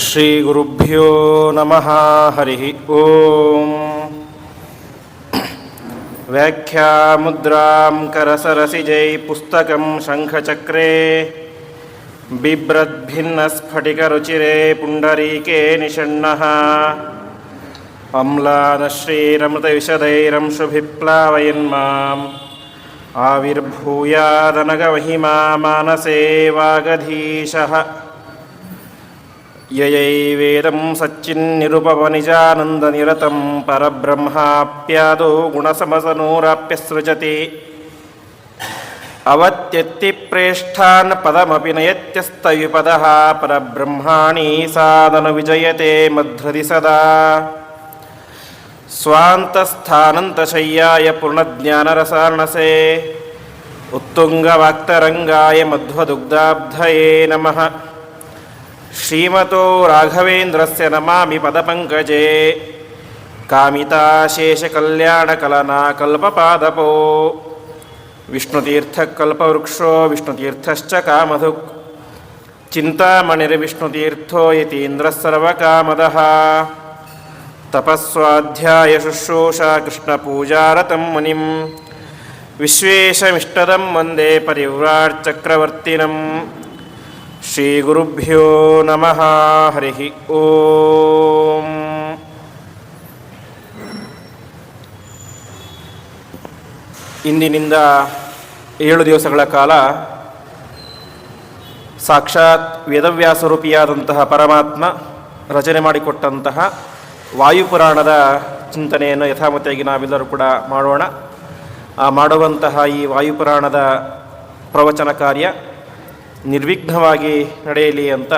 ಶ್ರೀ ಗುರುಭ್ಯೋ ನಮಃ. ಹರಿ ಓಂ. ವ್ಯಾಖ್ಯಾಮುದ್ರಾಂ ಕರಸರಸಿಜೈ ಪುಸ್ತಕಂ ಶಂಖಚಕ್ರೇ ಬಿಭ್ರದ್ಭಿನ್ನಸ್ಫಟಿಕರುಚಿರೇ ಪುಂಡರೀಕೆ ನಿಷಣ್ಣಃ ಅಮ್ಲಾನಶ್ರೀರಮೃತವಿಶದೈರಂಶುಭಿಪ್ಲಾವಯನ್ಮಾಂ ಆವಿರ್ಭೂಯಾದನಗಮಹಿಮಾ ಮಾನಸೇ ವಾಗಧೀಶಃ. ಯಯೈವೇದಂ ಸಚ್ಚಿನ್ನಿರುಪವನಿಜಾನಂದನಿರತಂ ಪರಬ್ರಹ್ಮಾಪ್ಯಾದೋ ಗುಣಸಮಸನೂರಾಪ್ಯಸೃಜತಿ ಅವತ್ಯತ್ತಿ ಪ್ರೇಷ್ಠಾನ್ ಪದಮಪಿ ನಯತ್ಯಸ್ತವಿಪದಃ ಪರಬ್ರಹ್ಮಾಣಿ ಸಾದನು ವಿಜಯತೆ ಮಧ್ರದಿ ಸದಾ. ಸ್ವಾಂತಸ್ಥಾನಂತಶಯ್ಯಾಯ ಪೂರ್ಣಜ್ಞಾನರಸಾರ್ಣಸೇ ಉತ್ತುಂಗವಾಕ್ತರಂಗಾಯ ಮಧ್ವದುಗ್ಧಾಬ್ಧಯೇ ನಮಃ. ಶ್ರೀಮತೋ ರಾಘವೇಂದ್ರಸ್ಯ ನಮಾಮಿ ಪದಪಂಕಜೇ ಕಾಮಿತಾಶೇಷಕಲ್ಯಾಣಕಲನಾ ಕಲ್ಪಪಾದಪೋ. ವಿಷ್ಣುತೀರ್ಥಕಲ್ಪವೃಕ್ಷೋ ವಿಷ್ಣುತೀರ್ಥಶ್ಚ ಕಾಮಧುಕ್ ಚಿಂತಾಮಣಿರ್ವಿಷ್ಣುತೀರ್ಥೋ ಯತೀಂದ್ರಃ ಸರ್ವಕಾಮದಃ. ತಪಸ್ವಾಧ್ಯಾಯ ಶುಶ್ರೂಷಾ ಕೃಷ್ಣಪೂಜಾರತಂ ಮುನಿಂ ವಿಶ್ವೇಶಮಿಷ್ಟದಂ ವಂದೇ ಪರಿವ್ರಾಟ್ ಚಕ್ರವರ್ತಿನಂ. ಶ್ರೀ ಗುರುಭ್ಯೋ ನಮಃ. ಹರಿ ಓಂ. ಇಂದಿನಿಂದ 7 ದಿವಸಗಳ ಕಾಲ ಸಾಕ್ಷಾತ್ ವೇದವ್ಯಾಸರೂಪಿಯಾದಂತಹ ಪರಮಾತ್ಮ ರಚನೆ ಮಾಡಿಕೊಟ್ಟಂತಹ ವಾಯುಪುರಾಣದ ಚಿಂತನೆಯನ್ನು ಯಥಾಮತಿಯಾಗಿ ನಾವೆಲ್ಲರೂ ಕೂಡ ಮಾಡೋಣ. ಆ ಮಾಡುವಂತಹ ಈ ವಾಯುಪುರಾಣದ ಪ್ರವಚನ ಕಾರ್ಯ ನಿರ್ವಿಘ್ನವಾಗಿ ನಡೆಯಲಿ ಅಂತ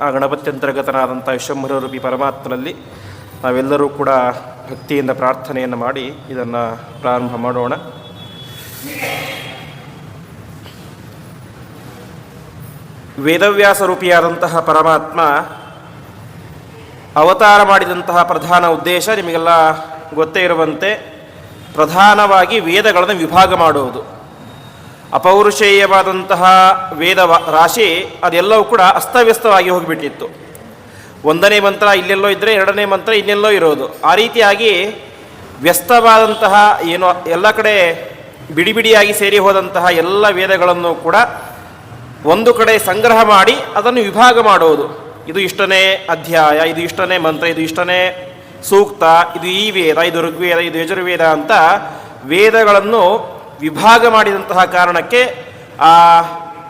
ಆ ಗಣಪತ್ಯಂತರ್ಗತನಾದಂಥ ವಿಶ್ವಂಭರರೂಪಿ ಪರಮಾತ್ಮನಲ್ಲಿ ನಾವೆಲ್ಲರೂ ಕೂಡ ಭಕ್ತಿಯಿಂದ ಪ್ರಾರ್ಥನೆಯನ್ನು ಮಾಡಿ ಇದನ್ನು ಪ್ರಾರಂಭ ಮಾಡೋಣ. ವೇದವ್ಯಾಸರೂಪಿಯಾದಂತಹ ಪರಮಾತ್ಮ ಅವತಾರ ಮಾಡಿದಂತಹ ಪ್ರಧಾನ ಉದ್ದೇಶ ನಿಮಗೆಲ್ಲ ಗೊತ್ತೇ ಇರುವಂತೆ ಪ್ರಧಾನವಾಗಿ ವೇದಗಳನ್ನು ವಿಭಾಗ ಮಾಡುವುದು. ಅಪೌರುಷೇಯವಾದಂತಹ ವೇದ ರಾಶಿ ಅದೆಲ್ಲವೂ ಕೂಡ ಅಸ್ತವ್ಯಸ್ತವಾಗಿ ಹೋಗಿಬಿಟ್ಟಿತ್ತು. 1ನೇ ಮಂತ್ರ ಇಲ್ಲೆಲ್ಲೋ ಇದ್ದರೆ 2ನೇ ಮಂತ್ರ ಇನ್ನೆಲ್ಲೋ ಇರೋದು. ಆ ರೀತಿಯಾಗಿ ವ್ಯಸ್ತವಾದಂತಹ ಏನೋ ಎಲ್ಲ ಕಡೆ ಬಿಡಿಬಿಡಿಯಾಗಿ ಸೇರಿ ಹೋದಂತಹ ಎಲ್ಲ ವೇದಗಳನ್ನು ಕೂಡ ಒಂದು ಕಡೆ ಸಂಗ್ರಹ ಮಾಡಿ ಅದನ್ನು ವಿಭಾಗ ಮಾಡುವುದು. ಇದು ಇಷ್ಟನೇ ಅಧ್ಯಾಯ, ಇದು ಇಷ್ಟನೇ ಮಂತ್ರ, ಇದು ಇಷ್ಟನೇ ಸೂಕ್ತ, ಇದು ಈ ವೇದ, ಇದು ಋಗ್ವೇದ, ಇದು ಯಜುರ್ವೇದ ಅಂತ ವೇದಗಳನ್ನು ವಿಭಾಗ ಮಾಡಿದಂತಹ ಕಾರಣಕ್ಕೆ ಆ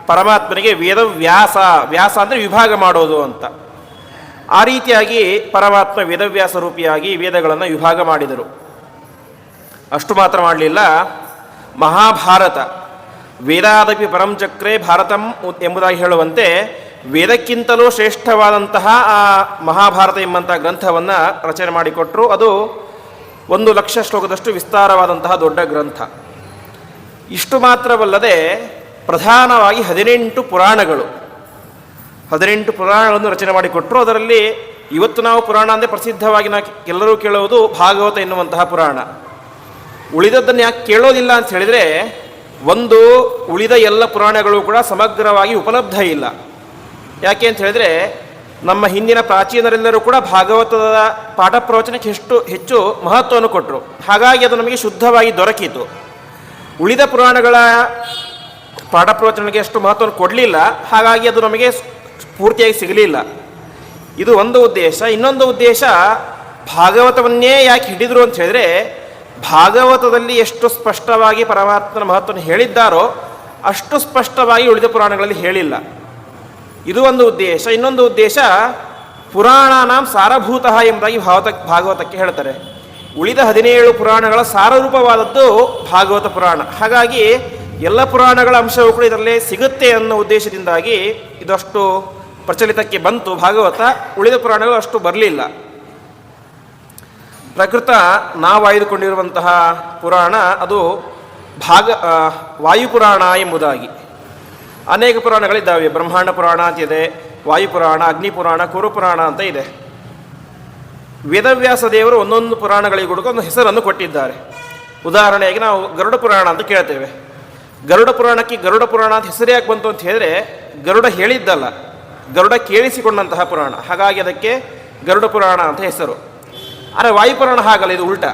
ಪರಮಾತ್ಮನಿಗೆ ವೇದವ್ಯಾಸ, ವ್ಯಾಸ ಅಂದರೆ ವಿಭಾಗ ಮಾಡೋದು ಅಂತ. ಆ ರೀತಿಯಾಗಿ ಪರಮಾತ್ಮ ವೇದವ್ಯಾಸ ರೂಪಿಯಾಗಿ ವೇದಗಳನ್ನು ವಿಭಾಗ ಮಾಡಿದರು. ಅಷ್ಟು ಮಾತ್ರ ಮಾಡಲಿಲ್ಲ. ಮಹಾಭಾರತ ವೇದಾದಪಿ ಪರಂಚಕ್ರೇ ಭಾರತಂ ಎಂಬುದಾಗಿ ಹೇಳುವಂತೆ ವೇದಕ್ಕಿಂತಲೂ ಶ್ರೇಷ್ಠವಾದಂತಹ ಆ ಮಹಾಭಾರತ ಎಂಬಂಥ ಗ್ರಂಥವನ್ನು ರಚನೆ ಮಾಡಿಕೊಟ್ಟರು. ಅದು 1,00,000 ಶ್ಲೋಕದಷ್ಟು ವಿಸ್ತಾರವಾದಂತಹ ದೊಡ್ಡ ಗ್ರಂಥ. ಇಷ್ಟು ಮಾತ್ರವಲ್ಲದೆ ಪ್ರಧಾನವಾಗಿ 18 ಪುರಾಣಗಳು, 18 ಪುರಾಣಗಳನ್ನು ರಚನೆ ಮಾಡಿಕೊಟ್ಟರು. ಅದರಲ್ಲಿ ಇವತ್ತು ನಾವು ಪುರಾಣ ಅಂದರೆ ಪ್ರಸಿದ್ಧವಾಗಿ ಎಲ್ಲರೂ ಕೇಳುವುದು ಭಾಗವತ ಎನ್ನುವಂತಹ ಪುರಾಣ. ಉಳಿದದ್ದನ್ನು ಯಾಕೆ ಕೇಳೋದಿಲ್ಲ ಅಂತ ಹೇಳಿದರೆ, ಒಂದು ಉಳಿದ ಎಲ್ಲ ಪುರಾಣಗಳು ಕೂಡ ಸಮಗ್ರವಾಗಿ ಉಪಲಬ್ಧ ಇಲ್ಲ. ಯಾಕೆ ಅಂತ ಹೇಳಿದರೆ ನಮ್ಮ ಹಿಂದಿನ ಪ್ರಾಚೀನರೆಲ್ಲರೂ ಕೂಡ ಭಾಗವತದ ಪಾಠ ಪ್ರವಚನಕ್ಕೆ ಹೆಚ್ಚು ಮಹತ್ವವನ್ನು ಕೊಟ್ಟರು. ಹಾಗಾಗಿ ಅದು ನಮಗೆ ಶುದ್ಧವಾಗಿ ದೊರಕಿತು. ಉಳಿದ ಪುರಾಣಗಳ ಪಾಠ ಪ್ರವಚನಕ್ಕೆ ಅಷ್ಟು ಮಹತ್ವವನ್ನು ಕೊಡಲಿಲ್ಲ. ಹಾಗಾಗಿ ಅದು ನಮಗೆ ಪೂರ್ತಿಯಾಗಿ ಸಿಗಲಿಲ್ಲ. ಇದು ಒಂದು ಉದ್ದೇಶ. ಇನ್ನೊಂದು ಉದ್ದೇಶ, ಭಾಗವತವನ್ನೇ ಯಾಕೆ ಹಿಡಿದರು ಅಂತ ಹೇಳಿದರೆ, ಭಾಗವತದಲ್ಲಿ ಎಷ್ಟು ಸ್ಪಷ್ಟವಾಗಿ ಪರಮಾತ್ಮನ ಮಹತ್ವವನ್ನು ಹೇಳಿದ್ದಾರೋ ಅಷ್ಟು ಸ್ಪಷ್ಟವಾಗಿ ಉಳಿದ ಪುರಾಣಗಳಲ್ಲಿ ಹೇಳಿಲ್ಲ. ಇದು ಒಂದು ಉದ್ದೇಶ. ಇನ್ನೊಂದು ಉದ್ದೇಶ, ಪುರಾಣಾನಾಂ ಸಾರಭೂತಃ ಎಂಬುದಾಗಿ ಭಾಗವತಕ್ಕೆ ಹೇಳ್ತಾರೆ. ಉಳಿದ 17 ಪುರಾಣಗಳ ಸಾರರೂಪವಾದದ್ದು ಭಾಗವತ ಪುರಾಣ. ಹಾಗಾಗಿ ಎಲ್ಲ ಪುರಾಣಗಳ ಅಂಶವೂ ಕೂಡ ಇದರಲ್ಲೇ ಸಿಗುತ್ತೆ ಅನ್ನೋ ಉದ್ದೇಶದಿಂದಾಗಿ ಇದಷ್ಟು ಪ್ರಚಲಿತಕ್ಕೆ ಬಂತು ಭಾಗವತ. ಉಳಿದ ಪುರಾಣಗಳು ಅಷ್ಟು ಬರಲಿಲ್ಲ. ಪ್ರಕೃತ ನಾವು ಆಯ್ದುಕೊಂಡಿರುವಂತಹ ಪುರಾಣ ಅದು ವಾಯುಪುರಾಣ ಎಂಬುದಾಗಿ. ಅನೇಕ ಪುರಾಣಗಳಿದ್ದಾವೆ. ಬ್ರಹ್ಮಾಂಡ ಪುರಾಣ ಅಂತಿದೆ, ವಾಯುಪುರಾಣ, ಅಗ್ನಿಪುರಾಣ, ಕುರುಪುರಾಣ ಅಂತ ಇದೆ. ವೇದವ್ಯಾಸ ದೇವರು ಒಂದೊಂದು ಪುರಾಣಗಳಿಗೆ ಕೂಡ ಒಂದು ಹೆಸರನ್ನು ಕೊಟ್ಟಿದ್ದಾರೆ. ಉದಾಹರಣೆಯಾಗಿ ನಾವು ಗರುಡ ಪುರಾಣ ಅಂತ ಕೇಳ್ತೇವೆ. ಗರುಡ ಪುರಾಣಕ್ಕೆ ಗರುಡ ಪುರಾಣ ಅಂತ ಹೆಸರು ಯಾಕೆ ಬಂತು ಅಂತ ಹೇಳಿದ್ರೆ, ಗರುಡ ಹೇಳಿದ್ದಲ್ಲ, ಗರುಡ ಕೇಳಿಸಿಕೊಂಡಂತಹ ಪುರಾಣ, ಹಾಗಾಗಿ ಅದಕ್ಕೆ ಗರುಡ ಪುರಾಣ ಅಂತ ಹೆಸರು. ಆದರೆ ವಾಯುಪುರಾಣ ಹಾಗಲ್ಲ, ಇದು ಉಲ್ಟ.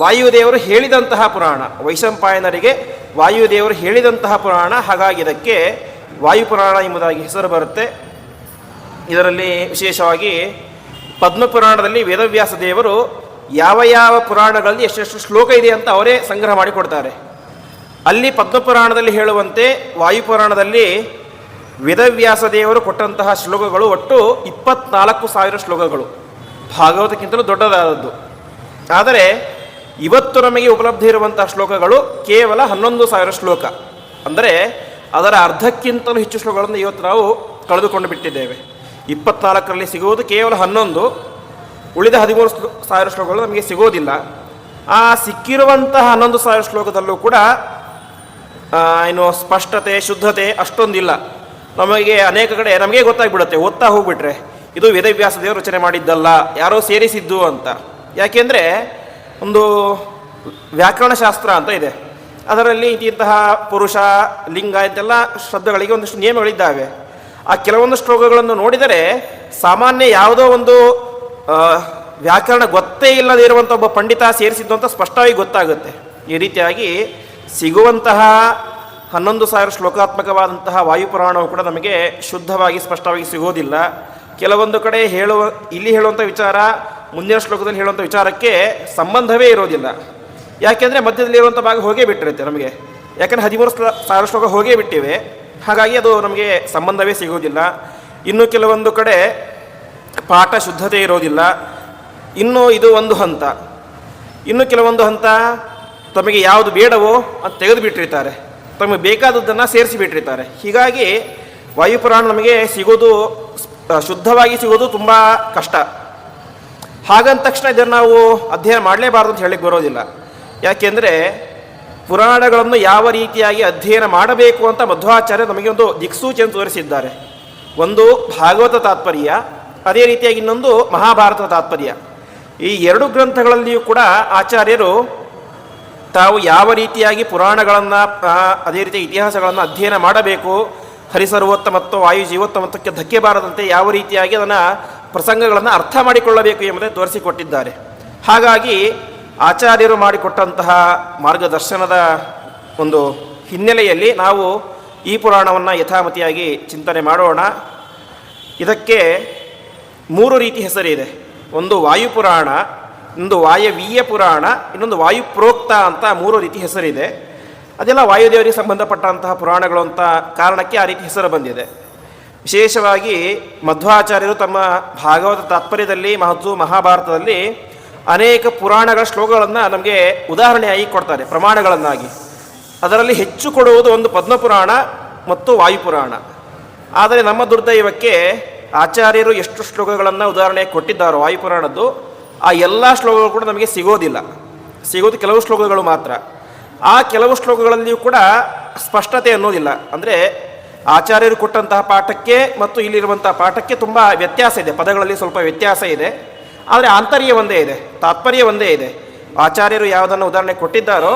ವಾಯುದೇವರು ಹೇಳಿದಂತಹ ಪುರಾಣ, ವೈಶಂಪಾಯನರಿಗೆ ವಾಯುದೇವರು ಹೇಳಿದಂತಹ ಪುರಾಣ, ಹಾಗಾಗಿ ಇದಕ್ಕೆ ವಾಯುಪುರಾಣ ಎಂಬುದಾಗಿ ಹೆಸರು ಬರುತ್ತೆ. ಇದರಲ್ಲಿ ವಿಶೇಷವಾಗಿ ಪದ್ಮಪುರಾಣದಲ್ಲಿ ವೇದವ್ಯಾಸ ದೇವರು ಯಾವ ಯಾವ ಪುರಾಣಗಳಲ್ಲಿ ಎಷ್ಟೆಷ್ಟು ಶ್ಲೋಕ ಇದೆ ಅಂತ ಅವರೇ ಸಂಗ್ರಹ ಮಾಡಿಕೊಡ್ತಾರೆ. ಅಲ್ಲಿ ಪದ್ಮಪುರಾಣದಲ್ಲಿ ಹೇಳುವಂತೆ ವಾಯುಪುರಾಣದಲ್ಲಿ ವೇದವ್ಯಾಸ ದೇವರು ಕೊಟ್ಟಂತಹ ಶ್ಲೋಕಗಳು ಒಟ್ಟು 24,000 ಶ್ಲೋಕಗಳು, ಭಾಗವತಕ್ಕಿಂತಲೂ ದೊಡ್ಡದಾದದ್ದು. ಆದರೆ ಇವತ್ತು ನಮಗೆ ಉಪಲಬ್ಧಿ ಇರುವಂತಹ ಶ್ಲೋಕಗಳು ಕೇವಲ 11,000 ಶ್ಲೋಕ. ಅಂದರೆ ಅದರ ಅರ್ಧಕ್ಕಿಂತಲೂ ಹೆಚ್ಚು ಶ್ಲೋಕಗಳನ್ನು ಇವತ್ತು ನಾವು ಕಳೆದುಕೊಂಡು ಬಿಟ್ಟಿದ್ದೇವೆ. 24ರಲ್ಲಿ ಸಿಗುವುದು ಕೇವಲ 11, ಉಳಿದ 13,000 ಶ್ಲೋಕಗಳು ನಮಗೆ ಸಿಗೋದಿಲ್ಲ. ಆ ಸಿಕ್ಕಿರುವಂತಹ 11,000 ಶ್ಲೋಕದಲ್ಲೂ ಕೂಡ ಏನು ಸ್ಪಷ್ಟತೆ, ಶುದ್ಧತೆ ಅಷ್ಟೊಂದಿಲ್ಲ. ನಮಗೆ ಅನೇಕ ಕಡೆ ನಮಗೆ ಗೊತ್ತಾಗ್ಬಿಡುತ್ತೆ ಓದ್ತಾ ಹೋಗ್ಬಿಟ್ರೆ ಇದು ವೇದವ್ಯಾಸ ದೇವರು ರಚನೆ ಮಾಡಿದ್ದಲ್ಲ, ಯಾರೋ ಸೇರಿಸಿದ್ದು ಅಂತ. ಯಾಕೆಂದರೆ ಒಂದು ವ್ಯಾಕರಣಶಾಸ್ತ್ರ ಅಂತ ಇದೆ, ಅದರಲ್ಲಿ ಇಂತಹ ಪುರುಷ, ಲಿಂಗ ಇಂತೆಲ್ಲ ಶಬ್ದಗಳಿಗೆ ಒಂದಿಷ್ಟು ನಿಯಮಗಳಿದ್ದಾವೆ. ಆ ಕೆಲವೊಂದು ಶ್ಲೋಕಗಳನ್ನು ನೋಡಿದರೆ ಸಾಮಾನ್ಯ ಯಾವುದೋ ಒಂದು ವ್ಯಾಕರಣ ಗೊತ್ತೇ ಇಲ್ಲದೆ ಇರುವಂಥ ಒಬ್ಬ ಪಂಡಿತ ಸೇರಿಸಿದ್ದು ಅಂತ ಸ್ಪಷ್ಟವಾಗಿ ಗೊತ್ತಾಗುತ್ತೆ. ಈ ರೀತಿಯಾಗಿ ಸಿಗುವಂತಹ 11,000 ಶ್ಲೋಕಾತ್ಮಕವಾದಂತಹ ವಾಯುಪುರಾಣವು ಕೂಡ ನಮಗೆ ಶುದ್ಧವಾಗಿ ಸ್ಪಷ್ಟವಾಗಿ ಸಿಗೋದಿಲ್ಲ. ಕೆಲವೊಂದು ಕಡೆ ಇಲ್ಲಿ ಹೇಳುವಂಥ ವಿಚಾರ ಮುಂದಿನ ಶ್ಲೋಕದಲ್ಲಿ ಹೇಳುವಂಥ ವಿಚಾರಕ್ಕೆ ಸಂಬಂಧವೇ ಇರೋದಿಲ್ಲ. ಯಾಕೆಂದರೆ ಮಧ್ಯದಲ್ಲಿರುವಂಥ ಭಾಗ ಹೋಗೇ ಬಿಟ್ಟಿರುತ್ತೆ ನಮಗೆ. ಯಾಕೆಂದರೆ 13,000 ಶ್ಲೋಕ ಹೋಗೇ ಬಿಟ್ಟಿವೆ, ಹಾಗಾಗಿ ಅದು ನಮಗೆ ಸಂಬಂಧವೇ ಸಿಗೋದಿಲ್ಲ. ಇನ್ನು ಕೆಲವೊಂದು ಕಡೆ ಪಾಠ ಶುದ್ಧತೆ ಇರೋದಿಲ್ಲ. ಇನ್ನು ಇದು ಒಂದು ಹಂತ. ಇನ್ನು ಕೆಲವೊಂದು ಹಂತ ತಮಗೆ ಯಾವುದು ಬೇಡವೋ ಅಂತ ತೆಗೆದು ಬಿಟ್ಟಿರ್ತಾರೆ, ತಮಗೆ ಬೇಕಾದದ್ದನ್ನು ಸೇರಿಸಿ ಬಿಟ್ಟಿರ್ತಾರೆ. ಹೀಗಾಗಿ ವಾಯುಪುರಾಣ ನಮಗೆ ಸಿಗೋದು, ಶುದ್ಧವಾಗಿ ಸಿಗೋದು ತುಂಬ ಕಷ್ಟ. ಹಾಗಂದ ತಕ್ಷಣ ಇದನ್ನು ನಾವು ಅಧ್ಯಯನ ಮಾಡಲೇಬಾರ್ದು ಅಂತ ಹೇಳಲಿಕ್ಕೆ ಬರೋದಿಲ್ಲ. ಯಾಕೆಂದರೆ ಪುರಾಣಗಳನ್ನು ಯಾವ ರೀತಿಯಾಗಿ ಅಧ್ಯಯನ ಮಾಡಬೇಕು ಅಂತ ಮಧ್ವಾಚಾರ್ಯ ನಮಗೆ ಒಂದು ದಿಕ್ಸೂಚಿಯನ್ನು ತೋರಿಸಿದ್ದಾರೆ. ಒಂದು ಭಾಗವತ ತಾತ್ಪರ್ಯ, ಅದೇ ರೀತಿಯಾಗಿ ಇನ್ನೊಂದು ಮಹಾಭಾರತ ತಾತ್ಪರ್ಯ. ಈ ಎರಡು ಗ್ರಂಥಗಳಲ್ಲಿಯೂ ಕೂಡ ಆಚಾರ್ಯರು ತಾವು ಯಾವ ರೀತಿಯಾಗಿ ಪುರಾಣಗಳನ್ನು, ಅದೇ ರೀತಿ ಇತಿಹಾಸಗಳನ್ನು ಅಧ್ಯಯನ ಮಾಡಬೇಕು, ಹರಿಸರ್ವೋತ್ತಮತ್ವ ವಾಯು ಜೀವೋತ್ತಮತ್ವಕ್ಕೆ ಧಕ್ಕೆ ಬಾರದಂತೆ ಯಾವ ರೀತಿಯಾಗಿ ಅದನ್ನು ಪ್ರಸಂಗಗಳನ್ನು ಅರ್ಥ ಮಾಡಿಕೊಳ್ಳಬೇಕು ಎಂಬುದನ್ನು ತೋರಿಸಿಕೊಟ್ಟಿದ್ದಾರೆ. ಹಾಗಾಗಿ ಆಚಾರ್ಯರು ಮಾಡಿಕೊಟ್ಟಂತಹ ಮಾರ್ಗದರ್ಶನದ ಒಂದು ಹಿನ್ನೆಲೆಯಲ್ಲಿ ನಾವು ಈ ಪುರಾಣವನ್ನು ಯಥಾಮತಿಯಾಗಿ ಚಿಂತನೆ ಮಾಡೋಣ. ಇದಕ್ಕೆ 3 ರೀತಿ ಹೆಸರಿದೆ. ಒಂದು ವಾಯುಪುರಾಣ, ಇನ್ನೊಂದು ವಾಯವೀಯ ಪುರಾಣ, ಇನ್ನೊಂದು ವಾಯುಪ್ರೋಕ್ತ ಅಂತ 3 ರೀತಿ ಹೆಸರಿದೆ. ಅದೆಲ್ಲ ವಾಯುದೇವರಿಗೆ ಸಂಬಂಧಪಟ್ಟಂತಹ ಪುರಾಣಗಳು ಅಂತ ಕಾರಣಕ್ಕೆ ಆ ರೀತಿ ಹೆಸರು ಬಂದಿದೆ. ವಿಶೇಷವಾಗಿ ಮಧ್ವಾಚಾರ್ಯರು ತಮ್ಮ ಭಾಗವತ ತಾತ್ಪರ್ಯದಲ್ಲಿ ಮತ್ತು ಮಹಾಭಾರತದಲ್ಲಿ ಅನೇಕ ಪುರಾಣಗಳ ಶ್ಲೋಕಗಳನ್ನು ನಮಗೆ ಉದಾಹರಣೆಯಾಗಿ ಕೊಡ್ತಾರೆ, ಪ್ರಮಾಣಗಳನ್ನಾಗಿ. ಅದರಲ್ಲಿ ಹೆಚ್ಚು ಕೊಡುವುದು ಒಂದು ಪದ್ಮಪುರಾಣ ಮತ್ತು ವಾಯುಪುರಾಣ. ಆದರೆ ನಮ್ಮ ದುರ್ದೈವಕ್ಕೆ ಆಚಾರ್ಯರು ಎಷ್ಟು ಶ್ಲೋಕಗಳನ್ನು ಉದಾಹರಣೆ ಕೊಟ್ಟಿದ್ದಾರೋ ವಾಯುಪುರಾಣದ್ದು, ಆ ಎಲ್ಲ ಶ್ಲೋಕಗಳು ಕೂಡ ನಮಗೆ ಸಿಗೋದು ಕೆಲವು ಶ್ಲೋಕಗಳು ಮಾತ್ರ. ಆ ಕೆಲವು ಶ್ಲೋಕಗಳಲ್ಲಿಯೂ ಕೂಡ ಸ್ಪಷ್ಟತೆ ಅನ್ನೋದಿಲ್ಲ. ಅಂದರೆ ಆಚಾರ್ಯರು ಕೊಟ್ಟಂತಹ ಪಾಠಕ್ಕೆ ಮತ್ತು ಇಲ್ಲಿರುವಂತಹ ಪಾಠಕ್ಕೆ ತುಂಬ ವ್ಯತ್ಯಾಸ ಇದೆ, ಪದಗಳಲ್ಲಿ ಸ್ವಲ್ಪ ವ್ಯತ್ಯಾಸ ಇದೆ. ಆದರೆ ಆಂತರ್ಯ ಒಂದೇ ಇದೆ, ತಾತ್ಪರ್ಯ ಒಂದೇ ಇದೆ. ಆಚಾರ್ಯರು ಯಾವುದನ್ನು ಉದಾಹರಣೆ ಕೊಟ್ಟಿದ್ದಾರೋ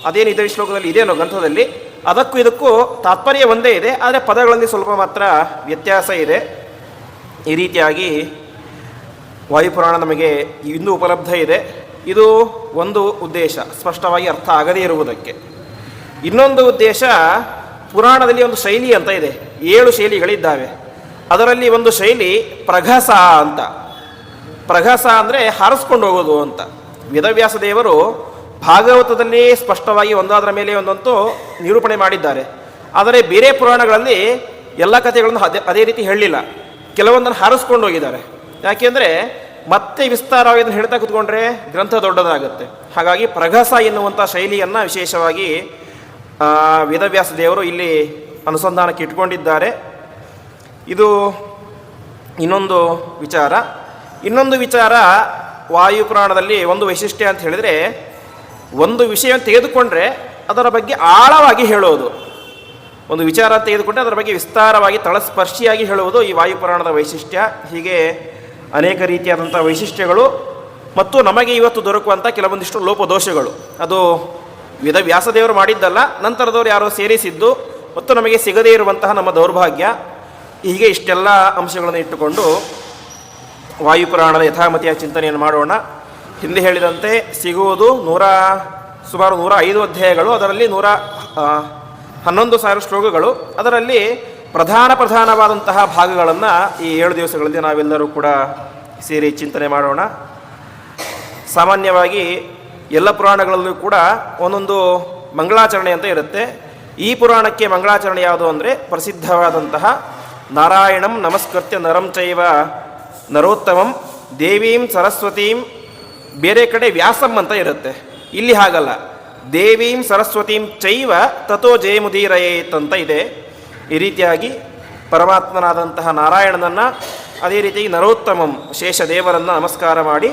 ಅದೇನು ಇದೇ ಶ್ಲೋಕದಲ್ಲಿ ಇದೆಯೋ ಗ್ರಂಥದಲ್ಲಿ, ಅದಕ್ಕೂ ಇದಕ್ಕೂ ತಾತ್ಪರ್ಯ ಒಂದೇ ಇದೆ, ಆದರೆ ಪದಗಳಲ್ಲಿ ಸ್ವಲ್ಪ ಮಾತ್ರ ವ್ಯತ್ಯಾಸ ಇದೆ. ಈ ರೀತಿಯಾಗಿ ವಾಯುಪುರಾಣ ನಮಗೆ ಇನ್ನೂ ಉಪಲಬ್ಧ ಇದೆ. ಇದು ಒಂದು ಉದ್ದೇಶ, ಸ್ಪಷ್ಟವಾಗಿ ಅರ್ಥ ಆಗದೇ ಇರುವುದಕ್ಕೆ. ಇನ್ನೊಂದು ಉದ್ದೇಶ, ಪುರಾಣದಲ್ಲಿ ಒಂದು ಶೈಲಿ ಅಂತ ಇದೆ, 7 ಶೈಲಿಗಳಿದ್ದಾವೆ. ಅದರಲ್ಲಿ ಒಂದು ಶೈಲಿ ಪ್ರಘಸ ಅಂತ. ಪ್ರಘಸ ಅಂದರೆ ಹಾರಿಸ್ಕೊಂಡು ಹೋಗೋದು ಅಂತ. ವೇದವ್ಯಾಸ ದೇವರು ಭಾಗವತದಲ್ಲಿ ಸ್ಪಷ್ಟವಾಗಿ ಒಂದಾದರ ಮೇಲೆ ಒಂದಂತೂ ನಿರೂಪಣೆ ಮಾಡಿದ್ದಾರೆ. ಆದರೆ ಬೇರೆ ಪುರಾಣಗಳಲ್ಲಿ ಎಲ್ಲ ಕಥೆಗಳನ್ನು ಅದೇ ರೀತಿ ಹೇಳಲಿಲ್ಲ, ಕೆಲವೊಂದನ್ನು ಹಾರಿಸ್ಕೊಂಡು ಹೋಗಿದ್ದಾರೆ. ಯಾಕೆಂದರೆ ಮತ್ತೆ ವಿಸ್ತಾರವಾಗಿ ಇದನ್ನು ಹೇಳ್ತಾ ಕೂತ್ಕೊಂಡ್ರೆ ಗ್ರಂಥ ದೊಡ್ಡದಾಗುತ್ತೆ. ಹಾಗಾಗಿ ಪ್ರಘಸ ಎನ್ನುವಂಥ ಶೈಲಿಯನ್ನು ವಿಶೇಷವಾಗಿ ವೇದವ್ಯಾಸ ದೇವರು ಇಲ್ಲಿ ಅನುಸಂಧಾನಕ್ಕೆ ಇಟ್ಕೊಂಡಿದ್ದಾರೆ. ಇದು ಇನ್ನೊಂದು ವಿಚಾರ. ಇನ್ನೊಂದು ವಿಚಾರ, ವಾಯುಪುರಾಣದಲ್ಲಿ ಒಂದು ವೈಶಿಷ್ಟ್ಯ ಅಂತ ಹೇಳಿದರೆ, ಒಂದು ವಿಷಯವನ್ನು ತೆಗೆದುಕೊಂಡ್ರೆ ಅದರ ಬಗ್ಗೆ ಆಳವಾಗಿ ಹೇಳೋದು. ಒಂದು ವಿಚಾರ ತೆಗೆದುಕೊಂಡ್ರೆ ಅದರ ಬಗ್ಗೆ ವಿಸ್ತಾರವಾಗಿ ತಳಸ್ಪರ್ಶಿಯಾಗಿ ಹೇಳುವುದು ಈ ವಾಯುಪುರಾಣದ ವೈಶಿಷ್ಟ್ಯ. ಹೀಗೆ ಅನೇಕ ರೀತಿಯಾದಂಥ ವೈಶಿಷ್ಟ್ಯಗಳು ಮತ್ತು ನಮಗೆ ಇವತ್ತು ದೊರಕುವಂಥ ಕೆಲವೊಂದಿಷ್ಟು ಲೋಪದೋಷಗಳು, ಅದು ವೇದವ್ಯಾಸದೇವರು ಮಾಡಿದ್ದಲ್ಲ, ನಂತರದವರು ಯಾರೋ ಸೇರಿಸಿದ್ದು ಮತ್ತು ನಮಗೆ ಸಿಗದೇ ಇರುವಂತಹ ನಮ್ಮ ದೌರ್ಭಾಗ್ಯ. ಹೀಗೆ ಇಷ್ಟೆಲ್ಲ ಅಂಶಗಳನ್ನು ಇಟ್ಟುಕೊಂಡು ವಾಯುಪುರಾಣದ ಯಥಾಮತಿಯ ಚಿಂತನೆಯನ್ನು ಮಾಡೋಣ. ಹಿಂದೆ ಹೇಳಿದಂತೆ ಸಿಗುವುದು ಸುಮಾರು 105 ಅಧ್ಯಾಯಗಳು, ಅದರಲ್ಲಿ 111,000 ಶ್ಲೋಕಗಳು. ಅದರಲ್ಲಿ ಪ್ರಧಾನವಾದಂತಹ ಭಾಗಗಳನ್ನು ಈ 7 ದಿವಸಗಳಲ್ಲಿ ನಾವೆಲ್ಲರೂ ಕೂಡ ಸೇರಿ ಚಿಂತನೆ ಮಾಡೋಣ. ಸಾಮಾನ್ಯವಾಗಿ ಎಲ್ಲ ಪುರಾಣಗಳಲ್ಲೂ ಕೂಡ ಒಂದೊಂದು ಮಂಗಳಾಚರಣೆ ಅಂತ ಇರುತ್ತೆ. ಈ ಪುರಾಣಕ್ಕೆ ಮಂಗಳಾಚರಣೆ ಯಾವುದು ಅಂದರೆ ಪ್ರಸಿದ್ಧವಾದಂತಹ ನಾರಾಯಣಂ ನಮಸ್ಕೃತ್ಯ ನರಂ ಚೈವ ನರೋತ್ತಮಂ ದೇವೀಂ ಸರಸ್ವತೀಂ, ಬೇರೆ ಕಡೆ ವ್ಯಾಸಂ ಅಂತ ಇರುತ್ತೆ. ಇಲ್ಲಿ ಹಾಗಲ್ಲ, ದೇವೀಂ ಸರಸ್ವತೀಂ ಚೈವ ತಥೋ ಜಯಮುದೀರಯೇತ್ ಅಂತ ಇದೆ. ಈ ರೀತಿಯಾಗಿ ಪರಮಾತ್ಮನಾದಂತಹ ನಾರಾಯಣನನ್ನು, ಅದೇ ರೀತಿ ನರೋತ್ತಮಂ ಶೇಷದೇವರನ್ನು ನಮಸ್ಕಾರ ಮಾಡಿ,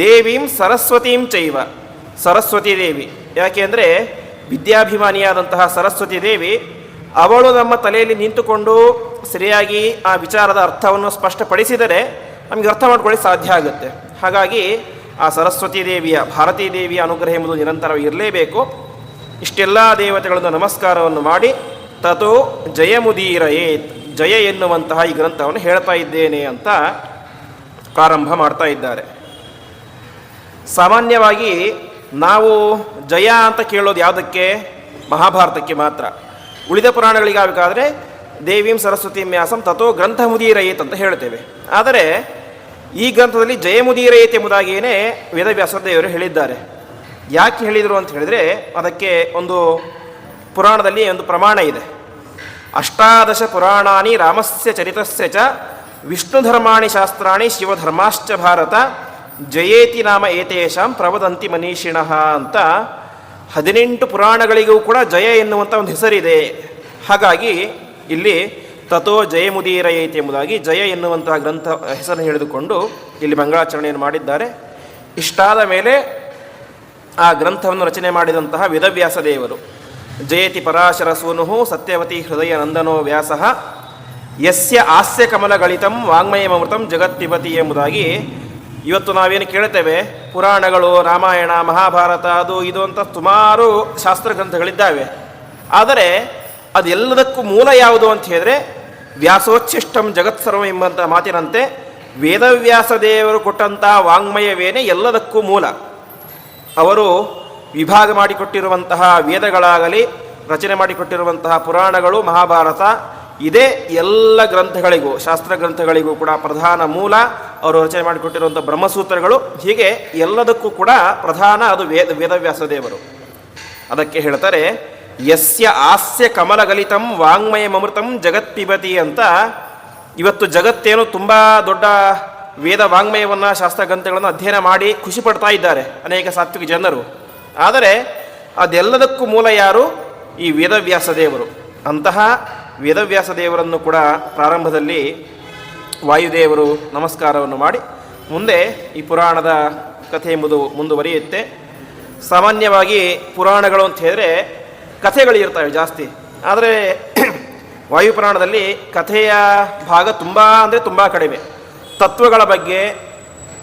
ದೇವೀಂ ಸರಸ್ವತೀಂ ಚೈವ, ಸರಸ್ವತಿ ದೇವಿ, ಯಾಕೆ ಅಂದರೆ ವಿದ್ಯಾಭಿಮಾನಿಯಾದಂತಹ ಸರಸ್ವತಿ ದೇವಿ ಅವಳು ನಮ್ಮ ತಲೆಯಲ್ಲಿ ನಿಂತುಕೊಂಡು ಸರಿಯಾಗಿ ಆ ವಿಚಾರದ ಅರ್ಥವನ್ನು ಸ್ಪಷ್ಟಪಡಿಸಿದರೆ ನಮಗೆ ಅರ್ಥ ಮಾಡ್ಕೊಳ್ಳಿ ಸಾಧ್ಯ ಆಗುತ್ತೆ. ಹಾಗಾಗಿ ಆ ಸರಸ್ವತಿ ದೇವಿಯ, ಭಾರತೀ ದೇವಿಯ ಅನುಗ್ರಹ ಎಂಬುದು ನಿರಂತರವಾಗಿ ಇರಲೇಬೇಕು. ಇಷ್ಟೆಲ್ಲ ದೇವತೆಗಳನ್ನು ನಮಸ್ಕಾರವನ್ನು ಮಾಡಿ ತಥೋ ಜಯಮುದೀರಯೇತ್, ಜಯ ಎನ್ನುವಂತಹ ಈ ಗ್ರಂಥವನ್ನು ಹೇಳ್ತಾ ಇದ್ದೇನೆ ಅಂತ ಪ್ರಾರಂಭ ಮಾಡ್ತಾ ಇದ್ದಾರೆ. ಸಾಮಾನ್ಯವಾಗಿ ನಾವು ಜಯ ಅಂತ ಕೇಳೋದು ಯಾವುದಕ್ಕೆ? ಮಹಾಭಾರತಕ್ಕೆ ಮಾತ್ರ. ಉಳಿದ ಪುರಾಣಗಳಿಗಾಗಬೇಕಾದ್ರೆ ದೇವೀಂ ಸರಸ್ವತಿ ಮ್ಯಾಸಂ ತಥೋ ಗ್ರಂಥ ಮುದೀರಯೇತ್ ಅಂತ ಹೇಳ್ತೇವೆ. ಆದರೆ ಈ ಗ್ರಂಥದಲ್ಲಿ ಜಯಮುದೀರಯೇತ್ ಎಂಬುದಾಗಿಯೇ ವೇದವ್ಯಾಸದೇವರು ಹೇಳಿದ್ದಾರೆ. ಯಾಕೆ ಹೇಳಿದರು ಅಂತ ಹೇಳಿದರೆ ಅದಕ್ಕೆ ಒಂದು ಪುರಾಣದಲ್ಲಿ ಒಂದು ಪ್ರಮಾಣ ಇದೆ. 18 ಪುರಾಣಾನಿ ರಾಮಸ್ಯ ಚರಿತಸ್ಯ ಚ ವಿಷ್ಣುಧರ್ಮಾಣಿ ಶಾಸ್ತ್ರಾಣಿ ಶಿವಧರ್ಮಾಶ್ಚ ಭಾರತ ಜಯೇತಿ ನಾಮ ಏತೇಷಾಂ ಪ್ರವದಂತಿ ಮನೀಷಿಣಃ ಅಂತ 18 ಪುರಾಣಗಳಿಗೂ ಕೂಡ ಜಯ ಎನ್ನುವಂಥ ಒಂದು ಹೆಸರಿದೆ. ಹಾಗಾಗಿ ಇಲ್ಲಿ ತಥೋ ಜಯಮುದೀರಯೇತ್ ಎಂಬುದಾಗಿ ಜಯ ಎನ್ನುವಂತಹ ಗ್ರಂಥ ಹೆಸರನ್ನು ಹಿಡಿದುಕೊಂಡು ಇಲ್ಲಿ ಮಂಗಳಾಚರಣೆಯನ್ನು ಮಾಡಿದ್ದಾರೆ. ಇಷ್ಟಾದ ಮೇಲೆ ಆ ಗ್ರಂಥವನ್ನು ರಚನೆ ಮಾಡಿದಂತಹ ವೇದವ್ಯಾಸ ದೇವರು, ಜಯತಿ ಪರಾಶರ ಸೂನು ಸತ್ಯವತಿ ಹೃದಯ ನಂದನೋ ವ್ಯಾಸ ಯಸ್ಯ ಹಾಸ್ಯ ಕಮಲಗಳಿತಂ ವಾಂಗ್ಮಯಮೃತಂ ಜಗತ್ಪಿಬತಿ ಎಂಬುದಾಗಿ ಇವತ್ತು ನಾವೇನು ಕೇಳ್ತೇವೆ, ಪುರಾಣಗಳು, ರಾಮಾಯಣ, ಮಹಾಭಾರತ, ಅದು ಇದು ಅಂತ ಸುಮಾರು ಶಾಸ್ತ್ರ ಗ್ರಂಥಗಳಿದ್ದಾವೆ. ಆದರೆ ಅದೆಲ್ಲದಕ್ಕೂ ಮೂಲ ಯಾವುದು ಅಂತ ಹೇಳಿದ್ರೆ ವ್ಯಾಸೋಚ್ಛಿಷ್ಟಂ ಜಗತ್ಸರ್ವಂ ಎಂಬಂಥ ಮಾತಿನಂತೆ ವೇದವ್ಯಾಸ ದೇವರು ಕೊಟ್ಟಂಥ ವಾಂಗ್ಮಯವೇನೇ ಎಲ್ಲದಕ್ಕೂ ಮೂಲ. ಅವರು ವಿಭಾಗ ಮಾಡಿಕೊಟ್ಟಿರುವಂತಹ ವೇದಗಳಾಗಲಿ, ರಚನೆ ಮಾಡಿಕೊಟ್ಟಿರುವಂತಹ ಪುರಾಣಗಳು, ಮಹಾಭಾರತ, ಇದೇ ಎಲ್ಲ ಗ್ರಂಥಗಳಿಗೂ, ಶಾಸ್ತ್ರ ಗ್ರಂಥಗಳಿಗೂ ಕೂಡ ಪ್ರಧಾನ ಮೂಲ. ಅವರು ರಚನೆ ಮಾಡಿಕೊಟ್ಟಿರುವಂಥ ಬ್ರಹ್ಮಸೂತ್ರಗಳು, ಹೀಗೆ ಎಲ್ಲದಕ್ಕೂ ಕೂಡ ಪ್ರಧಾನ ಅದು ವೇದವ್ಯಾಸ ದೇವರು. ಅದಕ್ಕೆ ಹೇಳ್ತಾರೆ ಯಸ್ಯ ಹಾಸ್ಯ ಕಮಲಗಲಿತಂ ವಾಂಗ್ಮಯಮೃತಂ ಜಗತ್ಪಿಬತಿ ಅಂತ. ಇವತ್ತು ಜಗತ್ತೇನು ತುಂಬ ದೊಡ್ಡ ವೇದ ವಾಂಗ್ಮಯವನ್ನು, ಶಾಸ್ತ್ರ ಗ್ರಂಥಗಳನ್ನು ಅಧ್ಯಯನ ಮಾಡಿ ಖುಷಿ ಪಡ್ತಾ ಇದ್ದಾರೆ ಅನೇಕ ಸಾತ್ವಿಕ ಜನರು. ಆದರೆ ಅದೆಲ್ಲದಕ್ಕೂ ಮೂಲ ಯಾರು? ಈ ವೇದವ್ಯಾಸ ದೇವರು. ಅಂತಹ ವೇದವ್ಯಾಸ ದೇವರನ್ನು ಕೂಡ ಪ್ರಾರಂಭದಲ್ಲಿ ವಾಯುದೇವರು ನಮಸ್ಕಾರವನ್ನು ಮಾಡಿ ಮುಂದೆ ಈ ಪುರಾಣದ ಕಥೆ ಎಂಬುದು ಮುಂದುವರಿಯುತ್ತೆ. ಸಾಮಾನ್ಯವಾಗಿ ಪುರಾಣಗಳು ಅಂತ ಹೇಳಿದ್ರೆ ಕಥೆಗಳಿರ್ತವೆ ಜಾಸ್ತಿ. ಆದರೆ ವಾಯುಪುರಾಣದಲ್ಲಿ ಕಥೆಯ ಭಾಗ ತುಂಬ ಅಂದರೆ ತುಂಬ ಕಡಿಮೆ. ತತ್ವಗಳ ಬಗ್ಗೆ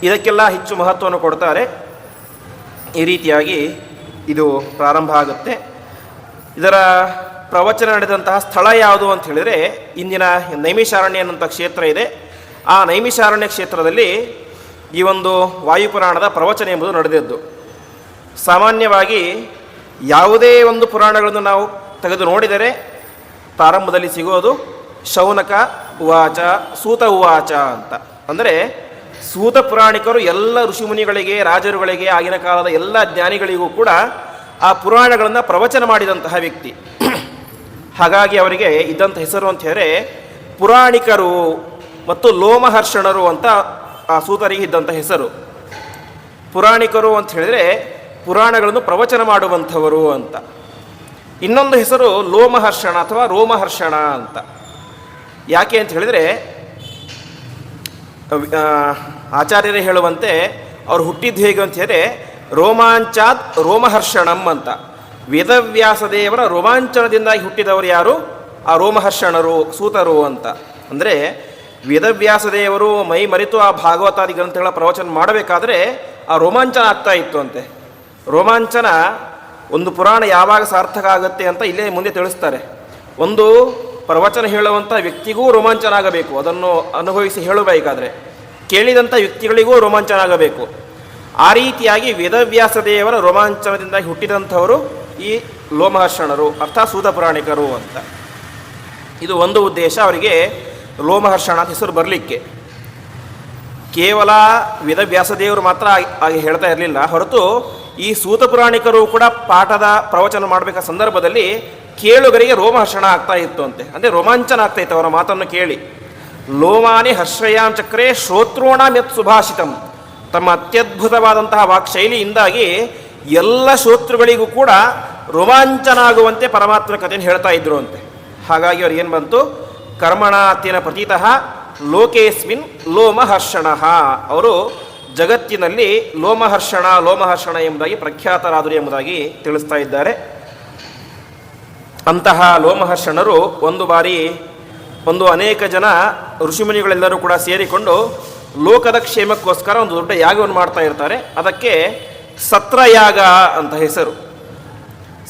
ಇದಕ್ಕೆಲ್ಲ ಹೆಚ್ಚು ಮಹತ್ವವನ್ನು ಕೊಡ್ತಾರೆ. ಈ ರೀತಿಯಾಗಿ ಇದು ಪ್ರಾರಂಭ ಆಗುತ್ತೆ. ಇದರ ಪ್ರವಚನ ನಡೆದಂತಹ ಸ್ಥಳ ಯಾವುದು ಅಂತ ಹೇಳಿದರೆ ಇಂದಿನ ನೈಮಿಷಾರಣ್ಯ ಅನ್ನುವಂಥ ಕ್ಷೇತ್ರ ಇದೆ. ಆ ನೈಮಿಷಾರಣ್ಯ ಕ್ಷೇತ್ರದಲ್ಲಿ ಈ ಒಂದು ವಾಯುಪುರಾಣದ ಪ್ರವಚನ ಎಂಬುದು ನಡೆದಿದ್ದು. ಸಾಮಾನ್ಯವಾಗಿ ಯಾವುದೇ ಒಂದು ಪುರಾಣಗಳನ್ನು ನಾವು ತೆಗೆದು ನೋಡಿದರೆ ಪ್ರಾರಂಭದಲ್ಲಿ ಸಿಗೋದು ಶೌನಕ ಉವಾಚ, ಸೂತ ಉವಾಚ ಅಂತ. ಅಂದರೆ ಸೂತ ಪುರಾಣಿಕರು ಎಲ್ಲ ಋಷಿಮುನಿಗಳಿಗೆ, ರಾಜರುಗಳಿಗೆ, ಆಗಿನ ಕಾಲದ ಎಲ್ಲ ಜ್ಞಾನಿಗಳಿಗೂ ಕೂಡ ಆ ಪುರಾಣಗಳನ್ನು ಪ್ರವಚನ ಮಾಡಿದಂತಹ ವ್ಯಕ್ತಿ. ಹಾಗಾಗಿ ಅವರಿಗೆ ಇದ್ದಂಥ ಹೆಸರು ಅಂತ ಹೇಳಿದ್ರೆ ಪುರಾಣಿಕರು ಮತ್ತು ಲೋಮಹರ್ಷಣರು ಅಂತ ಆ ಸೂತರಿಗೆ ಇದ್ದಂಥ ಹೆಸರು. ಪುರಾಣಿಕರು ಅಂತ ಹೇಳಿದರೆ ಪುರಾಣಗಳನ್ನು ಪ್ರವಚನ ಮಾಡುವಂಥವರು ಅಂತ. ಇನ್ನೊಂದು ಹೆಸರು ಲೋಮಹರ್ಷಣ ಅಥವಾ ರೋಮಹರ್ಷಣ ಅಂತ. ಯಾಕೆ ಅಂತ ಹೇಳಿದರೆ ಆಚಾರ್ಯರೇ ಹೇಳುವಂತೆ ಅವರು ಹುಟ್ಟಿದ್ದು ಹೇಗೆ ಅಂತ ಹೇಳಿದ್ರೆ ರೋಮಾಂಚಾತ್ ರೋಮಹರ್ಷಣಂ ಅಂತ. ವೇದವ್ಯಾಸದೇವರ ರೋಮಾಂಚನದಿಂದಾಗಿ ಹುಟ್ಟಿದವರು ಯಾರು? ಆ ರೋಮಹರ್ಷಣರು, ಸೂತರು ಅಂತ. ಅಂದರೆ ವೇದವ್ಯಾಸದೇವರು ಮೈ ಮರೆತು ಆ ಭಾಗವತಾದಿ ಗ್ರಂಥಗಳ ಪ್ರವಚನ ಮಾಡಬೇಕಾದ್ರೆ ಆ ರೋಮಾಂಚನ ಆಗ್ತಾ ಇತ್ತು ಅಂತೆ. ರೋಮಾಂಚನ ಒಂದು ಪುರಾಣ ಯಾವಾಗ ಸಾರ್ಥಕ ಆಗುತ್ತೆ ಅಂತ ಇಲ್ಲೇ ಮುಂದೆ ತಿಳಿಸ್ತಾರೆ. ಒಂದು ಪ್ರವಚನ ಹೇಳುವಂಥ ವ್ಯಕ್ತಿಗೂ ರೋಮಾಂಚನ ಆಗಬೇಕು, ಅದನ್ನು ಅನುಭವಿಸಿ ಹೇಳಬೇಕಾದ್ರೆ ಕೇಳಿದಂಥ ವ್ಯಕ್ತಿಗಳಿಗೂ ರೋಮಾಂಚನ ಆಗಬೇಕು. ಆ ರೀತಿಯಾಗಿ ವೇದವ್ಯಾಸ ದೇವರ ರೋಮಾಂಚನದಿಂದಾಗಿ ಹುಟ್ಟಿದಂಥವರು ಈ ಲೋಮಹರ್ಷಣರು ಅರ್ಥಾತ್ ಸೂತ ಪುರಾಣಿಕರು ಅಂತ. ಇದು ಒಂದು ಉದ್ದೇಶ ಅವರಿಗೆ ಲೋಮಹರ್ಷಣ ಅಂತ ಹೆಸರು ಬರಲಿಕ್ಕೆ. ಕೇವಲ ವೇದವ್ಯಾಸದೇವರು ಮಾತ್ರ ಹಾಗೆ ಹೇಳ್ತಾ ಇರಲಿಲ್ಲ, ಹೊರತು ಈ ಸೂತ ಪುರಾಣಿಕರು ಕೂಡ ಪಾಠದ ಪ್ರವಚನ ಮಾಡಬೇಕಾದ ಸಂದರ್ಭದಲ್ಲಿ ಕೇಳುಗರಿಗೆ ರೋಮಹರ್ಷಣ ಆಗ್ತಾ ಇತ್ತು ಅಂತೆ, ಅಂದರೆ ರೋಮಾಂಚನ ಆಗ್ತಾ ಇತ್ತು ಅವರ ಮಾತನ್ನು ಕೇಳಿ. ಲೋಮಾನಿ ಹರ್ಷಯಾಂ ಚಕ್ರೆ ಶ್ರೋತೃಣಾಂ ಯತ್ ಸುಭಾಷಿತಂ. ತಮ್ಮ ಅತ್ಯದ್ಭುತವಾದಂತಹ ವಾಕ್ಶೈಲಿಯಿಂದಾಗಿ ಎಲ್ಲ ಶ್ರೋತೃಗಳಿಗೂ ಕೂಡ ರೋಮಾಂಚನ ಆಗುವಂತೆ ಪರಮಾತ್ಮನ ಕಥೆಯನ್ನು ಹೇಳ್ತಾ ಇದ್ರು ಅಂತೆ. ಹಾಗಾಗಿ ಅವ್ರಿಗೆ ಏನು ಬಂತು, ಕರ್ಮಣಾತ್ಯನ ಪ್ರತೀತಃ ಲೋಕೇಸ್ಮಿನ್ ಲೋಮಹರ್ಷಣ. ಅವರು ಜಗತ್ತಿನಲ್ಲಿ ಲೋಮಹರ್ಷಣ ಎಂಬುದಾಗಿ ಪ್ರಖ್ಯಾತರಾದರು ಎಂಬುದಾಗಿ ತಿಳಿಸ್ತಾ ಇದ್ದಾರೆ. ಅಂತಹ ಲೋಮಹರ್ಷಣರು ಒಂದು ಬಾರಿ ಅನೇಕ ಜನ ಋಷಿಮುನಿಗಳೆಲ್ಲರೂ ಕೂಡ ಸೇರಿಕೊಂಡು ಲೋಕದ ಕ್ಷೇಮಕ್ಕೋಸ್ಕರ ಒಂದು ದೊಡ್ಡ ಯಾಗವನ್ನು ಮಾಡ್ತಾ ಇರ್ತಾರೆ. ಅದಕ್ಕೆ ಸತ್ರಯಾಗ ಅಂತ ಹೆಸರು.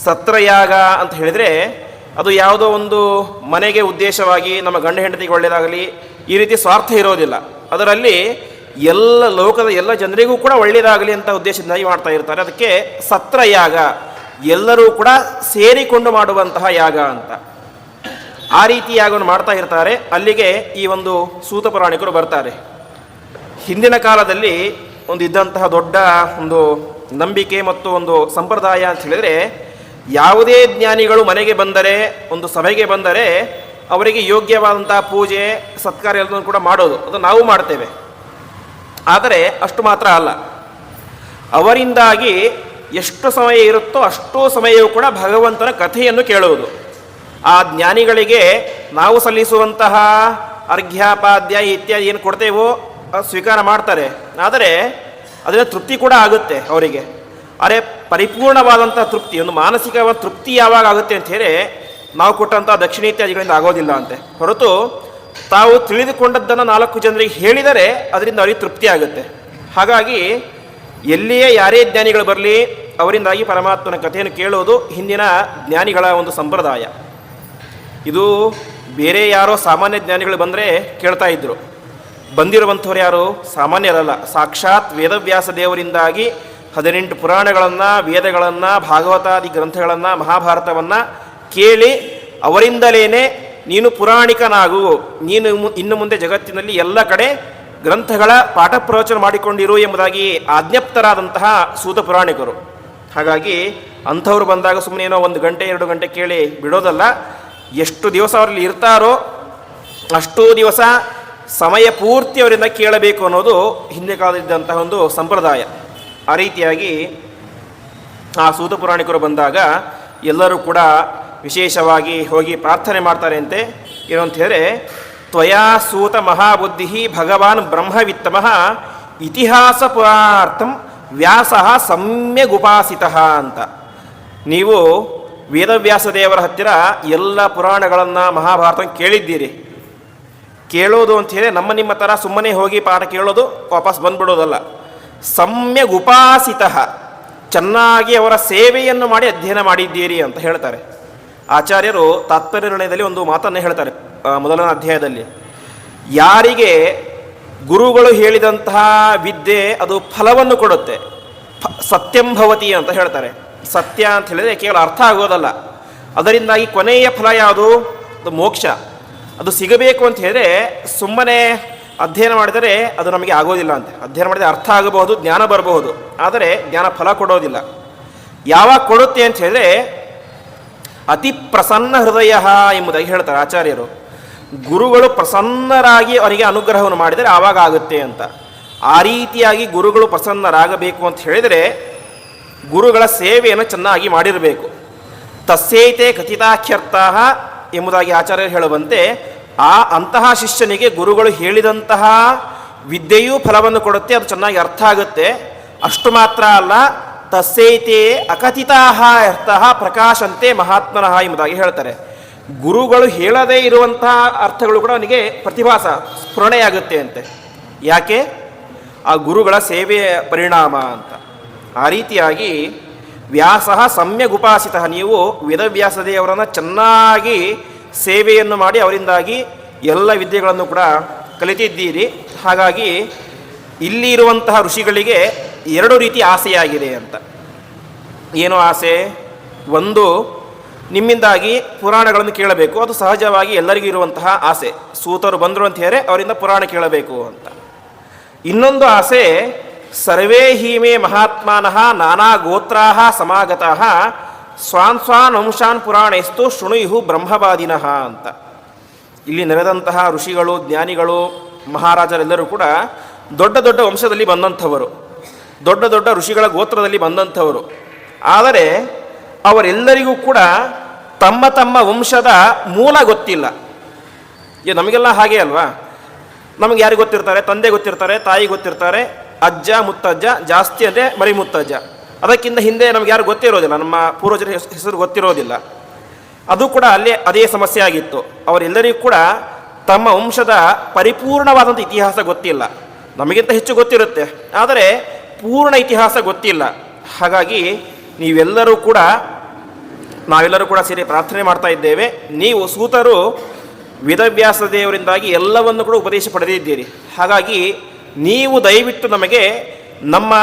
ಸತ್ರಯಾಗ ಅಂತ ಹೇಳಿದರೆ ಅದು ಯಾವುದೋ ಒಂದು ಮನೆಗೆ ಉದ್ದೇಶವಾಗಿ ನಮ್ಮ ಗಂಡ ಹೆಂಡತಿಗೆ ಒಳ್ಳೆಯದಾಗಲಿ ಈ ರೀತಿ ಸ್ವಾರ್ಥ ಇರೋದಿಲ್ಲ. ಅದರಲ್ಲಿ ಎಲ್ಲ ಲೋಕದ ಎಲ್ಲ ಜನರಿಗೂ ಕೂಡ ಒಳ್ಳೆಯದಾಗಲಿ ಅಂತ ಉದ್ದೇಶದಿಂದಾಗಿ ಮಾಡ್ತಾ ಇರ್ತಾರೆ. ಅದಕ್ಕೆ ಸತ್ರಯಾಗ, ಎಲ್ಲರೂ ಕೂಡ ಸೇರಿಕೊಂಡು ಮಾಡುವಂತಹ ಯಾಗ ಅಂತ. ಆ ರೀತಿ ಯಾಗವನ್ನು ಮಾಡ್ತಾ ಇರ್ತಾರೆ. ಅಲ್ಲಿಗೆ ಈ ಒಂದು ಸೂತ ಪುರಾಣಿಕರು ಬರ್ತಾರೆ. ಹಿಂದಿನ ಕಾಲದಲ್ಲಿ ಇದ್ದಂತಹ ದೊಡ್ಡ ಒಂದು ನಂಬಿಕೆ ಮತ್ತು ಒಂದು ಸಂಪ್ರದಾಯ ಅಂತ ಹೇಳಿದರೆ, ಯಾವುದೇ ಜ್ಞಾನಿಗಳು ಮನೆಗೆ ಬಂದರೆ, ಒಂದು ಸಭೆಗೆ ಬಂದರೆ ಅವರಿಗೆ ಯೋಗ್ಯವಾದಂತಹ ಪೂಜೆ ಸತ್ಕಾರ ಎಲ್ಲದನ್ನು ಕೂಡ ಮಾಡೋದು, ಅದು ನಾವು ಮಾಡ್ತೇವೆ. ಆದರೆ ಅಷ್ಟು ಮಾತ್ರ ಅಲ್ಲ, ಅವರಿಂದಾಗಿ ಎಷ್ಟು ಸಮಯ ಇರುತ್ತೋ ಅಷ್ಟೂ ಸಮಯವೂ ಕೂಡ ಭಗವಂತನ ಕಥೆಯನ್ನು ಕೇಳುವುದು. ಆ ಜ್ಞಾನಿಗಳಿಗೆ ನಾವು ಸಲ್ಲಿಸುವಂತಹ ಅರ್ಘ್ಯಾಪಾದ್ಯ ಇತ್ಯಾದಿ ಏನು ಕೊಡ್ತೇವೋ ಅದು ಸ್ವೀಕಾರ ಮಾಡ್ತಾರೆ. ಆದರೆ ಅದರ ತೃಪ್ತಿ ಕೂಡ ಆಗುತ್ತೆ ಅವರಿಗೆ. ಆದರೆ ಪರಿಪೂರ್ಣವಾದಂಥ ತೃಪ್ತಿ, ಒಂದು ಮಾನಸಿಕವಾದ ತೃಪ್ತಿ ಯಾವಾಗ ಆಗುತ್ತೆ ಅಂತ ಹೇಳಿ ನಾವು ಕೊಟ್ಟಂಥ ದಕ್ಷಿಣ ಇತ್ಯಾದಿಗಳಿಂದ ಆಗೋದಿಲ್ಲ ಅಂತೆ. ಹೊರತು ತಾವು ತಿಳಿದುಕೊಂಡದ್ದನ್ನು 4 ಜನರಿಗೆ ಹೇಳಿದರೆ ಅದರಿಂದ ಅವರಿಗೆ ತೃಪ್ತಿ ಆಗುತ್ತೆ. ಹಾಗಾಗಿ ಎಲ್ಲಿಯೇ ಯಾರೇ ಜ್ಞಾನಿಗಳು ಬರಲಿ ಅವರಿಂದಾಗಿ ಪರಮಾತ್ಮನ ಕಥೆಯನ್ನು ಕೇಳೋದು ಹಿಂದಿನ ಜ್ಞಾನಿಗಳ ಒಂದು ಸಂಪ್ರದಾಯ. ಇದು ಬೇರೆ ಯಾರೋ ಸಾಮಾನ್ಯ ಜ್ಞಾನಿಗಳು ಬಂದರೆ ಕೇಳ್ತಾ ಇದ್ದರು. ಬಂದಿರುವಂಥವ್ರು ಯಾರು ಸಾಮಾನ್ಯರಲ್ಲ, ಸಾಕ್ಷಾತ್ ವೇದವ್ಯಾಸ ದೇವರಿಂದಾಗಿ 18 ಪುರಾಣಗಳನ್ನು, ವೇದಗಳನ್ನು, ಭಾಗವತಾದಿ ಗ್ರಂಥಗಳನ್ನು, ಮಹಾಭಾರತವನ್ನು ಕೇಳಿ ಅವರಿಂದಲೇ ನೀನು ಪುರಾಣಿಕನಾಗು, ನೀನು ಇನ್ನು ಮುಂದೆ ಜಗತ್ತಿನಲ್ಲಿ ಎಲ್ಲ ಕಡೆ ಗ್ರಂಥಗಳ ಪಾಠ ಪ್ರವಚನ ಮಾಡಿಕೊಂಡಿರು ಎಂಬುದಾಗಿ ಆಜ್ಞಪ್ತರಾದಂತಹ ಸೂತ ಪುರಾಣಿಕರು. ಹಾಗಾಗಿ ಅಂಥವ್ರು ಬಂದಾಗ ಸುಮ್ಮನೆ ಏನೋ 1 ಗಂಟೆ 2 ಗಂಟೆ ಕೇಳಿ ಬಿಡೋದಲ್ಲ, ಎಷ್ಟು ದಿವಸ ಅವರಲ್ಲಿ ಇರ್ತಾರೋ ಅಷ್ಟೂ ದಿವಸ ಸಮಯ ಪೂರ್ತಿ ಅವರಿಂದ ಕೇಳಬೇಕು ಅನ್ನೋದು ಹಿಂದೆ ಕಾಲದಿದ್ದಂತಹ ಒಂದು ಸಂಪ್ರದಾಯ. ಆ ರೀತಿಯಾಗಿ ಆ ಸೂತ ಪುರಾಣಿಕರು ಬಂದಾಗ ಎಲ್ಲರೂ ಕೂಡ ವಿಶೇಷವಾಗಿ ಹೋಗಿ ಪ್ರಾರ್ಥನೆ ಮಾಡ್ತಾರೆ ಅಂತೆ. ಏನು ಅಂತ ಹೇಳಿದ್ರೆ, ತ್ವಯಾ ಸೂತ ಮಹಾಬುದ್ಧಿ ಭಗವಾನ್ ಬ್ರಹ್ಮವಿತ್ತಮಃ ಇತಿಹಾಸ ಪುರಾರ್ಥಂ ವ್ಯಾಸ ಸಮ್ಯಗುಪಾಸಿತ ಅಂತ. ನೀವು ವೇದವ್ಯಾಸ ದೇವರ ಹತ್ತಿರ ಎಲ್ಲ ಪುರಾಣಗಳನ್ನು, ಮಹಾಭಾರತ ಕೇಳಿದ್ದೀರಿ. ಕೇಳೋದು ಅಂತ ಹೇಳಿ ನಿಮ್ಮ ಥರ ಸುಮ್ಮನೆ ಹೋಗಿ ಪಾಠ ಕೇಳೋದು ವಾಪಸ್ ಬಂದ್ಬಿಡೋದಲ್ಲ. ಸಮ್ಯಗುಪಾಸಿತ, ಚೆನ್ನಾಗಿ ಅವರ ಸೇವೆಯನ್ನು ಮಾಡಿ ಅಧ್ಯಯನ ಮಾಡಿದ್ದೀರಿ ಅಂತ ಹೇಳ್ತಾರೆ. ಆಚಾರ್ಯರು ತಾತ್ಪರ್ಯ ನಿರ್ಣಯದಲ್ಲಿ ಒಂದು ಮಾತನ್ನು ಹೇಳ್ತಾರೆ ಮೊದಲನೇ ಅಧ್ಯಾಯದಲ್ಲಿ. ಯಾರಿಗೆ ಗುರುಗಳು ಹೇಳಿದಂತಹ ವಿದ್ಯೆ ಅದು ಫಲವನ್ನು ಕೊಡುತ್ತೆ, ಸತ್ಯಂಭವತಿ ಅಂತ ಹೇಳ್ತಾರೆ. ಸತ್ಯ ಅಂತ ಹೇಳಿದರೆ ಕೇವಲ ಅರ್ಥ ಆಗೋದಲ್ಲ, ಅದರಿಂದಾಗಿ ಕೊನೆಯ ಫಲ ಯಾವುದು, ಅದು ಮೋಕ್ಷ. ಅದು ಸಿಗಬೇಕು ಅಂತ ಹೇಳಿದರೆ ಸುಮ್ಮನೆ ಅಧ್ಯಯನ ಮಾಡಿದರೆ ಅದು ನಮಗೆ ಆಗೋದಿಲ್ಲ ಅಂತೆ. ಅಧ್ಯಯನ ಮಾಡಿದರೆ ಅರ್ಥ ಆಗಬಹುದು, ಜ್ಞಾನ ಬರಬಹುದು, ಆದರೆ ಜ್ಞಾನ ಫಲ ಕೊಡೋದಿಲ್ಲ. ಯಾವಾಗ ಕೊಡುತ್ತೆ ಅಂತ ಹೇಳಿದ್ರೆ ಅತಿ ಪ್ರಸನ್ನ ಹೃದಯ ಎಂಬುದಾಗಿ ಹೇಳ್ತಾರೆ ಆಚಾರ್ಯರು. ಗುರುಗಳು ಪ್ರಸನ್ನರಾಗಿ ಅವರಿಗೆ ಅನುಗ್ರಹವನ್ನು ಮಾಡಿದರೆ ಆವಾಗ ಆಗುತ್ತೆ ಅಂತ. ಆ ರೀತಿಯಾಗಿ ಗುರುಗಳು ಪ್ರಸನ್ನರಾಗಬೇಕು ಅಂತ ಹೇಳಿದರೆ ಗುರುಗಳ ಸೇವೆಯನ್ನು ಚೆನ್ನಾಗಿ ಮಾಡಿರಬೇಕು. ತಸ್ಯೈತೆ ಕಥಿತಾಖ್ಯರ್ಥ ಎಂಬುದಾಗಿ ಆಚಾರ್ಯರು ಹೇಳುವಂತೆ ಅಂತಹ ಶಿಷ್ಯನಿಗೆ ಗುರುಗಳು ಹೇಳಿದಂತಹ ವಿದ್ಯೆಯೂ ಫಲವನ್ನು ಕೊಡುತ್ತೆ, ಅದು ಚೆನ್ನಾಗಿ ಅರ್ಥ ಆಗುತ್ತೆ. ಅಷ್ಟು ಮಾತ್ರ ಅಲ್ಲ, ತಸ್ಯೈತೆ ಅಕಥಿತಾಹ ಅರ್ಥಃ ಪ್ರಕಾಶಂತೆ ಮಹಾತ್ಮನಃ ಎಂಬುದಾಗಿ ಹೇಳ್ತಾರೆ. ಗುರುಗಳು ಹೇಳದೇ ಇರುವಂತಹ ಅರ್ಥಗಳು ಕೂಡ ಅವನಿಗೆ ಪ್ರತಿಭಾಸ ಸ್ಫುರಣೆಯಾಗುತ್ತೆ ಅಂತೆ. ಯಾಕೆ? ಆ ಗುರುಗಳ ಸೇವೆಯ ಪರಿಣಾಮ ಅಂತ. ಆ ರೀತಿಯಾಗಿ ವ್ಯಾಸ ಸಮ್ಯಗುಪಾಸಿತ, ನೀವು ವೇದವ್ಯಾಸ ದೇವರನ್ನು ಚೆನ್ನಾಗಿ ಸೇವೆಯನ್ನು ಮಾಡಿ ಅವರಿಂದಾಗಿ ಎಲ್ಲ ವಿದ್ಯೆಗಳನ್ನು ಕೂಡ ಕಲಿತಿದ್ದೀರಿ. ಹಾಗಾಗಿ ಇಲ್ಲಿ ಇರುವಂತಹ ಋಷಿಗಳಿಗೆ ಎರಡು ರೀತಿ ಆಸೆಯಾಗಿದೆ ಅಂತ. ಏನು ಆಸೆ? ಒಂದು, ನಿಮ್ಮಿಂದಾಗಿ ಪುರಾಣಗಳನ್ನು ಕೇಳಬೇಕು, ಅದು ಸಹಜವಾಗಿ ಎಲ್ಲರಿಗೂ ಇರುವಂತಹ ಆಸೆ. ಸೂತರು ಬಂದರು ಅಂತ ಹೇಳಿ ಅವರಿಂದ ಪುರಾಣ ಕೇಳಬೇಕು ಅಂತ. ಇನ್ನೊಂದು ಆಸೆ, ಸರ್ವೇ ಹೀಮೆ ಮಹಾತ್ಮಾನಃ ನಾನಾ ಗೋತ್ರಾಹ ಸಮಾಗತಃ ಸ್ವಾನ್ ಸ್ವಾನ್ ವಂಶಾನ್ ಪುರಾಣೇಸ್ತು ಶೃಣುಯು ಬ್ರಹ್ಮವಾದಿನಃ ಅಂತ. ಇಲ್ಲಿ ನೆರೆದಂತಹ ಋಷಿಗಳು, ಜ್ಞಾನಿಗಳು, ಮಹಾರಾಜರೆಲ್ಲರೂ ಕೂಡ ದೊಡ್ಡ ದೊಡ್ಡ ವಂಶದಲ್ಲಿ ಬಂದಂಥವರು, ದೊಡ್ಡ ದೊಡ್ಡ ಋಷಿಗಳ ಗೋತ್ರದಲ್ಲಿ ಬಂದಂಥವರು. ಆದರೆ ಅವರೆಲ್ಲರಿಗೂ ಕೂಡ ತಮ್ಮ ತಮ್ಮ ವಂಶದ ಮೂಲ ಗೊತ್ತಿಲ್ಲ. ನಮಗೆಲ್ಲ ಹಾಗೆ ಅಲ್ವಾ? ನಮಗೆ ಯಾರಿಗೆ ಗೊತ್ತಿರ್ತಾರೆ? ತಂದೆ ಗೊತ್ತಿರ್ತಾರೆ, ತಾಯಿ ಗೊತ್ತಿರ್ತಾರೆ, ಅಜ್ಜ ಮುತ್ತಜ್ಜ, ಜಾಸ್ತಿ ಅಂದರೆ ಮರಿ ಮುತ್ತಜ್ಜ. ಅದಕ್ಕಿಂತ ಹಿಂದೆ ನಮ್ಗೆ ಯಾರು ಗೊತ್ತಿರೋದಿಲ್ಲ, ನಮ್ಮ ಪೂರ್ವಜರ ಹೆಸರು ಗೊತ್ತಿರೋದಿಲ್ಲ. ಅದು ಕೂಡ ಅದೇ ಸಮಸ್ಯೆ ಆಗಿತ್ತು. ಅವರೆಲ್ಲರಿಗೂ ಕೂಡ ತಮ್ಮ ವಂಶದ ಪರಿಪೂರ್ಣವಾದಂಥ ಇತಿಹಾಸ ಗೊತ್ತಿಲ್ಲ. ನಮಗಿಂತ ಹೆಚ್ಚು ಗೊತ್ತಿರುತ್ತೆ, ಆದರೆ ಪೂರ್ಣ ಇತಿಹಾಸ ಗೊತ್ತಿಲ್ಲ. ಹಾಗಾಗಿ ನಾವೆಲ್ಲರೂ ಕೂಡ ಸೇರಿ ಪ್ರಾರ್ಥನೆ ಮಾಡ್ತಾ ಇದ್ದೇವೆ. ನೀವು ಸೂತರು ವೇದವ್ಯಾಸ ದೇವರಿಂದಾಗಿ ಎಲ್ಲವನ್ನು ಕೂಡ ಉಪದೇಶ ಪಡೆದಿದ್ದೀರಿ. ಹಾಗಾಗಿ ನೀವು ದಯವಿಟ್ಟು ನಮಗೆ ನಮ್ಮ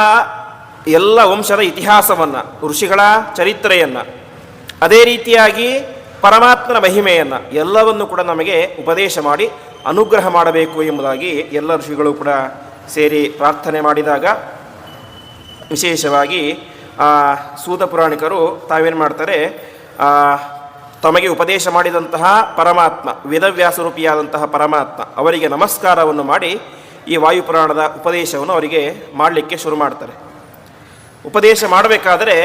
ಎಲ್ಲ ವಂಶದ ಇತಿಹಾಸವನ್ನು, ಋಷಿಗಳ ಚರಿತ್ರೆಯನ್ನು, ಅದೇ ರೀತಿಯಾಗಿ ಪರಮಾತ್ಮನ ಮಹಿಮೆಯನ್ನು ಎಲ್ಲವನ್ನು ಕೂಡ ನಮಗೆ ಉಪದೇಶ ಮಾಡಿ ಅನುಗ್ರಹ ಮಾಡಬೇಕು ಎಂಬುದಾಗಿ ಎಲ್ಲ ಋಷಿಗಳು ಕೂಡ ಸೇರಿ ಪ್ರಾರ್ಥನೆ ಮಾಡಿದಾಗ, ವಿಶೇಷವಾಗಿ ಸೂತ ಪುರಾಣಿಕರು ತಾವೇನು ಮಾಡ್ತಾರೆ, ತಮಗೆ ಉಪದೇಶ ಮಾಡಿದಂತಹ ಪರಮಾತ್ಮ, ವೇದವ್ಯಾಸರೂಪಿಯಾದಂತಹ ಪರಮಾತ್ಮ ಅವರಿಗೆ ನಮಸ್ಕಾರವನ್ನು ಮಾಡಿ ಈ ವಾಯುಪುರಾಣದ ಉಪದೇಶವನ್ನು ಅವರಿಗೆ ಮಾಡಲಿಕ್ಕೆ ಶುರು ಮಾಡ್ತಾರೆ. ಉಪದೇಶ ಮಾಡಬೇಕಾದರೆ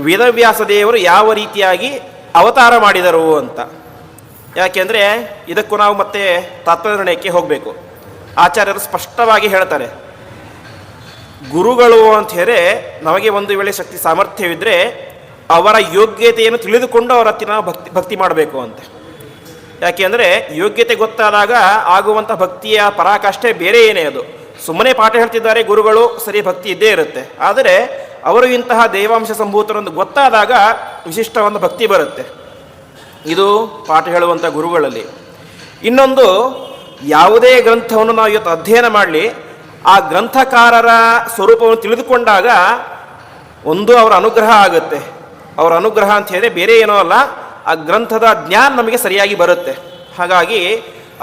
ವೇದವ್ಯಾಸ ದೇವರು ಯಾವ ರೀತಿಯಾಗಿ ಅವತಾರ ಮಾಡಿದರು ಅಂತ. ಯಾಕೆಂದರೆ ಇದಕ್ಕೂ ನಾವು ಮತ್ತೆ ತಾತ್ಪರ್ಯಕ್ಕೆ ಹೋಗಬೇಕು. ಆಚಾರ್ಯರು ಸ್ಪಷ್ಟವಾಗಿ ಹೇಳ್ತಾರೆ, ಗುರುಗಳು ಅಂತ ಹೇಳಿ ನಮಗೆ ಒಂದು ವೇಳೆ ಶಕ್ತಿ ಸಾಮರ್ಥ್ಯವಿದ್ದರೆ ಅವರ ಯೋಗ್ಯತೆಯನ್ನು ತಿಳಿದುಕೊಂಡು ಅವರ ಹತ್ತಿರ ನಾವು ಭಕ್ತಿ ಮಾಡಬೇಕು ಅಂತ. ಯಾಕೆಂದರೆ ಯೋಗ್ಯತೆ ಗೊತ್ತಾದಾಗ ಆಗುವಂಥ ಭಕ್ತಿಯ ಪರಾಕಾಷ್ಠೆ ಬೇರೆ ಏನೇ. ಅದು ಸುಮ್ಮನೆ ಪಾಠ ಹೇಳ್ತಿದ್ದಾರೆ ಗುರುಗಳು, ಸರಿ ಭಕ್ತಿ ಇದ್ದೇ ಇರುತ್ತೆ. ಆದರೆ ಅವರು ಇಂತಹ ದೇವಾಂಶ ಸಂಭೂತರೊಂದು ಗೊತ್ತಾದಾಗ ವಿಶಿಷ್ಟವಾದ ಭಕ್ತಿ ಬರುತ್ತೆ. ಇದು ಪಾಠ ಹೇಳುವಂಥ ಗುರುಗಳಲ್ಲಿ. ಇನ್ನೊಂದು, ಯಾವುದೇ ಗ್ರಂಥವನ್ನು ನಾವು ಇವತ್ತು ಅಧ್ಯಯನ ಮಾಡಲಿ, ಆ ಗ್ರಂಥಕಾರರ ಸ್ವರೂಪವನ್ನು ತಿಳಿದುಕೊಂಡಾಗ ಒಂದು ಅವರ ಅನುಗ್ರಹ ಆಗುತ್ತೆ. ಅವರ ಅನುಗ್ರಹ ಅಂತ ಹೇಳಿದ್ರೆ ಬೇರೆ ಏನೋ ಅಲ್ಲ, ಆ ಗ್ರಂಥದ ಜ್ಞಾನ ನಮಗೆ ಸರಿಯಾಗಿ ಬರುತ್ತೆ. ಹಾಗಾಗಿ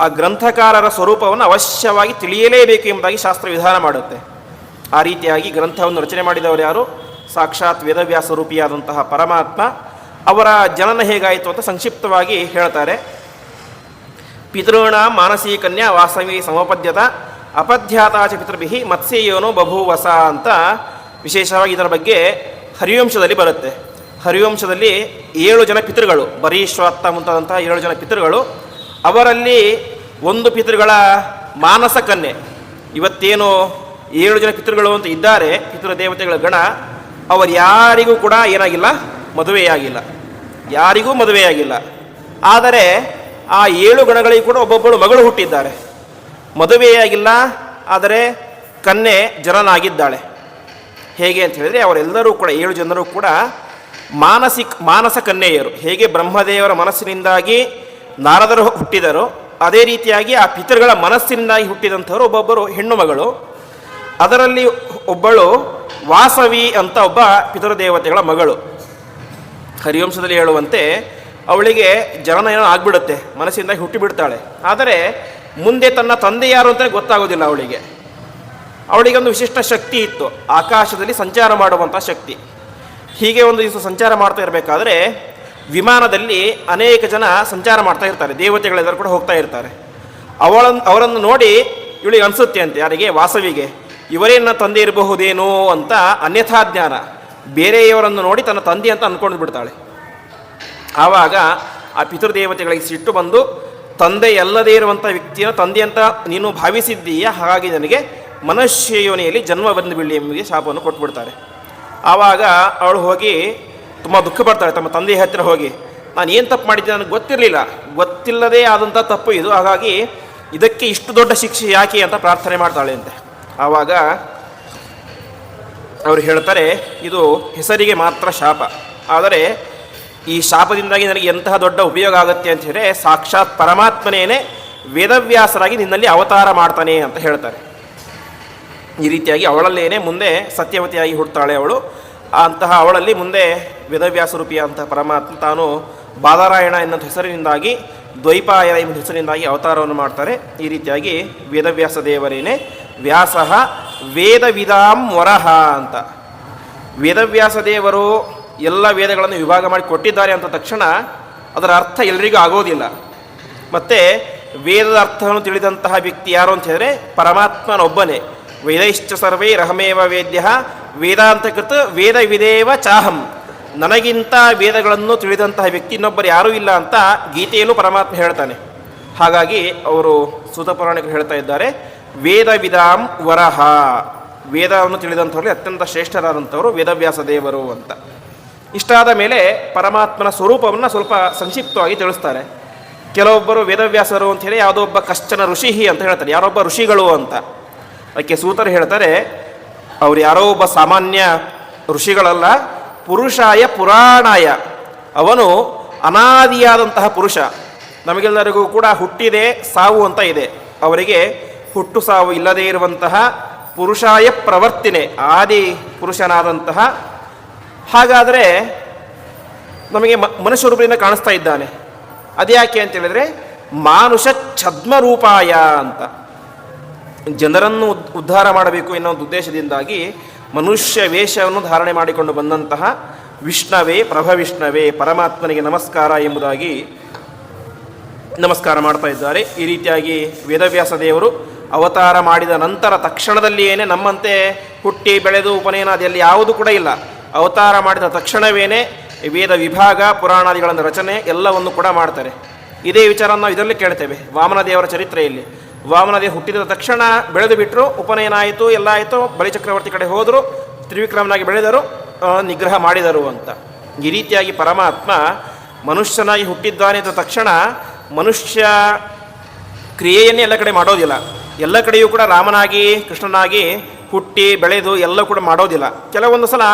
ಆ ಗ್ರಂಥಕಾರರ ಸ್ವರೂಪವನ್ನು ಅವಶ್ಯವಾಗಿ ತಿಳಿಯಲೇಬೇಕು ಎಂಬುದಾಗಿ ಶಾಸ್ತ್ರ ವಿಧಾನ ಮಾಡುತ್ತೆ. ಆ ರೀತಿಯಾಗಿ ಗ್ರಂಥವನ್ನು ರಚನೆ ಮಾಡಿದವರು ಯಾರು? ಸಾಕ್ಷಾತ್ ವೇದವ್ಯಾಸ ರೂಪಿಯಾದಂತಹ ಪರಮಾತ್ಮ. ಅವರ ಜನನ ಹೇಗಾಯಿತು ಅಂತ ಸಂಕ್ಷಿಪ್ತವಾಗಿ ಹೇಳ್ತಾರೆ. ಪಿತೃಣ ಮಾನಸೀ ಕನ್ಯಾ ವಾಸವಿ ಸಮೋಪದ್ಯತ ಅಪಧ್ಯಾತಾಚ ಪಿತೃಭಿ ಮತ್ಸ್ಯಯೋನೋ ಬಭೂವಸ ಅಂತ ವಿಶೇಷವಾಗಿ ಇದರ ಬಗ್ಗೆ ಹರಿವಂಶದಲ್ಲಿ ಬರುತ್ತೆ. ಹರಿವಂಶದಲ್ಲಿ 7 ಜನ ಪಿತೃಗಳು, ಬರೀಶ್ವಾತ್ತ ಮುಂತಾದಂತಹ 7 ಜನ ಪಿತೃಗಳು. ಅವರಲ್ಲಿ ಒಂದು ಪಿತೃಗಳ ಮಾನಸ ಕನ್ಯೆ. ಇವತ್ತೇನು 7 ಜನ ಪಿತೃಗಳು ಅಂತ ಇದ್ದಾರೆ, ಪಿತೃದೇವತೆಗಳ ಗಣ, ಅವರು ಯಾರಿಗೂ ಕೂಡ ಏನಾಗಿಲ್ಲ, ಮದುವೆಯಾಗಿಲ್ಲ, ಯಾರಿಗೂ ಮದುವೆಯಾಗಿಲ್ಲ. ಆದರೆ ಆ 7 ಗಣಗಳಿಗೂ ಕೂಡ ಒಬ್ಬೊಬ್ಬಳು ಮಗಳು ಹುಟ್ಟಿದ್ದಾರೆ. ಮದುವೆಯಾಗಿಲ್ಲ, ಆದರೆ ಕನ್ಯೆ ಜನನಾಗಿದ್ದಾಳೆ. ಹೇಗೆ ಅಂತ ಹೇಳಿದರೆ ಅವರೆಲ್ಲರೂ ಕೂಡ 7 ಜನರು ಕೂಡ ಮಾನಸ ಕನ್ಯೆಯರು. ಹೇಗೆ ಬ್ರಹ್ಮದೇವರ ಮನಸ್ಸಿನಿಂದಾಗಿ ನಾರದರು ಹುಟ್ಟಿದರು, ಅದೇ ರೀತಿಯಾಗಿ ಆ ಪಿತೃಗಳ ಮನಸ್ಸಿನಿಂದಾಗಿ ಹುಟ್ಟಿದಂಥವರು ಒಬ್ಬೊಬ್ಬರು ಹೆಣ್ಣು ಮಗಳು. ಅದರಲ್ಲಿ ಒಬ್ಬಳು ವಾಸವಿ ಅಂತ ಒಬ್ಬ ಪಿತೃದೇವತೆಗಳ ಮಗಳು. ಹರಿವಂಶದಲ್ಲಿ ಹೇಳುವಂತೆ ಅವಳಿಗೆ ಜನನ ಏನೋ ಆಗಿಬಿಡುತ್ತೆ, ಮನಸ್ಸಿಂದಾಗಿ ಹುಟ್ಟಿಬಿಡ್ತಾಳೆ. ಆದರೆ ಮುಂದೆ ತನ್ನ ತಂದೆ ಯಾರು ಅಂತ ಗೊತ್ತಾಗೋದಿಲ್ಲ ಅವಳಿಗೆ. ಅವಳಿಗೊಂದು ವಿಶಿಷ್ಟ ಶಕ್ತಿ ಇತ್ತು, ಆಕಾಶದಲ್ಲಿ ಸಂಚಾರ ಮಾಡುವಂಥ ಶಕ್ತಿ. ಹೀಗೆ ಒಂದು ದಿವಸ ಸಂಚಾರ ಮಾಡ್ತಾ ಇರಬೇಕಾದ್ರೆ ವಿಮಾನದಲ್ಲಿ ಅನೇಕ ಜನ ಸಂಚಾರ ಮಾಡ್ತಾ ಇರ್ತಾರೆ, ದೇವತೆಗಳೆಲ್ಲರೂ ಕೂಡ ಹೋಗ್ತಾ ಇರ್ತಾರೆ. ಅವರನ್ನು ನೋಡಿ ಇವಳಿಗೆ ಅನಿಸುತ್ತೆ ಅಂತೆ, ಯಾರಿಗೆ? ವಾಸವಿಗೆ, ಇವರೇ ನನ್ನ ತಂದೆ ಇರಬಹುದೇನೋ ಅಂತ ಅನ್ಯಥಾ ಜ್ಞಾನ, ಬೇರೆಯವರನ್ನು ನೋಡಿ ತನ್ನ ತಂದೆ ಅಂತ ಅಂದ್ಕೊಂಡು ಬಿಡ್ತಾಳೆ. ಆವಾಗ ಆ ಪಿತೃದೇವತೆಗಳಿಗೆ ಸಿಟ್ಟು ಬಂದು, ತಂದೆ ಎಲ್ಲದೇ ಇರುವಂಥ ವ್ಯಕ್ತಿಯನ್ನು ತಂದೆ ಅಂತ ನೀನು ಭಾವಿಸಿದ್ದೀಯ, ಹಾಗಾಗಿ ನನಗೆ ಮನುಷ್ಯ ಯೋನಿಯಲ್ಲಿ ಜನ್ಮ ಬಂದು ಬಿಡಲಿ ಎಂಬುದೇ ಶಾಪವನ್ನು ಕೊಟ್ಬಿಡ್ತಾರೆ. ಆವಾಗ ಅವಳು ಹೋಗಿ ತುಂಬ ದುಃಖ ಪಡ್ತಾಳೆ ತಮ್ಮ ತಂದೆಯ ಹತ್ತಿರ ಹೋಗಿ, ನಾನು ಏನು ತಪ್ಪು ಮಾಡಿದ್ದೆ, ನನಗೆ ಗೊತ್ತಿರಲಿಲ್ಲ, ಗೊತ್ತಿಲ್ಲದೇ ಆದಂಥ ತಪ್ಪು ಇದು, ಹಾಗಾಗಿ ಇದಕ್ಕೆ ಇಷ್ಟು ದೊಡ್ಡ ಶಿಕ್ಷೆ ಯಾಕೆ ಅಂತ ಪ್ರಾರ್ಥನೆ ಮಾಡ್ತಾಳೆ ಅಂತೆ. ಆವಾಗ ಅವರು ಹೇಳ್ತಾರೆ, ಇದು ಹೆಸರಿಗೆ ಮಾತ್ರ ಶಾಪ, ಆದರೆ ಈ ಶಾಪದಿಂದಾಗಿ ನನಗೆ ಎಂತಹ ದೊಡ್ಡ ಉಪಯೋಗ ಆಗುತ್ತೆ ಅಂತ ಹೇಳಿದ್ರೆ ಸಾಕ್ಷಾತ್ ಪರಮಾತ್ಮನೇನೆ ವೇದವ್ಯಾಸರಾಗಿ ನಿನ್ನಲ್ಲಿ ಅವತಾರ ಮಾಡ್ತಾನೆ ಅಂತ ಹೇಳ್ತಾರೆ. ಈ ರೀತಿಯಾಗಿ ಅವಳಲ್ಲೇನೆ ಮುಂದೆ ಸತ್ಯವತಿಯಾಗಿ ಹುಡ್ತಾಳೆ ಅವಳು. ಅಂತಹ ಅವಳಲ್ಲಿ ಮುಂದೆ ವೇದವ್ಯಾಸ ರೂಪಿಯಂತಹ ಪರಮಾತ್ಮ ತಾನು ಬಾದರಾಯಣ ಎನ್ನುವ ಹೆಸರಿನಿಂದಾಗಿ ದ್ವೈಪಾಯನ ಎಂಬ ಹೆಸರಿನಿಂದಾಗಿ ಅವತಾರವನ್ನು ಮಾಡ್ತಾರೆ. ಈ ರೀತಿಯಾಗಿ ವೇದವ್ಯಾಸ ದೇವರೇನೆ ವ್ಯಾಸ ವೇದವಿದಾಂ ವರಹ ಅಂತ. ವೇದವ್ಯಾಸ ದೇವರು ಎಲ್ಲ ವೇದಗಳನ್ನು ವಿಭಾಗ ಮಾಡಿ ಕೊಟ್ಟಿದ್ದಾರೆ ಅಂತ ತಕ್ಷಣ ಅದರ ಅರ್ಥ ಎಲ್ರಿಗೂ ಆಗೋದಿಲ್ಲ. ಮತ್ತು ವೇದದ ಅರ್ಥವನ್ನು ತಿಳಿದಂತಹ ವ್ಯಕ್ತಿ ಯಾರು ಅಂತ ಹೇಳಿದ್ರೆ ಪರಮಾತ್ಮನೊಬ್ಬನೇ. ವೇದೈಶ್ಚ ಸರ್ವೇ ರಹಮೇವ ವೇದ್ಯ ವೇದಾಂತಕೃತ ವೇದ ವಿದೇವ ಚಾಹಂ. ನನಗಿಂತ ವೇದಗಳನ್ನು ತಿಳಿದಂತಹ ವ್ಯಕ್ತಿ ಇನ್ನೊಬ್ಬರು ಯಾರೂ ಇಲ್ಲ ಅಂತ ಗೀತೆಯಲ್ಲೂ ಪರಮಾತ್ಮ ಹೇಳ್ತಾನೆ. ಹಾಗಾಗಿ ಅವರು ಸೂತ ಪುರಾಣಿಕರು ಹೇಳ್ತಾ ಇದ್ದಾರೆ, ವೇದ ವಿದಾಂ ವರಹ, ವೇದವನ್ನು ತಿಳಿದಂಥವ್ರಲ್ಲಿ ಅತ್ಯಂತ ಶ್ರೇಷ್ಠರಾದಂಥವರು ವೇದವ್ಯಾಸ ದೇವರು ಅಂತ. ಇಷ್ಟಾದ ಮೇಲೆ ಪರಮಾತ್ಮನ ಸ್ವರೂಪವನ್ನು ಸ್ವಲ್ಪ ಸಂಕ್ಷಿಪ್ತವಾಗಿ ತಿಳಿಸ್ತಾರೆ. ಕೆಲವೊಬ್ಬರು ವೇದವ್ಯಾಸರು ಅಂತ ಹೇಳಿ ಯಾವುದೋ ಒಬ್ಬ ಕಶ್ಚನ ಋಷಿಹಿ ಅಂತ ಹೇಳ್ತಾರೆ, ಯಾರೊಬ್ಬ ಋಷಿಗಳು ಅಂತ. ಅದಕ್ಕೆ ಸೂತರು ಹೇಳ್ತಾರೆ, ಅವ್ರು ಯಾರೋ ಒಬ್ಬ ಸಾಮಾನ್ಯ ಋಷಿಗಳಲ್ಲ, ಪುರುಷಾಯ ಪುರಾಣಾಯ, ಅವನು ಅನಾದಿಯಾದಂತಹ ಪುರುಷ. ನಮಗೆಲ್ಲರಿಗೂ ಕೂಡ ಹುಟ್ಟಿದೆ ಸಾವು ಅಂತ ಇದೆ, ಅವರಿಗೆ ಹುಟ್ಟು ಸಾವು ಇಲ್ಲದೇ ಇರುವಂತಹ ಪುರುಷಾಯ ಪ್ರವರ್ತಿನೆ, ಆದಿ ಪುರುಷನಾದಂತಹ. ಹಾಗಾದರೆ ನಮಗೆ ಮನುಷ್ಯ ರೂಪದಿಂದ ಕಾಣಿಸ್ತಾ ಇದ್ದಾನೆ. ಅದ್ಯಾಕೆ ಅಂತ ಹೇಳಿದ್ರೆ ಮಾನುಷ ಛದ್ಮರೂಪಾಯ ಅಂತ. ಜನರನ್ನು ಉದ್ಧಾರ ಮಾಡಬೇಕು ಎನ್ನುವ ಉದ್ದೇಶದಿಂದಾಗಿ ಮನುಷ್ಯ ವೇಷವನ್ನು ಧಾರಣೆ ಮಾಡಿಕೊಂಡು ಬಂದಂತಹ ವಿಷ್ಣವೇ ಪ್ರಭವಿಷ್ಣವೇ ಪರಮಾತ್ಮನಿಗೆ ನಮಸ್ಕಾರ ಎಂಬುದಾಗಿ ನಮಸ್ಕಾರ ಮಾಡ್ತಾ ಇದ್ದಾರೆ. ಈ ರೀತಿಯಾಗಿ ವೇದವ್ಯಾಸ ದೇವರು ಅವತಾರ ಮಾಡಿದ ನಂತರ ತಕ್ಷಣದಲ್ಲಿಯೇ ನಮ್ಮಂತೆ ಹುಟ್ಟಿ ಬೆಳೆದು ಉಪನಯನ ಅದೆಲ್ಲಿ ಯಾವುದೂ ಕೂಡ ಇಲ್ಲ. ಅವತಾರ ಮಾಡಿದ ತಕ್ಷಣವೇ ವೇದ ವಿಭಾಗ ಪುರಾಣಾದಿಗಳನ್ನು ರಚನೆ ಎಲ್ಲವನ್ನು ಕೂಡ ಮಾಡ್ತಾರೆ. ಇದೇ ವಿಚಾರವನ್ನು ನಾವು ಇದರಲ್ಲಿ ಕೇಳ್ತೇವೆ ವಾಮನ ದೇವರ ಚರಿತ್ರೆಯಲ್ಲಿ. ವಾಮನದೇವ ಹುಟ್ಟಿದ ತಕ್ಷಣ ಬೆಳೆದು ಬಿಟ್ಟರು, ಉಪನಯನ ಆಯಿತು, ಎಲ್ಲ ಆಯಿತು, ಬಲಿಚಕ್ರವರ್ತಿ ಕಡೆ ಹೋದರು, ತ್ರಿವಿಕ್ರಮನಾಗಿ ಬೆಳೆದರು, ನಿಗ್ರಹ ಮಾಡಿದರು ಅಂತ. ಈ ರೀತಿಯಾಗಿ ಪರಮಾತ್ಮ ಮನುಷ್ಯನಾಗಿ ಹುಟ್ಟಿದ್ದಾನೆ ಅಂತ ತಕ್ಷಣ ಮನುಷ್ಯ ಕ್ರಿಯೆಯನ್ನೇ ಎಲ್ಲ ಕಡೆ ಮಾಡೋದಿಲ್ಲ. ಎಲ್ಲ ಕಡೆಯೂ ಕೂಡ ರಾಮನಾಗಿ ಕೃಷ್ಣನಾಗಿ ಹುಟ್ಟಿ ಬೆಳೆದು ಎಲ್ಲ ಕೂಡ ಮಾಡೋದಿಲ್ಲ. ಕೆಲವೊಂದು ಸಲ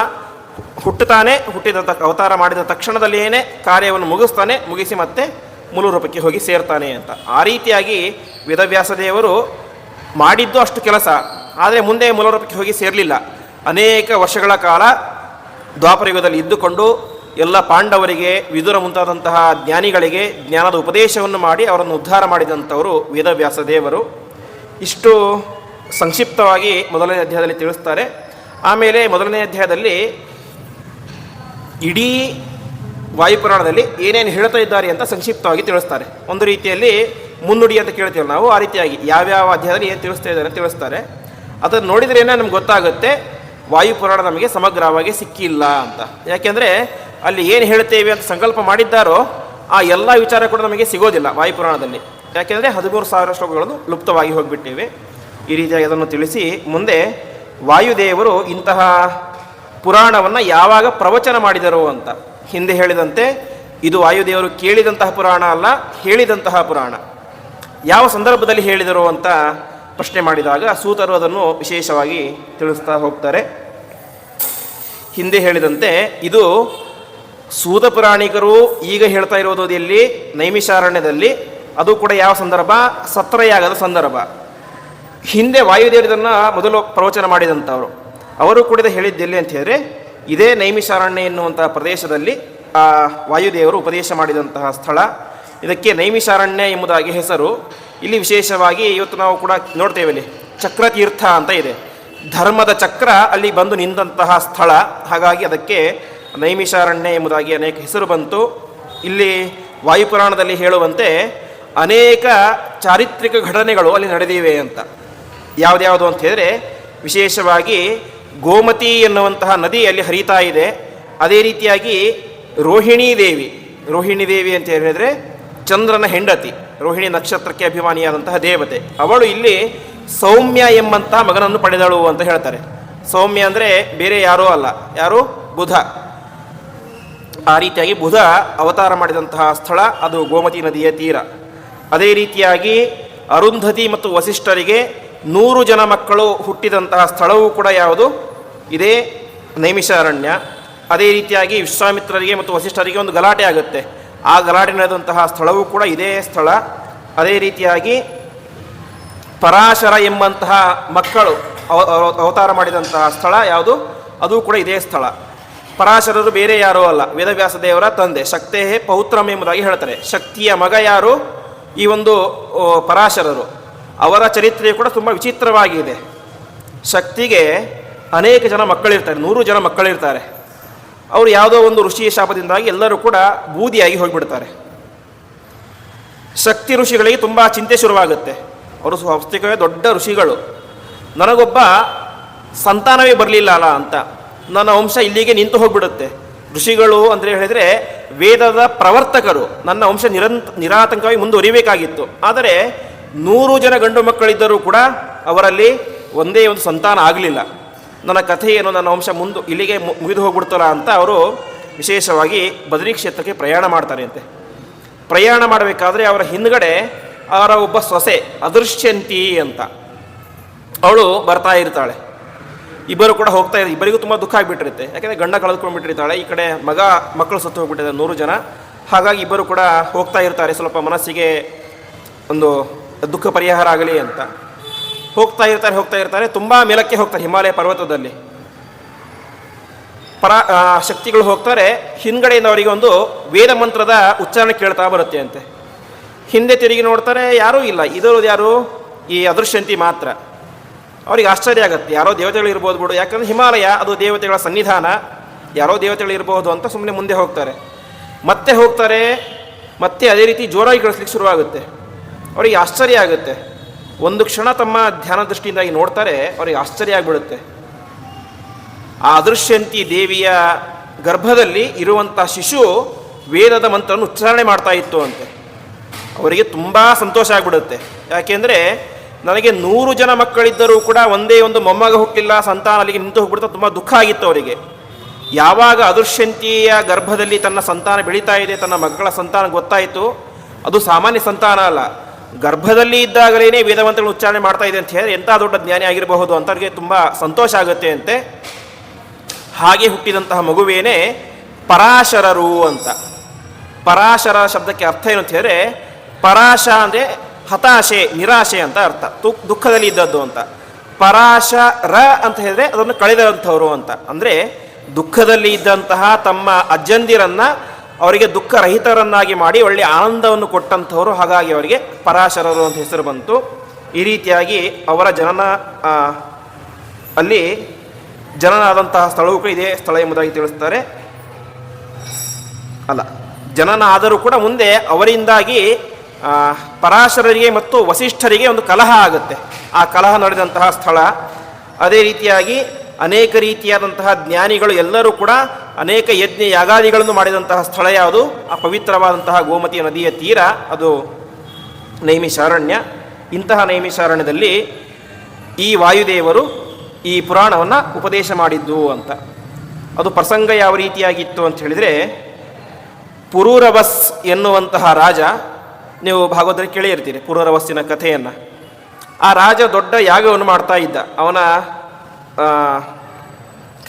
ಹುಟ್ಟುತ್ತಾನೆ, ಹುಟ್ಟಿದ ಅವತಾರ ಮಾಡಿದ ತಕ್ಷಣದಲ್ಲಿಯೇ ಕಾರ್ಯವನ್ನು ಮುಗಿಸ್ತಾನೆ, ಮುಗಿಸಿ ಮತ್ತೆ ಮೂಲ ರೂಪಕ್ಕೆ ಹೋಗಿ ಸೇರ್ತಾನೆ ಅಂತ. ಆ ರೀತಿಯಾಗಿ ವೇದವ್ಯಾಸ ದೇವರು ಮಾಡಿದ್ದು ಅಷ್ಟು ಕೆಲಸ, ಆದರೆ ಮುಂದೆ ಮೂಲ ರೂಪಕ್ಕೆ ಹೋಗಿ ಸೇರಲಿಲ್ಲ. ಅನೇಕ ವರ್ಷಗಳ ಕಾಲ ದ್ವಾಪರಯುಗದಲ್ಲಿ ಇದ್ದುಕೊಂಡು ಎಲ್ಲ ಪಾಂಡವರಿಗೆ, ವಿದುರ ಮುಂತಾದಂತಹ ಜ್ಞಾನಿಗಳಿಗೆ ಜ್ಞಾನದ ಉಪದೇಶವನ್ನು ಮಾಡಿ ಅವರನ್ನು ಉದ್ಧಾರ ಮಾಡಿದಂಥವರು ವೇದವ್ಯಾಸ ದೇವರು. ಇಷ್ಟು ಸಂಕ್ಷಿಪ್ತವಾಗಿ ಮೊದಲನೇ ಅಧ್ಯಾಯದಲ್ಲಿ ತಿಳಿಸ್ತಾರೆ. ಆಮೇಲೆ ಮೊದಲನೇ ಅಧ್ಯಾಯದಲ್ಲಿ ಇಡೀ ವಾಯುಪುರಾಣದಲ್ಲಿ ಏನೇನು ಹೇಳ್ತಾ ಇದ್ದಾರೆ ಅಂತ ಸಂಕ್ಷಿಪ್ತವಾಗಿ ತಿಳಿಸ್ತಾರೆ. ಒಂದು ರೀತಿಯಲ್ಲಿ ಮುನ್ನುಡಿ ಅಂತ ಕೇಳ್ತೀವಿ ನಾವು, ಆ ರೀತಿಯಾಗಿ ಯಾವ್ಯಾವ ಅಧ್ಯಾಯದಲ್ಲಿ ಏನು ತಿಳಿಸ್ತಾ ಇದ್ದಾರೆ ಅಂತ ತಿಳಿಸ್ತಾರೆ. ಅದನ್ನು ನೋಡಿದ್ರೇ ನಮ್ಗೆ ಗೊತ್ತಾಗುತ್ತೆ ವಾಯುಪುರಾಣ ನಮಗೆ ಸಮಗ್ರವಾಗಿ ಸಿಕ್ಕಿಲ್ಲ ಅಂತ. ಯಾಕೆಂದರೆ ಅಲ್ಲಿ ಏನು ಹೇಳ್ತೇವೆ ಅಂತ ಸಂಕಲ್ಪ ಮಾಡಿದ್ದಾರೋ ಆ ಎಲ್ಲ ವಿಚಾರ ಕೂಡ ನಮಗೆ ಸಿಗೋದಿಲ್ಲ ವಾಯುಪುರಾಣದಲ್ಲಿ. ಯಾಕೆಂದರೆ 13,000 ಶ್ಲೋಕಗಳನ್ನು ಲುಪ್ತವಾಗಿ ಹೋಗಿಬಿಟ್ಟಿವೆ. ಈ ರೀತಿಯಾಗಿ ಅದನ್ನು ತಿಳಿಸಿ ಮುಂದೆ ವಾಯುದೇವರು ಇಂತಹ ಪುರಾಣವನ್ನು ಯಾವಾಗ ಪ್ರವಚನ ಮಾಡಿದರು ಅಂತ. ಹಿಂದೆ ಹೇಳಿದಂತೆ ಇದು ವಾಯುದೇವರು ಕೇಳಿದಂತಹ ಪುರಾಣ ಅಲ್ಲ, ಹೇಳಿದಂತಹ ಪುರಾಣ. ಯಾವ ಸಂದರ್ಭದಲ್ಲಿ ಹೇಳಿದರು ಅಂತ ಪ್ರಶ್ನೆ ಮಾಡಿದಾಗ ಸೂತರು ಅದನ್ನು ವಿಶೇಷವಾಗಿ ತಿಳಿಸ್ತಾ ಹೋಗ್ತಾರೆ. ಹಿಂದೆ ಹೇಳಿದಂತೆ ಇದು ಸೂತ ಪುರಾಣಿಕರು ಈಗ ಹೇಳ್ತಾ ಇರೋದು ಎಲ್ಲಿ, ನೈಮಿಷಾರಣ್ಯದಲ್ಲಿ. ಅದು ಕೂಡ ಯಾವ ಸಂದರ್ಭ, ಸತ್ರಯಾಗದ ಸಂದರ್ಭ. ಹಿಂದೆ ವಾಯುದೇವರು ಇದನ್ನು ಮೊದಲು ಪ್ರವಚನ ಮಾಡಿದಂಥವರು. ಅವರು ಕೂಡ ಹೇಳಿದ್ದೆಲ್ಲಿ ಅಂತ ಹೇಳಿದ್ರೆ ಇದೇ ನೈಮಿಷಾರಣ್ಯ ಎನ್ನುವಂತಹ ಪ್ರದೇಶದಲ್ಲಿ ಆ ವಾಯುದೇವರು ಉಪದೇಶ ಮಾಡಿದಂತಹ ಸ್ಥಳ. ಇದಕ್ಕೆ ನೈಮಿಷಾರಣ್ಯ ಎಂಬುದಾಗಿ ಹೆಸರು. ಇಲ್ಲಿ ವಿಶೇಷವಾಗಿ ಇವತ್ತು ನಾವು ಕೂಡ ನೋಡ್ತೇವೆ, ಇಲ್ಲಿ ಚಕ್ರತೀರ್ಥ ಅಂತ ಇದೆ, ಧರ್ಮದ ಚಕ್ರ ಅಲ್ಲಿ ಬಂದು ನಿಂತಹ ಸ್ಥಳ. ಹಾಗಾಗಿ ಅದಕ್ಕೆ ನೈಮಿಷಾರಣ್ಯ ಎಂಬುದಾಗಿ ಅನೇಕ ಹೆಸರು ಬಂತು. ಇಲ್ಲಿ ವಾಯುಪುರಾಣದಲ್ಲಿ ಹೇಳುವಂತೆ ಅನೇಕ ಚಾರಿತ್ರಿಕ ಘಟನೆಗಳು ಅಲ್ಲಿ ನಡೆದಿವೆ ಅಂತ. ಯಾವುದ್ಯಾವುದು ಅಂತ ಹೇಳಿದ್ರೆ ವಿಶೇಷವಾಗಿ ಗೋಮತಿ ಎನ್ನುವಂತಹ ನದಿ ಅಲ್ಲಿ ಹರಿತಾ ಇದೆ. ಅದೇ ರೀತಿಯಾಗಿ ರೋಹಿಣಿ ದೇವಿ ಅಂತ ಹೇಳಿದರೆ ಚಂದ್ರನ ಹೆಂಡತಿ, ರೋಹಿಣಿ ನಕ್ಷತ್ರಕ್ಕೆ ಅಭಿಮಾನಿಯಾದಂತಹ ದೇವತೆ. ಅವಳು ಇಲ್ಲಿ ಸೌಮ್ಯ ಎಂಬಂತಹ ಮಗನನ್ನು ಪಡೆದಳು ಅಂತ ಹೇಳ್ತಾರೆ. ಸೌಮ್ಯ ಅಂದರೆ ಬೇರೆ ಯಾರೂ ಅಲ್ಲ, ಯಾರು, ಬುಧ. ಆ ರೀತಿಯಾಗಿ ಬುಧ ಅವತಾರ ಮಾಡಿದಂತಹ ಸ್ಥಳ ಅದು ಗೋಮತಿ ನದಿಯ ತೀರ. ಅದೇ ರೀತಿಯಾಗಿ ಅರುಂಧತಿ ಮತ್ತು ವಸಿಷ್ಠರಿಗೆ 100 ಜನ ಮಕ್ಕಳು ಹುಟ್ಟಿದಂತಹ ಸ್ಥಳವೂ ಕೂಡ ಯಾವುದು, ಇದೇ ನೈಮಿಷಾರಣ್ಯ. ಅದೇ ರೀತಿಯಾಗಿ ವಿಶ್ವಾಮಿತ್ರರಿಗೆ ಮತ್ತು ವಸಿಷ್ಠರಿಗೆ ಒಂದು ಗಲಾಟೆ ಆಗುತ್ತೆ. ಆ ಗಲಾಟೆ ನಡೆದಂತಹ ಸ್ಥಳವೂ ಕೂಡ ಇದೇ ಸ್ಥಳ. ಅದೇ ರೀತಿಯಾಗಿ ಪರಾಶರ ಎಂಬಂತಹ ಮಕ್ಕಳು ಅವತಾರ ಮಾಡಿದಂತಹ ಸ್ಥಳ ಯಾವುದು, ಅದು ಕೂಡ ಇದೇ ಸ್ಥಳ. ಪರಾಶರರು ಬೇರೆ ಯಾರೂ ಅಲ್ಲ, ವೇದವ್ಯಾಸ ದೇವರ ತಂದೆ, ಶಕ್ತೇ ಪೌತ್ರಂ ಎಂಬುದಾಗಿ ಹೇಳ್ತಾರೆ. ಶಕ್ತಿಯ ಮಗ ಯಾರು, ಈ ಒಂದು ಪರಾಶರರು. ಅವರ ಚರಿತ್ರೆಯು ಕೂಡ ತುಂಬ ವಿಚಿತ್ರವಾಗಿದೆ. ಶಕ್ತಿಗೆ ಅನೇಕ ಜನ ಮಕ್ಕಳಿರ್ತಾರೆ, 100 ಜನ ಮಕ್ಕಳಿರ್ತಾರೆ. ಅವರು ಯಾವುದೋ ಒಂದು ಋಷಿಯ ಶಾಪದಿಂದಾಗಿ ಎಲ್ಲರೂ ಕೂಡ ಬೂದಿಯಾಗಿ ಹೋಗಿಬಿಡ್ತಾರೆ. ಶಕ್ತಿ ಋಷಿಗಳಿಗೆ ತುಂಬ ಚಿಂತೆ ಶುರುವಾಗುತ್ತೆ. ಅವರು ವಾಸ್ತವಿಕವೇ ದೊಡ್ಡ ಋಷಿಗಳು. ನನಗೊಬ್ಬ ಸಂತಾನವೇ ಬರಲಿಲ್ಲ ಅಲ್ಲ ಅಂತ, ನನ್ನ ವಂಶ ಇಲ್ಲಿಗೆ ನಿಂತು ಹೋಗಿಬಿಡುತ್ತೆ. ಋಷಿಗಳು ಅಂದರೆ ಹೇಳಿದರೆ ವೇದದ ಪ್ರವರ್ತಕರು. ನನ್ನ ವಂಶ ನಿರಾತಂಕವಾಗಿ ಮುಂದುವರಿಬೇಕಾಗಿತ್ತು. ಆದರೆ 100 ಜನ ಗಂಡು ಮಕ್ಕಳಿದ್ದರೂ ಕೂಡ ಅವರಲ್ಲಿ ಒಂದೇ ಒಂದು ಸಂತಾನ ಆಗಲಿಲ್ಲ. ನನ್ನ ಕಥೆ ಏನು, ನನ್ನ ವಂಶ ಇಲ್ಲಿಗೆ ಮುಗಿದು ಹೋಗ್ಬಿಡ್ತಲ್ಲ ಅಂತ ಅವರು ವಿಶೇಷವಾಗಿ ಬದರಿ ಕ್ಷೇತ್ರಕ್ಕೆ ಪ್ರಯಾಣ ಮಾಡ್ತಾರೆ ಅಂತೆ. ಪ್ರಯಾಣ ಮಾಡಬೇಕಾದ್ರೆ ಅವರ ಹಿಂದ್ಗಡೆ ಅವರ ಒಬ್ಬ ಸೊಸೆ ಅದೃಶ್ಯಂತಿ ಅಂತ ಅವಳು ಬರ್ತಾ ಇರ್ತಾಳೆ. ಇಬ್ಬರು ಕೂಡ ಹೋಗ್ತಾ ಇದ್ದಾರೆ. ಇಬ್ಬರಿಗೂ ತುಂಬ ದುಃಖ ಆಗಿಬಿಟ್ಟಿರುತ್ತೆ. ಯಾಕೆಂದರೆ ಗಂಡ ಕಳೆದುಕೊಂಡ್ಬಿಟ್ಟಿರ್ತಾಳೆ, ಈ ಕಡೆ ಮಕ್ಕಳು ಸತ್ತು ಹೋಗ್ಬಿಟ್ಟಿದ್ದಾರೆ 100 ಜನ. ಹಾಗಾಗಿ ಇಬ್ಬರು ಕೂಡ ಹೋಗ್ತಾ ಇರ್ತಾರೆ, ಸ್ವಲ್ಪ ಮನಸ್ಸಿಗೆ ಒಂದು ದುಃಖ ಪರಿಹಾರ ಆಗಲಿ ಅಂತ. ಹೋಗ್ತಾ ಇರ್ತಾರೆ ತುಂಬ ಮೇಲಕ್ಕೆ ಹೋಗ್ತಾರೆ, ಹಿಮಾಲಯ ಪರ್ವತದಲ್ಲಿ. ಶಕ್ತಿಗಳು ಹೋಗ್ತಾರೆ. ಹಿಂದ್ಗಡೆಯಿಂದ ಅವರಿಗೆ ಒಂದು ವೇದ ಮಂತ್ರದ ಉಚ್ಚಾರಣೆ ಕೇಳ್ತಾ ಬರುತ್ತೆ ಅಂತೆ. ಹಿಂದೆ ತಿರುಗಿ ನೋಡ್ತಾರೆ, ಯಾರೂ ಇಲ್ಲ. ಇದರದು ಯಾರು, ಈ ಅದೃಶ್ಯಂತಿ ಮಾತ್ರ. ಅವ್ರಿಗೆ ಆಶ್ಚರ್ಯ ಆಗುತ್ತೆ, ಯಾರೋ ದೇವತೆಗಳು ಇರ್ಬೋದು ಬಿಡು, ಯಾಕಂದರೆ ಹಿಮಾಲಯ ಅದು ದೇವತೆಗಳ ಸನ್ನಿಧಾನ, ಯಾರೋ ದೇವತೆಗಳು ಇರ್ಬೋದು ಅಂತ ಸುಮ್ಮನೆ ಮುಂದೆ ಹೋಗ್ತಾರೆ. ಮತ್ತೆ ಹೋಗ್ತಾರೆ, ಮತ್ತೆ ಅದೇ ರೀತಿ ಜೋರಾಗಿ ಕಳಿಸ್ಲಿಕ್ಕೆ ಶುರುವಾಗುತ್ತೆ. ಅವರಿಗೆ ಆಶ್ಚರ್ಯ ಆಗುತ್ತೆ. ಒಂದು ಕ್ಷಣ ತಮ್ಮ ಧ್ಯಾನ ದೃಷ್ಟಿಯಿಂದಾಗಿ ನೋಡ್ತಾರೆ, ಅವರಿಗೆ ಆಶ್ಚರ್ಯ ಆಗಿಬಿಡುತ್ತೆ. ಆ ಅದೃಶ್ಯಂತಿ ದೇವಿಯ ಗರ್ಭದಲ್ಲಿ ಇರುವಂಥ ಶಿಶು ವೇದದ ಮಂತ್ರವನ್ನು ಉಚ್ಚಾರಣೆ ಮಾಡ್ತಾ ಇತ್ತು ಅಂತೆ. ಅವರಿಗೆ ತುಂಬ ಸಂತೋಷ ಆಗಿಬಿಡುತ್ತೆ. ಯಾಕೆಂದರೆ ನನಗೆ 100 ಜನ ಮಕ್ಕಳಿದ್ದರೂ ಕೂಡ ಒಂದೇ ಒಂದು ಮೊಮ್ಮಗ ಹುಟ್ಟಿಲ್ಲ, ಸಂತಾನ ಅಲ್ಲಿಗೆ ನಿಂತು ಹೋಗ್ಬಿಡ್ತಾ ತುಂಬ ದುಃಖ ಆಗಿತ್ತು ಅವರಿಗೆ. ಯಾವಾಗ ಅದೃಶ್ಯಂತಿಯ ಗರ್ಭದಲ್ಲಿ ತನ್ನ ಸಂತಾನ ಬೆಳೀತಾ ಇದೆ, ತನ್ನ ಮಕ್ಕಳ ಸಂತಾನ ಗೊತ್ತಾಯಿತು, ಅದು ಸಾಮಾನ್ಯ ಸಂತಾನ ಅಲ್ಲ, ಗರ್ಭದಲ್ಲಿ ಇದ್ದಾಗಲೇ ವೇದಮಂತ್ರಗಳನ್ನು ಉಚ್ಚಾರಣೆ ಮಾಡ್ತಾ ಇದೆ ಅಂತ ಹೇಳಿದ್ರೆ ಎಂಥ ದೊಡ್ಡ ಜ್ಞಾನಿ ಆಗಿರಬಹುದು ಅಂತ ಅವರಿಗೆ ತುಂಬ ಸಂತೋಷ ಆಗುತ್ತೆ ಅಂತೆ. ಹಾಗೆ ಹುಟ್ಟಿದಂತಹ ಮಗುವೇನೇ ಪರಾಶರರು ಅಂತ. ಪರಾಶರ ಶಬ್ದಕ್ಕೆ ಅರ್ಥ ಏನು ಅಂತ ಹೇಳಿದ್ರೆ, ಪರಾಶ ಅಂದರೆ ಹತಾಶೆ, ನಿರಾಶೆ ಅಂತ ಅರ್ಥ, ದುಃಖದಲ್ಲಿ ಇದ್ದದ್ದು ಅಂತ. ಪರಾಶರ ಅಂತ ಹೇಳಿದ್ರೆ ಅದನ್ನು ಕಳೆದಂಥವ್ರು ಅಂತ. ಅಂದರೆ ದುಃಖದಲ್ಲಿ ಇದ್ದಂತಹ ತಮ್ಮ ಅಜ್ಜಂದಿರನ್ನು ಅವರಿಗೆ ದುಃಖರಹಿತರನ್ನಾಗಿ ಮಾಡಿ ಒಳ್ಳೆಯ ಆನಂದವನ್ನು ಕೊಟ್ಟಂಥವರು. ಹಾಗಾಗಿ ಅವರಿಗೆ ಪರಾಶರರು ಅಂತ ಹೆಸರು ಬಂತು. ಈ ರೀತಿಯಾಗಿ ಅವರ ಜನನ ಅಲ್ಲಿ ಜನನ ಆದಂತಹ ಸ್ಥಳವೂ ಕೂಡ ಇದೇ ಸ್ಥಳ ಎಂಬುದಾಗಿ ತಿಳಿಸ್ತಾರೆ. ಅಲ್ಲ, ಜನನ ಆದರೂ ಕೂಡ ಮುಂದೆ ಅವರಿಂದಾಗಿ ಪರಾಶರರಿಗೆ ಮತ್ತು ವಸಿಷ್ಠರಿಗೆ ಒಂದು ಕಲಹ ಆಗುತ್ತೆ. ಆ ಕಲಹ ನಡೆದಂತಹ ಸ್ಥಳ. ಅದೇ ರೀತಿಯಾಗಿ ಅನೇಕ ರೀತಿಯಾದಂತಹ ಜ್ಞಾನಿಗಳು ಎಲ್ಲರೂ ಕೂಡ ಅನೇಕ ಯಜ್ಞ ಯಾಗಾದಿಗಳನ್ನು ಮಾಡಿದಂತಹ ಸ್ಥಳ ಯಾವುದು, ಆ ಪವಿತ್ರವಾದಂತಹ ಗೋಮತಿ ನದಿಯ ತೀರ, ಅದು ನೈಮಿಷಾರಣ್ಯ. ಇಂತಹ ನೈಮಿಷಾರಣ್ಯದಲ್ಲಿ ಈ ವಾಯುದೇವರು ಈ ಪುರಾಣವನ್ನು ಉಪದೇಶ ಮಾಡಿದ್ದು ಅಂತ. ಅದು ಪ್ರಸಂಗ ಯಾವ ರೀತಿಯಾಗಿತ್ತು ಅಂತ ಹೇಳಿದರೆ, ಪುರೂರವಸ್ ಎನ್ನುವಂತಹ ರಾಜ, ನೀವು ಭಾಗವತದಲ್ಲಿ ಕೇಳಿರ್ತೀರಿ ಪುರೂರವಸ್ಸಿನ ಕಥೆಯನ್ನು. ಆ ರಾಜ ದೊಡ್ಡ ಯಾಗವನ್ನು ಮಾಡ್ತಾ ಇದ್ದ. ಅವನ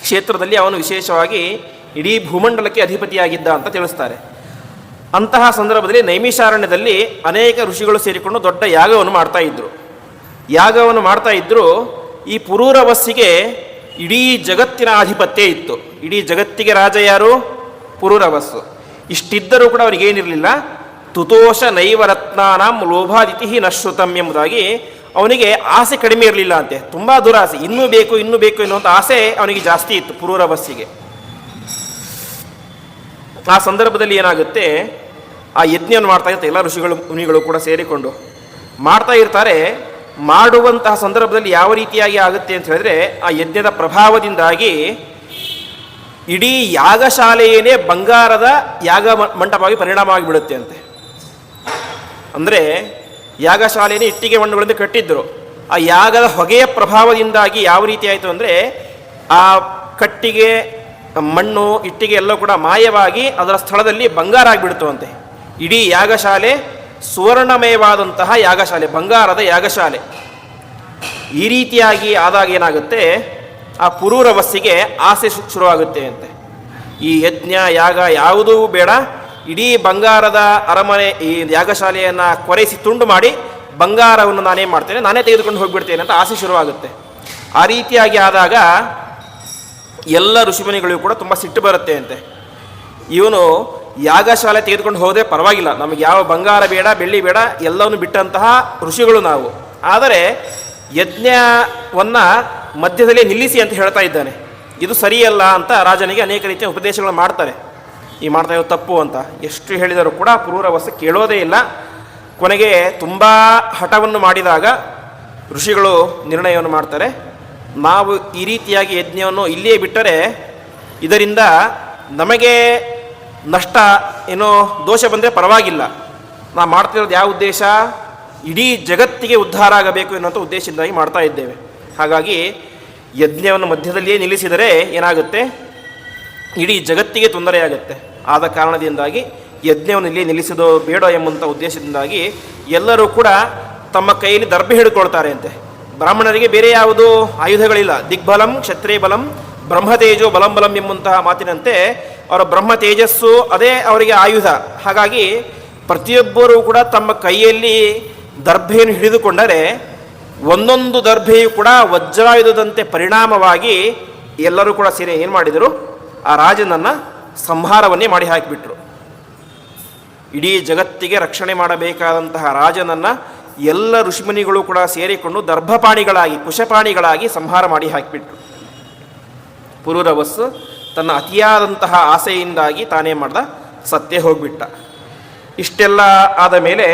ಕ್ಷೇತ್ರದಲ್ಲಿ ಅವನು ವಿಶೇಷವಾಗಿ ಇಡೀ ಭೂಮಂಡಲಕ್ಕೆ ಅಧಿಪತಿಯಾಗಿದ್ದ ಅಂತ ತಿಳಿಸ್ತಾರೆ. ಅಂತಹ ಸಂದರ್ಭದಲ್ಲಿ ನೈಮಿಷಾರಣ್ಯದಲ್ಲಿ ಅನೇಕ ಋಷಿಗಳು ಸೇರಿಕೊಂಡು ದೊಡ್ಡ ಯಾಗವನ್ನು ಮಾಡ್ತಾ ಇದ್ದರು. ಈ ಪುರೂರವಸ್ಸಿಗೆ ಇಡೀ ಜಗತ್ತಿನ ಆಧಿಪತ್ಯ ಇತ್ತು. ಇಡೀ ಜಗತ್ತಿಗೆ ರಾಜ ಯಾರು? ಪುರೂರವಸ್ಸು. ಇಷ್ಟಿದ್ದರೂ ಕೂಡ ಅವರಿಗೇನಿರಲಿಲ್ಲ. ತುತೋಷ ನೈವರತ್ನಾನಾಂ ಲೋಭಾದಿತಿ ನಶ್ರುತಂ ಎಂಬುದಾಗಿ ಅವನಿಗೆ ಆಸೆ ಕಡಿಮೆ ಇರಲಿಲ್ಲ ಅಂತೆ. ತುಂಬ ದುರಾಸೆ, ಇನ್ನೂ ಬೇಕು ಎನ್ನುವಂಥ ಆಸೆ ಅವನಿಗೆ ಜಾಸ್ತಿ ಇತ್ತು ಪುರೂರವಸ್ಸಿಗೆ. ಆ ಸಂದರ್ಭದಲ್ಲಿ ಏನಾಗುತ್ತೆ, ಆ ಯಜ್ಞವನ್ನು ಮಾಡ್ತಾ ಇರ್ತಾರೆ ಎಲ್ಲ ಋಷಿಗಳು ಮುನಿಗಳು ಕೂಡ ಸೇರಿಕೊಂಡು ಮಾಡ್ತಾ ಇರ್ತಾರೆ. ಮಾಡುವಂತಹ ಸಂದರ್ಭದಲ್ಲಿ ಯಾವ ರೀತಿಯಾಗಿ ಆಗುತ್ತೆ ಅಂತ ಹೇಳಿದ್ರೆ, ಆ ಯಜ್ಞದ ಪ್ರಭಾವದಿಂದಾಗಿ ಇಡೀ ಯಾಗಶಾಲೆಯೇ ಬಂಗಾರದ ಯಾಗ ಮಂಟಪವಾಗಿ ಪರಿಣಾಮ ಆಗಿಬಿಡುತ್ತೆ ಅಂತೆ. ಅಂದರೆ ಯಾಗಶಾಲೆಯೇ ಇಟ್ಟಿಗೆ ಮಣ್ಣುಗಳಿಂದ ಕಟ್ಟಿದ್ದರು. ಆ ಯಾಗದ ಹೊಗೆಯ ಪ್ರಭಾವದಿಂದಾಗಿ ಯಾವ ರೀತಿ ಆಯಿತು ಅಂದರೆ, ಆ ಕಟ್ಟಿಗೆ ಮಣ್ಣು ಇಟ್ಟಿಗೆ ಎಲ್ಲ ಕೂಡ ಮಾಯವಾಗಿ ಅದರ ಸ್ಥಳದಲ್ಲಿ ಬಂಗಾರ ಆಗಿಬಿಡ್ತು ಅಂತೆ. ಇಡೀ ಯಾಗಶಾಲೆ ಸುವರ್ಣಮಯವಾದಂತಹ ಯಾಗಶಾಲೆ, ಬಂಗಾರದ ಯಾಗಶಾಲೆ. ಈ ರೀತಿಯಾಗಿ ಆದಾಗ ಏನಾಗುತ್ತೆ, ಆ ಪುರೂರವಸ್ಸಿಗೆ ಆಸೆ ಶುರುವಾಗುತ್ತೆ ಅಂತೆ. ಈ ಯಜ್ಞ ಯಾಗ ಯಾವುದೂ ಬೇಡ, ಇಡೀ ಬಂಗಾರದ ಅರಮನೆ ಈ ಯಾಗಶಾಲೆಯನ್ನು ಕೊರೆಸಿ ತುಂಡು ಮಾಡಿ ಬಂಗಾರವನ್ನು ನಾನೇನು ಮಾಡ್ತೇನೆ, ನಾನೇ ತೆಗೆದುಕೊಂಡು ಹೋಗಿಬಿಡ್ತೇನೆ ಅಂತ ಆಸೆ ಶುರುವಾಗುತ್ತೆ. ಆ ರೀತಿಯಾಗಿ ಆದಾಗ ಎಲ್ಲ ಋಷಿಮುನಿಗಳಿಗೂ ಕೂಡ ತುಂಬ ಸಿಟ್ಟು ಬರುತ್ತೆ ಅಂತೆ. ಇವನು ಯಾಗಶಾಲೆ ತೆಗೆದುಕೊಂಡು ಹೋದರೆ ಪರವಾಗಿಲ್ಲ, ನಮಗೆ ಯಾವ ಬಂಗಾರ ಬೇಡ, ಬೆಳ್ಳಿ ಬೇಡ, ಎಲ್ಲವನ್ನು ಬಿಟ್ಟಂತಹ ಋಷಿಗಳು ನಾವು. ಆದರೆ ಯಜ್ಞವನ್ನು ಮಧ್ಯದಲ್ಲಿ ನಿಲ್ಲಿಸಿ ಅಂತ ಹೇಳ್ತಾ ಇದ್ದಾನೆ. ಇದು ಸರಿಯಲ್ಲ ಅಂತ ರಾಜನಿಗೆ ಅನೇಕ ರೀತಿಯ ಉಪದೇಶಗಳು ಮಾಡ್ತಾರೆ. ಈ ಮಾಡ್ತಾ ಇರೋದು ತಪ್ಪು ಅಂತ ಎಷ್ಟು ಹೇಳಿದರೂ ಕೂಡ ಪುರೂರವಸ್ಸು ಕೇಳೋದೇ ಇಲ್ಲ. ಕೊನೆಗೆ ತುಂಬ ಹಠವನ್ನು ಮಾಡಿದಾಗ ಋಷಿಗಳು ನಿರ್ಣಯವನ್ನು ಮಾಡ್ತಾರೆ, ನಾವು ಈ ರೀತಿಯಾಗಿ ಯಜ್ಞವನ್ನು ಇಲ್ಲಿಯೇ ಬಿಟ್ಟರೆ ಇದರಿಂದ ನಮಗೆ ನಷ್ಟ, ಏನೋ ದೋಷ ಬಂದರೆ ಪರವಾಗಿಲ್ಲ. ನಾವು ಮಾಡ್ತಿರೋದು ಯಾವ ಉದ್ದೇಶ, ಇಡೀ ಜಗತ್ತಿಗೆ ಉದ್ಧಾರ ಆಗಬೇಕು ಎನ್ನುವಂಥ ಉದ್ದೇಶದಿಂದಾಗಿ ಮಾಡ್ತಾ ಇದ್ದೇವೆ. ಹಾಗಾಗಿ ಯಜ್ಞವನ್ನು ಮಧ್ಯದಲ್ಲಿಯೇ ನಿಲ್ಲಿಸಿದರೆ ಏನಾಗುತ್ತೆ, ಇಡೀ ಜಗತ್ತಿಗೆ ತೊಂದರೆಯಾಗುತ್ತೆ. ಆದ ಕಾರಣದಿಂದಾಗಿ ಯಜ್ಞವನ್ನು ಇಲ್ಲಿ ನಿಲ್ಲಿಸೋದು ಬೇಡ ಎಂಬಂಥ ಉದ್ದೇಶದಿಂದಾಗಿ ಎಲ್ಲರೂ ಕೂಡ ತಮ್ಮ ಕೈಯಲ್ಲಿ ದರ್ಭೆ ಹಿಡ್ಕೊಳ್ತಾರೆ ಅಂತೆ. ಬ್ರಾಹ್ಮಣರಿಗೆ ಬೇರೆ ಯಾವುದೂ ಆಯುಧಗಳಿಲ್ಲ. ದಿಗ್ಬಲಂ ಕ್ಷತ್ರಿಯ ಬಲಂ ಬ್ರಹ್ಮತೇಜೋ ಬಲಂ ಬಲಂ ಎಂಬಂತಹ ಮಾತಿನಂತೆ ಅವರ ಬ್ರಹ್ಮ ತೇಜಸ್ಸು ಅದೇ ಅವರಿಗೆ ಆಯುಧ. ಹಾಗಾಗಿ ಪ್ರತಿಯೊಬ್ಬರೂ ಕೂಡ ತಮ್ಮ ಕೈಯಲ್ಲಿ ದರ್ಭೆಯನ್ನು ಹಿಡಿದುಕೊಂಡರೆ ಒಂದೊಂದು ದರ್ಭೆಯು ಕೂಡ ವಜ್ರಾಯುಧದಂತೆ ಪರಿಣಾಮವಾಗಿ ಎಲ್ಲರೂ ಕೂಡ ಸೇರಿ ಏನು ಮಾಡಿದರು, ಆ ರಾಜನನ್ನು ಸಂಹಾರವನ್ನೇ ಮಾಡಿ ಹಾಕಿಬಿಟ್ರು. ಇಡೀ ಜಗತ್ತಿಗೆ ರಕ್ಷಣೆ ಮಾಡಬೇಕಾದಂತಹ ರಾಜನನ್ನು ಎಲ್ಲ ಋಷಿಮುನಿಗಳು ಕೂಡ ಸೇರಿಕೊಂಡು ದರ್ಭಪಾಣಿಗಳಾಗಿ, ಕುಶಪಾಣಿಗಳಾಗಿ ಸಂಹಾರ ಮಾಡಿ ಹಾಕಿಬಿಟ್ರು. ಪುರೂರವಸ್ಸು ತನ್ನ ಅತಿಯಾದಂತಹ ಆಸೆಯಿಂದಾಗಿ ತಾನೇ ಮಾಡ್ದ, ಸತ್ತೇ ಹೋಗಿಬಿಟ್ಟ. ಇಷ್ಟೆಲ್ಲ ಆದ ಮೇಲೆ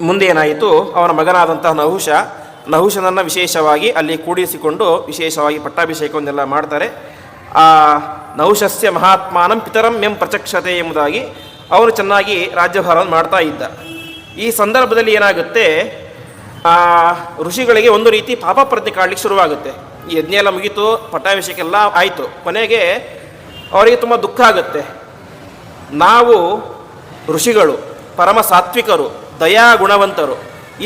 ಮುಂದೆ ಏನಾಯಿತು, ಅವನ ಮಗನಾದಂತಹ ನಹುಷನನ್ನು ವಿಶೇಷವಾಗಿ ಅಲ್ಲಿ ಕೂಡಿಸಿಕೊಂಡು ವಿಶೇಷವಾಗಿ ಪಟ್ಟಾಭಿಷೇಕವನ್ನೆಲ್ಲ ಮಾಡ್ತಾರೆ. ಆ ನಹುಷಸ್ಯ ಮಹಾತ್ಮಾನಂ ಪಿತರಂ ಎಂ ಪ್ರಚಕ್ಷತೆ ಎಂಬುದಾಗಿ ಅವನು ಚೆನ್ನಾಗಿ ರಾಜ್ಯಭಾರವನ್ನು ಮಾಡ್ತಾ ಇದ್ದ. ಈ ಸಂದರ್ಭದಲ್ಲಿ ಏನಾಗುತ್ತೆ, ಆ ಋಷಿಗಳಿಗೆ ಒಂದು ರೀತಿ ಪಾಪ ಪ್ರಜ್ಞೆ ಕಾಡಲಿಕ್ಕೆ ಶುರುವಾಗುತ್ತೆ. ಈ ಯಜ್ಞ ಎಲ್ಲ ಮುಗೀತು, ಪಟ್ಟಾಭಿಷೇಕ ಎಲ್ಲ ಆಯಿತು. ಕೊನೆಗೆ ಅವರಿಗೆ ತುಂಬ ದುಃಖ ಆಗುತ್ತೆ. ನಾವು ಋಷಿಗಳು, ಪರಮ ಸಾತ್ವಿಕರು, ದಯಾ ಗುಣವಂತರು,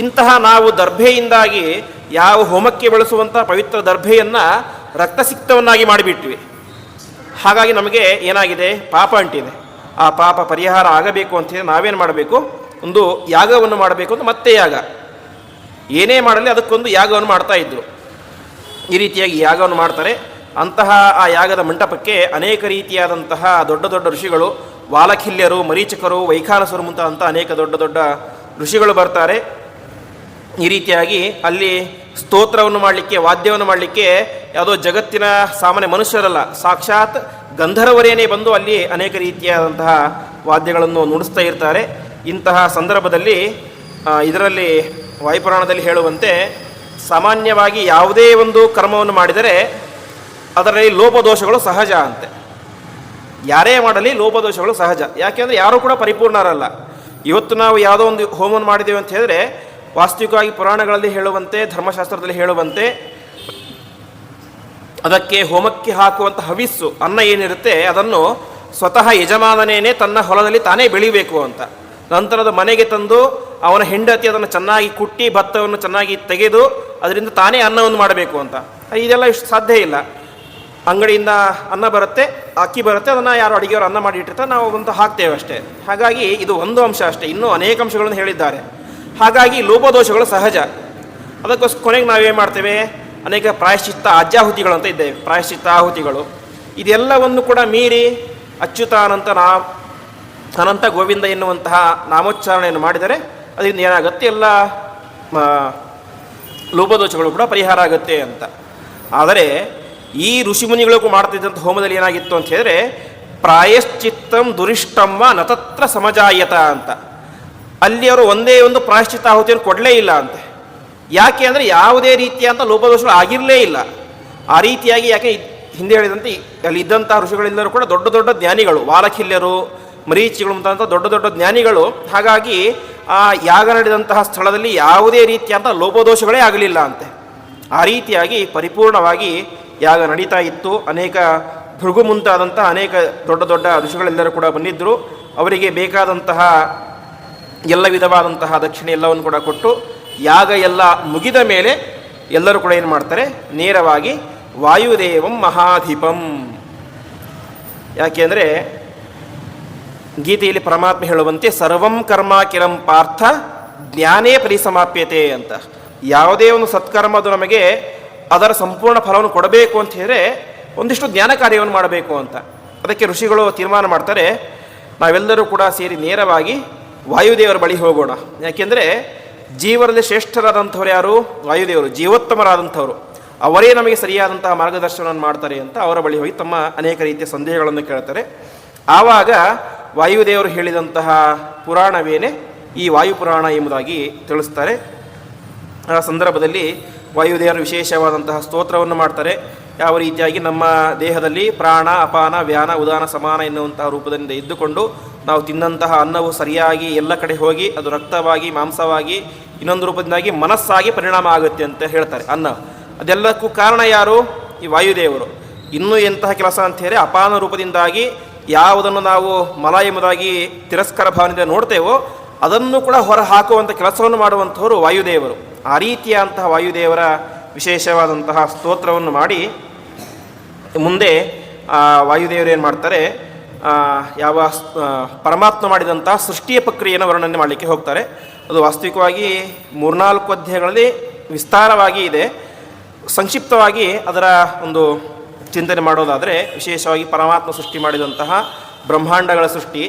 ಇಂತಹ ನಾವು ದರ್ಭೆಯಿಂದಾಗಿ ಯಾವ ಹೋಮಕ್ಕೆ ಬಳಸುವಂಥ ಪವಿತ್ರ ದರ್ಭೆಯನ್ನು ರಕ್ತಸಿಕ್ತವನ್ನಾಗಿ ಮಾಡಿಬಿಟ್ವಿ. ಹಾಗಾಗಿ ನಮಗೆ ಏನಾಗಿದೆ, ಪಾಪ ಅಂಟಿದೆ. ಆ ಪಾಪ ಪರಿಹಾರ ಆಗಬೇಕು ಅಂತೇಳಿ ನಾವೇನು ಮಾಡಬೇಕು, ಒಂದು ಯಾಗವನ್ನು ಮಾಡಬೇಕು ಅಂತ ಮತ್ತೆ ಯಾಗ, ಏನೇ ಮಾಡಲಿ ಅದಕ್ಕೊಂದು ಯಾಗವನ್ನು ಮಾಡ್ತಾ ಇದ್ದರು. ಈ ರೀತಿಯಾಗಿ ಯಾಗವನ್ನು ಮಾಡ್ತಾರೆ. ಅಂತಹ ಆ ಯಾಗದ ಮಂಟಪಕ್ಕೆ ಅನೇಕ ರೀತಿಯಾದಂತಹ ದೊಡ್ಡ ದೊಡ್ಡ ಋಷಿಗಳು, ವಾಲಖಿಲ್ಯರು, ಮರೀಚಕರು, ವೈಖಾನಸರು ಮುಂತಾದಂಥ ಅನೇಕ ದೊಡ್ಡ ದೊಡ್ಡ ಋಷಿಗಳು ಬರ್ತಾರೆ. ಈ ರೀತಿಯಾಗಿ ಅಲ್ಲಿ ಸ್ತೋತ್ರವನ್ನು ಮಾಡಲಿಕ್ಕೆ, ವಾದ್ಯವನ್ನು ಮಾಡಲಿಕ್ಕೆ ಯಾವುದೋ ಜಗತ್ತಿನ ಸಾಮಾನ್ಯ ಮನುಷ್ಯರಲ್ಲ, ಸಾಕ್ಷಾತ್ ಗಂಧರ್ವರೇನೇ ಬಂದು ಅಲ್ಲಿ ಅನೇಕ ರೀತಿಯಾದಂತಹ ವಾದ್ಯಗಳನ್ನು ನುಡಿಸ್ತಾ ಇರ್ತಾರೆ. ಇಂತಹ ಸಂದರ್ಭದಲ್ಲಿ ಇದರಲ್ಲಿ ವಾಯುಪುರಾಣದಲ್ಲಿ ಹೇಳುವಂತೆ ಸಾಮಾನ್ಯವಾಗಿ ಯಾವುದೇ ಒಂದು ಕರ್ಮವನ್ನು ಮಾಡಿದರೆ ಅದರಲ್ಲಿ ಲೋಪದೋಷಗಳು ಸಹಜ ಅಂತೆ. ಯಾರೇ ಮಾಡಲಿ ಲೋಪದೋಷಗಳು ಸಹಜ. ಯಾಕೆಂದರೆ ಯಾರೂ ಕೂಡ ಪರಿಪೂರ್ಣರಲ್ಲ. ಇವತ್ತು ನಾವು ಯಾವುದೋ ಒಂದು ಹೋಮವನ್ನು ಮಾಡಿದ್ದೇವೆ ಅಂತ ಹೇಳಿದ್ರೆ ವಾಸ್ತವಿಕವಾಗಿ ಪುರಾಣಗಳಲ್ಲಿ ಹೇಳುವಂತೆ, ಧರ್ಮಶಾಸ್ತ್ರದಲ್ಲಿ ಹೇಳುವಂತೆ ಅದಕ್ಕೆ ಹೋಮಕ್ಕೆ ಹಾಕುವಂಥ ಹವಿಸ್ಸು, ಅನ್ನ ಏನಿರುತ್ತೆ ಅದನ್ನು ಸ್ವತಃ ಯಜಮಾನನೇ ತನ್ನ ಹೊಲದಲ್ಲಿ ತಾನೇ ಬೆಳಿಬೇಕು ಅಂತ. ನಂತರದ ಮನೆಗೆ ತಂದು ಅವನ ಹೆಂಡತಿ ಅದನ್ನು ಚೆನ್ನಾಗಿ ಕುಟ್ಟಿ ಭತ್ತವನ್ನು ಚೆನ್ನಾಗಿ ತೆಗೆದು ಅದರಿಂದ ತಾನೇ ಅನ್ನವನ್ನು ಮಾಡಬೇಕು ಅಂತ. ಇದೆಲ್ಲ ಇಷ್ಟು ಸಾಧ್ಯ ಇಲ್ಲ. ಅಂಗಡಿಯಿಂದ ಅನ್ನ ಬರುತ್ತೆ, ಅಕ್ಕಿ ಬರುತ್ತೆ, ಅದನ್ನು ಯಾರು ಅಡುಗೆಯವರು ಅನ್ನ ಮಾಡಿಟ್ಟಿರ್ತಾರೆ, ನಾವು ಅಂತ ಹಾಕ್ತೇವೆ ಅಷ್ಟೇ. ಹಾಗಾಗಿ ಇದು ಒಂದು ಅಂಶ ಅಷ್ಟೇ, ಇನ್ನೂ ಅನೇಕ ಅಂಶಗಳನ್ನು ಹೇಳಿದ್ದಾರೆ. ಹಾಗಾಗಿ ಲೋಪದೋಷಗಳು ಸಹಜ. ಅದಕ್ಕೋಸ್ಕರ ಕೊನೆಗೆ ನಾವೇನು ಮಾಡ್ತೇವೆ, ಅನೇಕ ಪ್ರಾಯಶ್ಚಿತ್ತ ಆಜ್ಯಾಹುತಿಗಳು ಅಂತ ಇದ್ದೇವೆ, ಪ್ರಾಯಶ್ಚಿತ್ತ ಆಹುತಿಗಳು. ಇದೆಲ್ಲವನ್ನು ಕೂಡ ಮೀರಿ ಅಚ್ಯುತಾನಂತ ಅನಂತ ಗೋವಿಂದ ಎನ್ನುವಂತಹ ನಾಮೋಚ್ಚಾರಣೆಯನ್ನು ಮಾಡಿದರೆ ಅದರಿಂದ ಏನಾಗುತ್ತೆ, ಎಲ್ಲ ಲೋಪದೋಷಗಳು ಕೂಡ ಪರಿಹಾರ ಆಗುತ್ತೆ ಅಂತ. ಆದರೆ ಈ ಋಷಿಮುನಿಗಳಿಗೂ ಮಾಡ್ತಿದ್ದಂಥ ಹೋಮದಲ್ಲಿ ಏನಾಗಿತ್ತು ಅಂತ ಹೇಳಿದ್ರೆ, ಪ್ರಾಯಶ್ಚಿತ್ತಂ ದುರಿಷ್ಟಂವ ನತತ್ರ ಸಮಜಾಯತ ಅಂತ. ಅಲ್ಲಿ ಅವರು ಒಂದೇ ಒಂದು ಪ್ರಾಯಶ್ಚಿತ್ತ ಆಹುತಿಯನ್ನು ಕೊಡಲೇ ಇಲ್ಲ ಅಂತೆ. ಯಾಕೆ ಅಂದರೆ ಯಾವುದೇ ರೀತಿಯಂಥ ಲೋಪದೋಷಗಳು ಆಗಿರಲೇ ಇಲ್ಲ. ಆ ರೀತಿಯಾಗಿ ಯಾಕೆ ಹಿಂದೆ ಹೇಳಿದಂತೆ ಅಲ್ಲಿ ಇದ್ದಂಥ ಋಷಿಗಳೆಲ್ಲರೂ ಕೂಡ ದೊಡ್ಡ ದೊಡ್ಡ ಜ್ಞಾನಿಗಳು, ವಾಲಖಿಲ್ಯರು, ಮರೀಚಿಗಳು ಮುಂತಾದಂಥ ದೊಡ್ಡ ದೊಡ್ಡ ಜ್ಞಾನಿಗಳು. ಹಾಗಾಗಿ ಆ ಯಾಗ ನಡೆದಂತಹ ಸ್ಥಳದಲ್ಲಿ ಯಾವುದೇ ರೀತಿಯಂಥ ಲೋಪದೋಷಗಳೇ ಆಗಲಿಲ್ಲ ಅಂತೆ. ಆ ರೀತಿಯಾಗಿ ಪರಿಪೂರ್ಣವಾಗಿ ಯಾಗ ನಡೀತಾ ಇತ್ತು. ಅನೇಕ ಭೃಗು ಮುಂತಾದಂತಹ ಅನೇಕ ದೊಡ್ಡ ದೊಡ್ಡ ಋಷಿಗಳೆಲ್ಲರೂ ಕೂಡ ಬಂದಿದ್ದರು. ಅವರಿಗೆ ಬೇಕಾದಂತಹ ಎಲ್ಲ ವಿಧವಾದಂತಹ ದಕ್ಷಿಣೆ ಎಲ್ಲವನ್ನು ಕೂಡ ಕೊಟ್ಟು ಯಾಗ ಎಲ್ಲ ಮುಗಿದ ಮೇಲೆ ಎಲ್ಲರೂ ಕೂಡ ಏನು ಮಾಡ್ತಾರೆ, ನೇರವಾಗಿ ವಾಯುದೇವಂ ಮಹಾಧಿಪಂ, ಯಾಕೆಂದರೆ ಗೀತೆಯಲ್ಲಿ ಪರಮಾತ್ಮ ಹೇಳುವಂತೆ ಸರ್ವಂ ಕರ್ಮ ಕಿರಂ ಪಾರ್ಥ ಜ್ಞಾನೇ ಪರಿಸಮಾಪ್ಯತೆ ಅಂತ. ಯಾವುದೇ ಒಂದು ಸತ್ಕರ್ಮ ಅದು ನಮಗೆ ಅದರ ಸಂಪೂರ್ಣ ಫಲವನ್ನು ಕೊಡಬೇಕು ಅಂತ ಹೇಳಿದ್ರೆ ಒಂದಿಷ್ಟು ಜ್ಞಾನ ಕಾರ್ಯವನ್ನು ಮಾಡಬೇಕು ಅಂತ. ಅದಕ್ಕೆ ಋಷಿಗಳು ತೀರ್ಮಾನ ಮಾಡ್ತಾರೆ, ನಾವೆಲ್ಲರೂ ಕೂಡ ಸೇರಿ ನೇರವಾಗಿ ವಾಯುದೇವರ ಬಳಿ ಹೋಗೋಣ. ಯಾಕೆಂದರೆ ಜೀವರಲ್ಲಿ ಶ್ರೇಷ್ಠರಾದಂಥವ್ರು ಯಾರು? ವಾಯುದೇವರು, ಜೀವೋತ್ತಮರಾದಂಥವ್ರು. ಅವರೇ ನಮಗೆ ಸರಿಯಾದಂತಹ ಮಾರ್ಗದರ್ಶನವನ್ನು ಮಾಡ್ತಾರೆ ಅಂತ ಅವರ ಬಳಿ ಹೋಗಿ ತಮ್ಮ ಅನೇಕ ರೀತಿಯ ಸಂದೇಹಗಳನ್ನು ಕೇಳ್ತಾರೆ. ಆವಾಗ ವಾಯುದೇವರು ಹೇಳಿದಂತಹ ಪುರಾಣವೇನೆ ಈ ವಾಯುಪುರಾಣ ಎಂಬುದಾಗಿ ತಿಳಿಸ್ತಾರೆ. ಆ ಸಂದರ್ಭದಲ್ಲಿ ವಾಯುದೇವರು ವಿಶೇಷವಾದಂತಹ ಸ್ತೋತ್ರವನ್ನು ಮಾಡ್ತಾರೆ. ಯಾವ ರೀತಿಯಾಗಿ ನಮ್ಮ ದೇಹದಲ್ಲಿ ಪ್ರಾಣ, ಅಪಾನ, ವ್ಯಾನ, ಉದಾನ, ಸಮಾನ ಎನ್ನುವಂತಹ ರೂಪದಿಂದ ಇದ್ದುಕೊಂಡು ನಾವು ತಿನ್ನಂತಹ ಅನ್ನವು ಸರಿಯಾಗಿ ಎಲ್ಲ ಕಡೆ ಹೋಗಿ ಅದು ರಕ್ತವಾಗಿ, ಮಾಂಸವಾಗಿ, ಇನ್ನೊಂದು ರೂಪದಿಂದಾಗಿ ಮನಸ್ಸಾಗಿ ಪರಿಣಾಮ ಆಗುತ್ತೆ ಅಂತ ಹೇಳ್ತಾರೆ. ಅನ್ನ ಅದೆಲ್ಲಕ್ಕೂ ಕಾರಣ ಯಾರು? ಈ ವಾಯುದೇವರು. ಇನ್ನೂ ಎಂತಹ ಕೆಲಸ ಅಂತ ಹೇಳಿ ಅಪಾನ ರೂಪದಿಂದಾಗಿ ಯಾವುದನ್ನು ನಾವು ಮಲ ಎಂಬುದಾಗಿ ತಿರಸ್ಕಾರ ಭಾವನೆಯಿಂದ ನೋಡ್ತೇವೋ ಅದನ್ನು ಕೂಡ ಹೊರ ಹಾಕುವಂಥ ಕೆಲಸವನ್ನು ಮಾಡುವಂಥವರು ವಾಯುದೇವರು. ಆ ರೀತಿಯಂತಹ ವಾಯುದೇವರ ವಿಶೇಷವಾದಂತಹ ಸ್ತೋತ್ರವನ್ನು ಮಾಡಿ ಮುಂದೆ ವಾಯುದೇವರು ಏನು ಮಾಡ್ತಾರೆ, ಯಾವ ಪರಮಾತ್ಮ ಮಾಡಿದಂತಹ ಸೃಷ್ಟಿಯ ಪ್ರಕ್ರಿಯೆಯನ್ನು ವರ್ಣನೆ ಮಾಡಲಿಕ್ಕೆ ಹೋಗ್ತಾರೆ. ಅದು ವಾಸ್ತವಿಕವಾಗಿ 3-4 ಅಧ್ಯಾಯಗಳಲ್ಲಿ ವಿಸ್ತಾರವಾಗಿ ಇದೆ. ಸಂಕ್ಷಿಪ್ತವಾಗಿ ಅದರ ಒಂದು ಚಿಂತನೆ ಮಾಡೋದಾದರೆ, ವಿಶೇಷವಾಗಿ ಪರಮಾತ್ಮ ಸೃಷ್ಟಿ ಮಾಡಿದಂತಹ ಬ್ರಹ್ಮಾಂಡಗಳ ಸೃಷ್ಟಿ,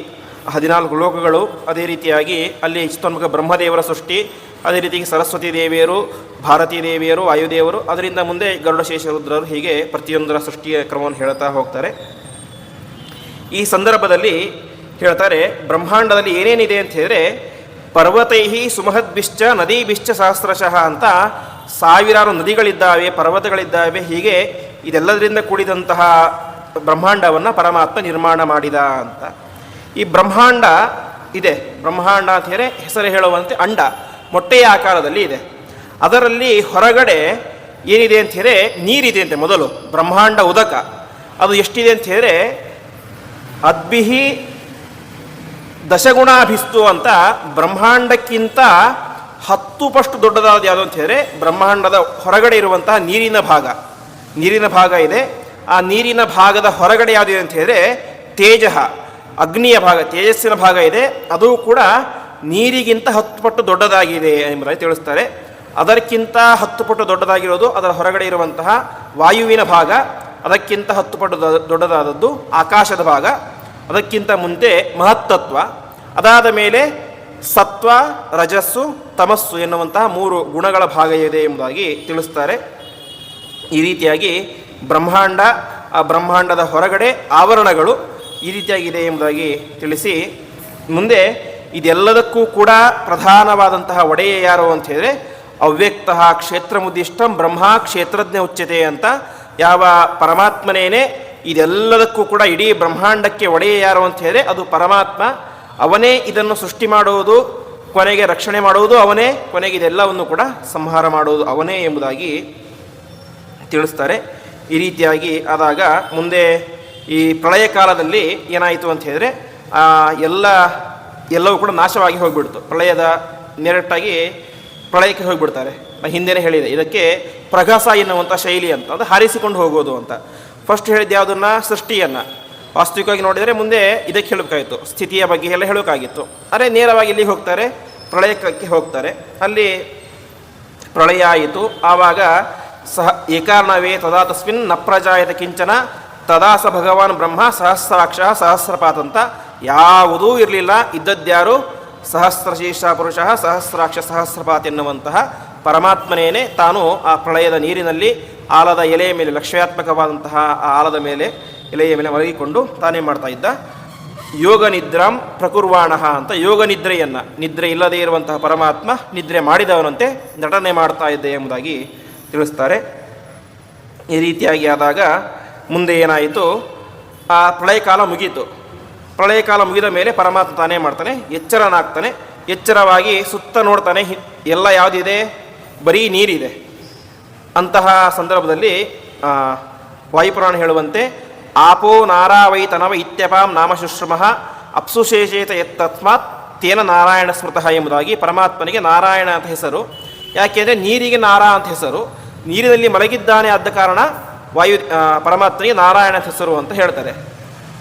14 ಲೋಕಗಳು, ಅದೇ ರೀತಿಯಾಗಿ ಅಲ್ಲಿ ಚಿತ್ತೋನ್ಮುಖ ಬ್ರಹ್ಮದೇವರ ಸೃಷ್ಟಿ, ಅದೇ ರೀತಿಯಾಗಿ ಸರಸ್ವತಿ ದೇವಿಯರು, ಭಾರತೀ ದೇವಿಯರು, ವಾಯುದೇವರು, ಅದರಿಂದ ಮುಂದೆ ಗರುಡಶೇಷರುದ್ರರು, ಹೀಗೆ ಪ್ರತಿಯೊಂದರ ಸೃಷ್ಟಿಯ ಕ್ರಮವನ್ನು ಹೇಳ್ತಾ ಹೋಗ್ತಾರೆ. ಈ ಸಂದರ್ಭದಲ್ಲಿ ಹೇಳ್ತಾರೆ, ಬ್ರಹ್ಮಾಂಡದಲ್ಲಿ ಏನೇನಿದೆ ಅಂತ ಹೇಳಿದ್ರೆ ಪರ್ವತೈಹಿ ಸುಮಹದ್ಭಿಶ್ಚ ನದೀಭಿಶ್ಚ ಸಹಸ್ರಶಃ ಅಂತ ಸಾವಿರಾರು ನದಿಗಳಿದ್ದಾವೆ, ಪರ್ವತಗಳಿದ್ದಾವೆ. ಹೀಗೆ ಇದೆಲ್ಲದರಿಂದ ಕೂಡಿದಂತಹ ಬ್ರಹ್ಮಾಂಡವನ್ನು ಪರಮಾತ್ಮ ನಿರ್ಮಾಣ ಮಾಡಿದ ಅಂತ. ಈ ಬ್ರಹ್ಮಾಂಡ ಇದೆ, ಬ್ರಹ್ಮಾಂಡ ಅಂತ ಹೇಳಿ ಹೆಸರು ಹೇಳುವಂತೆ ಅಂಡ ಮೊಟ್ಟೆಯ ಆಕಾರದಲ್ಲಿ ಇದೆ. ಅದರಲ್ಲಿ ಹೊರಗಡೆ ಏನಿದೆ ಅಂತ ಹೇಳಿದ್ರೆ ನೀರಿದೆ ಅಂತೆ. ಮೊದಲು ಬ್ರಹ್ಮಾಂಡ ಉದಕ ಅದು ಎಷ್ಟಿದೆ ಅಂತ ಹೇಳಿದ್ರೆ ಅದ್ಭಿಹಿ ದಶಗುಣಾಭಿಸ್ತು ಅಂತ ಬ್ರಹ್ಮಾಂಡಕ್ಕಿಂತ 10 ಪಟ್ಟು ದೊಡ್ಡದಾದ ಯಾವುದು ಅಂತ ಹೇಳಿದ್ರೆ ಬ್ರಹ್ಮಾಂಡದ ಹೊರಗಡೆ ಇರುವಂತಹ ನೀರಿನ ಭಾಗ ಇದೆ. ಆ ನೀರಿನ ಭಾಗದ ಹೊರಗಡೆ ಯಾವುದಿದೆ ಅಂತ ಹೇಳಿದ್ರೆ ತೇಜ, ಅಗ್ನಿಯ ಭಾಗ, ತೇಜಸ್ಸಿನ ಭಾಗ ಇದೆ. ಅದು ಕೂಡ ನೀರಿಗಿಂತ 10 ಪಟ್ಟು ದೊಡ್ಡದಾಗಿದೆ ಎಂಬುದಾಗಿ ತಿಳಿಸ್ತಾರೆ. ಅದಕ್ಕಿಂತ 10 ಪಟ್ಟು ದೊಡ್ಡದಾಗಿರೋದು ಅದರ ಹೊರಗಡೆ ಇರುವಂತಹ ವಾಯುವಿನ ಭಾಗ. ಅದಕ್ಕಿಂತ 10 ಪಟ್ಟು ದೊಡ್ಡದಾದದ್ದು ಆಕಾಶದ ಭಾಗ. ಅದಕ್ಕಿಂತ ಮುಂದೆ ಮಹತ್ತತ್ವ, ಅದಾದ ಮೇಲೆ ಸತ್ವ, ರಜಸ್ಸು, ತಮಸ್ಸು ಎನ್ನುವಂತಹ 3 ಗುಣಗಳ ಭಾಗ ಇದೆ ಎಂಬುದಾಗಿ ತಿಳಿಸ್ತಾರೆ. ಈ ರೀತಿಯಾಗಿ ಬ್ರಹ್ಮಾಂಡ, ಆ ಬ್ರಹ್ಮಾಂಡದ ಹೊರಗಡೆ ಆವರಣಗಳು ಈ ರೀತಿಯಾಗಿದೆ ಎಂಬುದಾಗಿ ತಿಳಿಸಿ ಮುಂದೆ ಇದೆಲ್ಲದಕ್ಕೂ ಕೂಡ ಪ್ರಧಾನವಾದಂತಹ ಒಡೆಯ ಯಾರು ಅಂತ ಹೇಳಿದ್ರೆ ಅವ್ಯಕ್ತ ಕ್ಷೇತ್ರಮುದ್ದಿಷ್ಟಂ ಬ್ರಹ್ಮ ಕ್ಷೇತ್ರಜ್ಞ ಉಚ್ಯತೆ ಅಂತ. ಯಾವ ಪರಮಾತ್ಮನೇನೆ ಇದೆಲ್ಲದಕ್ಕೂ ಕೂಡ ಇಡೀ ಬ್ರಹ್ಮಾಂಡಕ್ಕೆ ಒಡೆಯ ಯಾರು ಅಂತ ಹೇಳಿದ್ರೆ ಅದು ಪರಮಾತ್ಮ. ಅವನೇ ಇದನ್ನು ಸೃಷ್ಟಿ ಮಾಡುವುದು, ಕೊನೆಗೆ ರಕ್ಷಣೆ ಮಾಡುವುದು ಅವನೇ, ಕೊನೆಗೆ ಇದೆಲ್ಲವನ್ನು ಕೂಡ ಸಂಹಾರ ಮಾಡುವುದು ಅವನೇ ಎಂಬುದಾಗಿ ತಿಳಿಸ್ತಾರೆ. ಈ ರೀತಿಯಾಗಿ ಆದಾಗ ಮುಂದೆ ಈ ಪ್ರಳಯ ಕಾಲದಲ್ಲಿ ಏನಾಯಿತು ಅಂತ ಹೇಳಿದ್ರೆ ಎಲ್ಲವೂ ಕೂಡ ನಾಶವಾಗಿ ಹೋಗಿಬಿಡ್ತು. ಪ್ರಳಯದ ನೆರಟಾಗಿ ಪ್ರಳಯಕ್ಕೆ ಹೋಗಿಬಿಡ್ತಾರೆ. ಹಿಂದೆನೇ ಹೇಳಿದೆ, ಇದಕ್ಕೆ ಪ್ರಘಾಸ ಎನ್ನುವಂಥ ಶೈಲಿ ಅಂತ, ಅದು ಹಾರಿಸಿಕೊಂಡು ಹೋಗೋದು ಅಂತ. ಫಸ್ಟ್ ಹೇಳಿದ್ದು ಯಾವುದನ್ನು? ಸೃಷ್ಟಿಯನ್ನು. ವಾಸ್ತವಿಕವಾಗಿ ನೋಡಿದರೆ ಮುಂದೆ ಇದಕ್ಕೆ ಹೇಳಬೇಕಾಗಿತ್ತು, ಸ್ಥಿತಿಯ ಬಗ್ಗೆ ಎಲ್ಲ ಹೇಳೋಕ್ಕಾಗಿತ್ತು. ಆದರೆ ನೇರವಾಗಿ ಇಲ್ಲಿ ಹೋಗ್ತಾರೆ, ಪ್ರಳಯಕ್ಕೆ ಹೋಗ್ತಾರೆ. ಅಲ್ಲಿ ಪ್ರಳಯ ಆಯಿತು. ಆವಾಗ ಏಕಾರ್ಣವೇ ತದಾ ತಸ್ಮಿನ್ ನ ಪ್ರಜಾಯತ ಕಿಂಚನ ತದಾ ಸ ಭಗವಾನ್ ಬ್ರಹ್ಮ ಸಹಸ್ರಾಕ್ಷ ಸಹಸ್ರಪಾತ್ ಅಂತ. ಯಾವುದೂ ಇರಲಿಲ್ಲ, ಇದ್ದದ್ಯಾರು? ಸಹಸ್ರಶೀರ್ಷ ಪುರುಷ ಸಹಸ್ರಾಕ್ಷ ಸಹಸ್ರಪಾತ್ ಎನ್ನುವಂತಹ ಪರಮಾತ್ಮನೇನೆ ತಾನು ಆ ಪ್ರಳಯದ ನೀರಿನಲ್ಲಿ ಆಲದ ಎಲೆಯ ಮೇಲೆ, ಲಕ್ಷ್ಯಾತ್ಮಕವಾದಂತಹ ಆ ಆಲದ ಮೇಲೆ, ಎಲೆಯ ಮೇಲೆ ಮಲಗಿಕೊಂಡು ತಾನೇ ಮಾಡ್ತಾ ಇದ್ದ. ಯೋಗ ನಿದ್ರಾಂ ಪ್ರಕುರ್ವಾಣ ಅಂತ ಯೋಗ ನಿದ್ರೆಯನ್ನು, ನಿದ್ರೆ ಇಲ್ಲದೇ ಇರುವಂತಹ ಪರಮಾತ್ಮ ನಿದ್ರೆ ಮಾಡಿದವನಂತೆ ನಟನೆ ಮಾಡ್ತಾ ಇದ್ದೆ ಎಂಬುದಾಗಿ ತಿಳಿಸ್ತಾರೆ. ಈ ರೀತಿಯಾಗಿ ಆದಾಗ ಮುಂದೆ ಏನಾಯಿತು? ಆ ಪ್ರಳಯ ಕಾಲ ಮುಗೀತು. ಪ್ರಳಯ ಕಾಲ ಮುಗಿದ ಮೇಲೆ ಪರಮಾತ್ಮ ತಾನೇ ಮಾಡ್ತಾನೆ, ಎಚ್ಚರನಾಗ್ತಾನೆ. ಎಚ್ಚರವಾಗಿ ಸುತ್ತ ನೋಡ್ತಾನೆ, ಎಲ್ಲ ಯಾವುದಿದೆ? ಬರೀ ನೀರಿದೆ. ಅಂತಹ ಸಂದರ್ಭದಲ್ಲಿ ವಾಯುಪುರಾಣ ಹೇಳುವಂತೆ ಆಪೋ ನಾರಾವೈ ತನವ ಇತ್ಯಪಾಂ ನಾಮ ಶುಶ್ರಮಃ ಅಪ್ಸುಶೇಷೇತ ಎತ್ತಸ್ಮಾತ್ ತೇನ ನಾರಾಯಣ ಸ್ಮೃತಃ ಎಂಬುದಾಗಿ ಪರಮಾತ್ಮನಿಗೆ ನಾರಾಯಣ ಅಂತ ಹೆಸರು. ಯಾಕೆಂದರೆ ನೀರಿಗೆ ನಾರ ಅಂತ ಹೆಸರು. ನೀರಿನಲ್ಲಿ ಮಲಗಿದ್ದಾನೆ ಆದ ಕಾರಣ ಪರಮಾತ್ಮನಿಗೆ ನಾರಾಯಣ ಅಂತ ಹೆಸರು ಅಂತ ಹೇಳ್ತಾರೆ.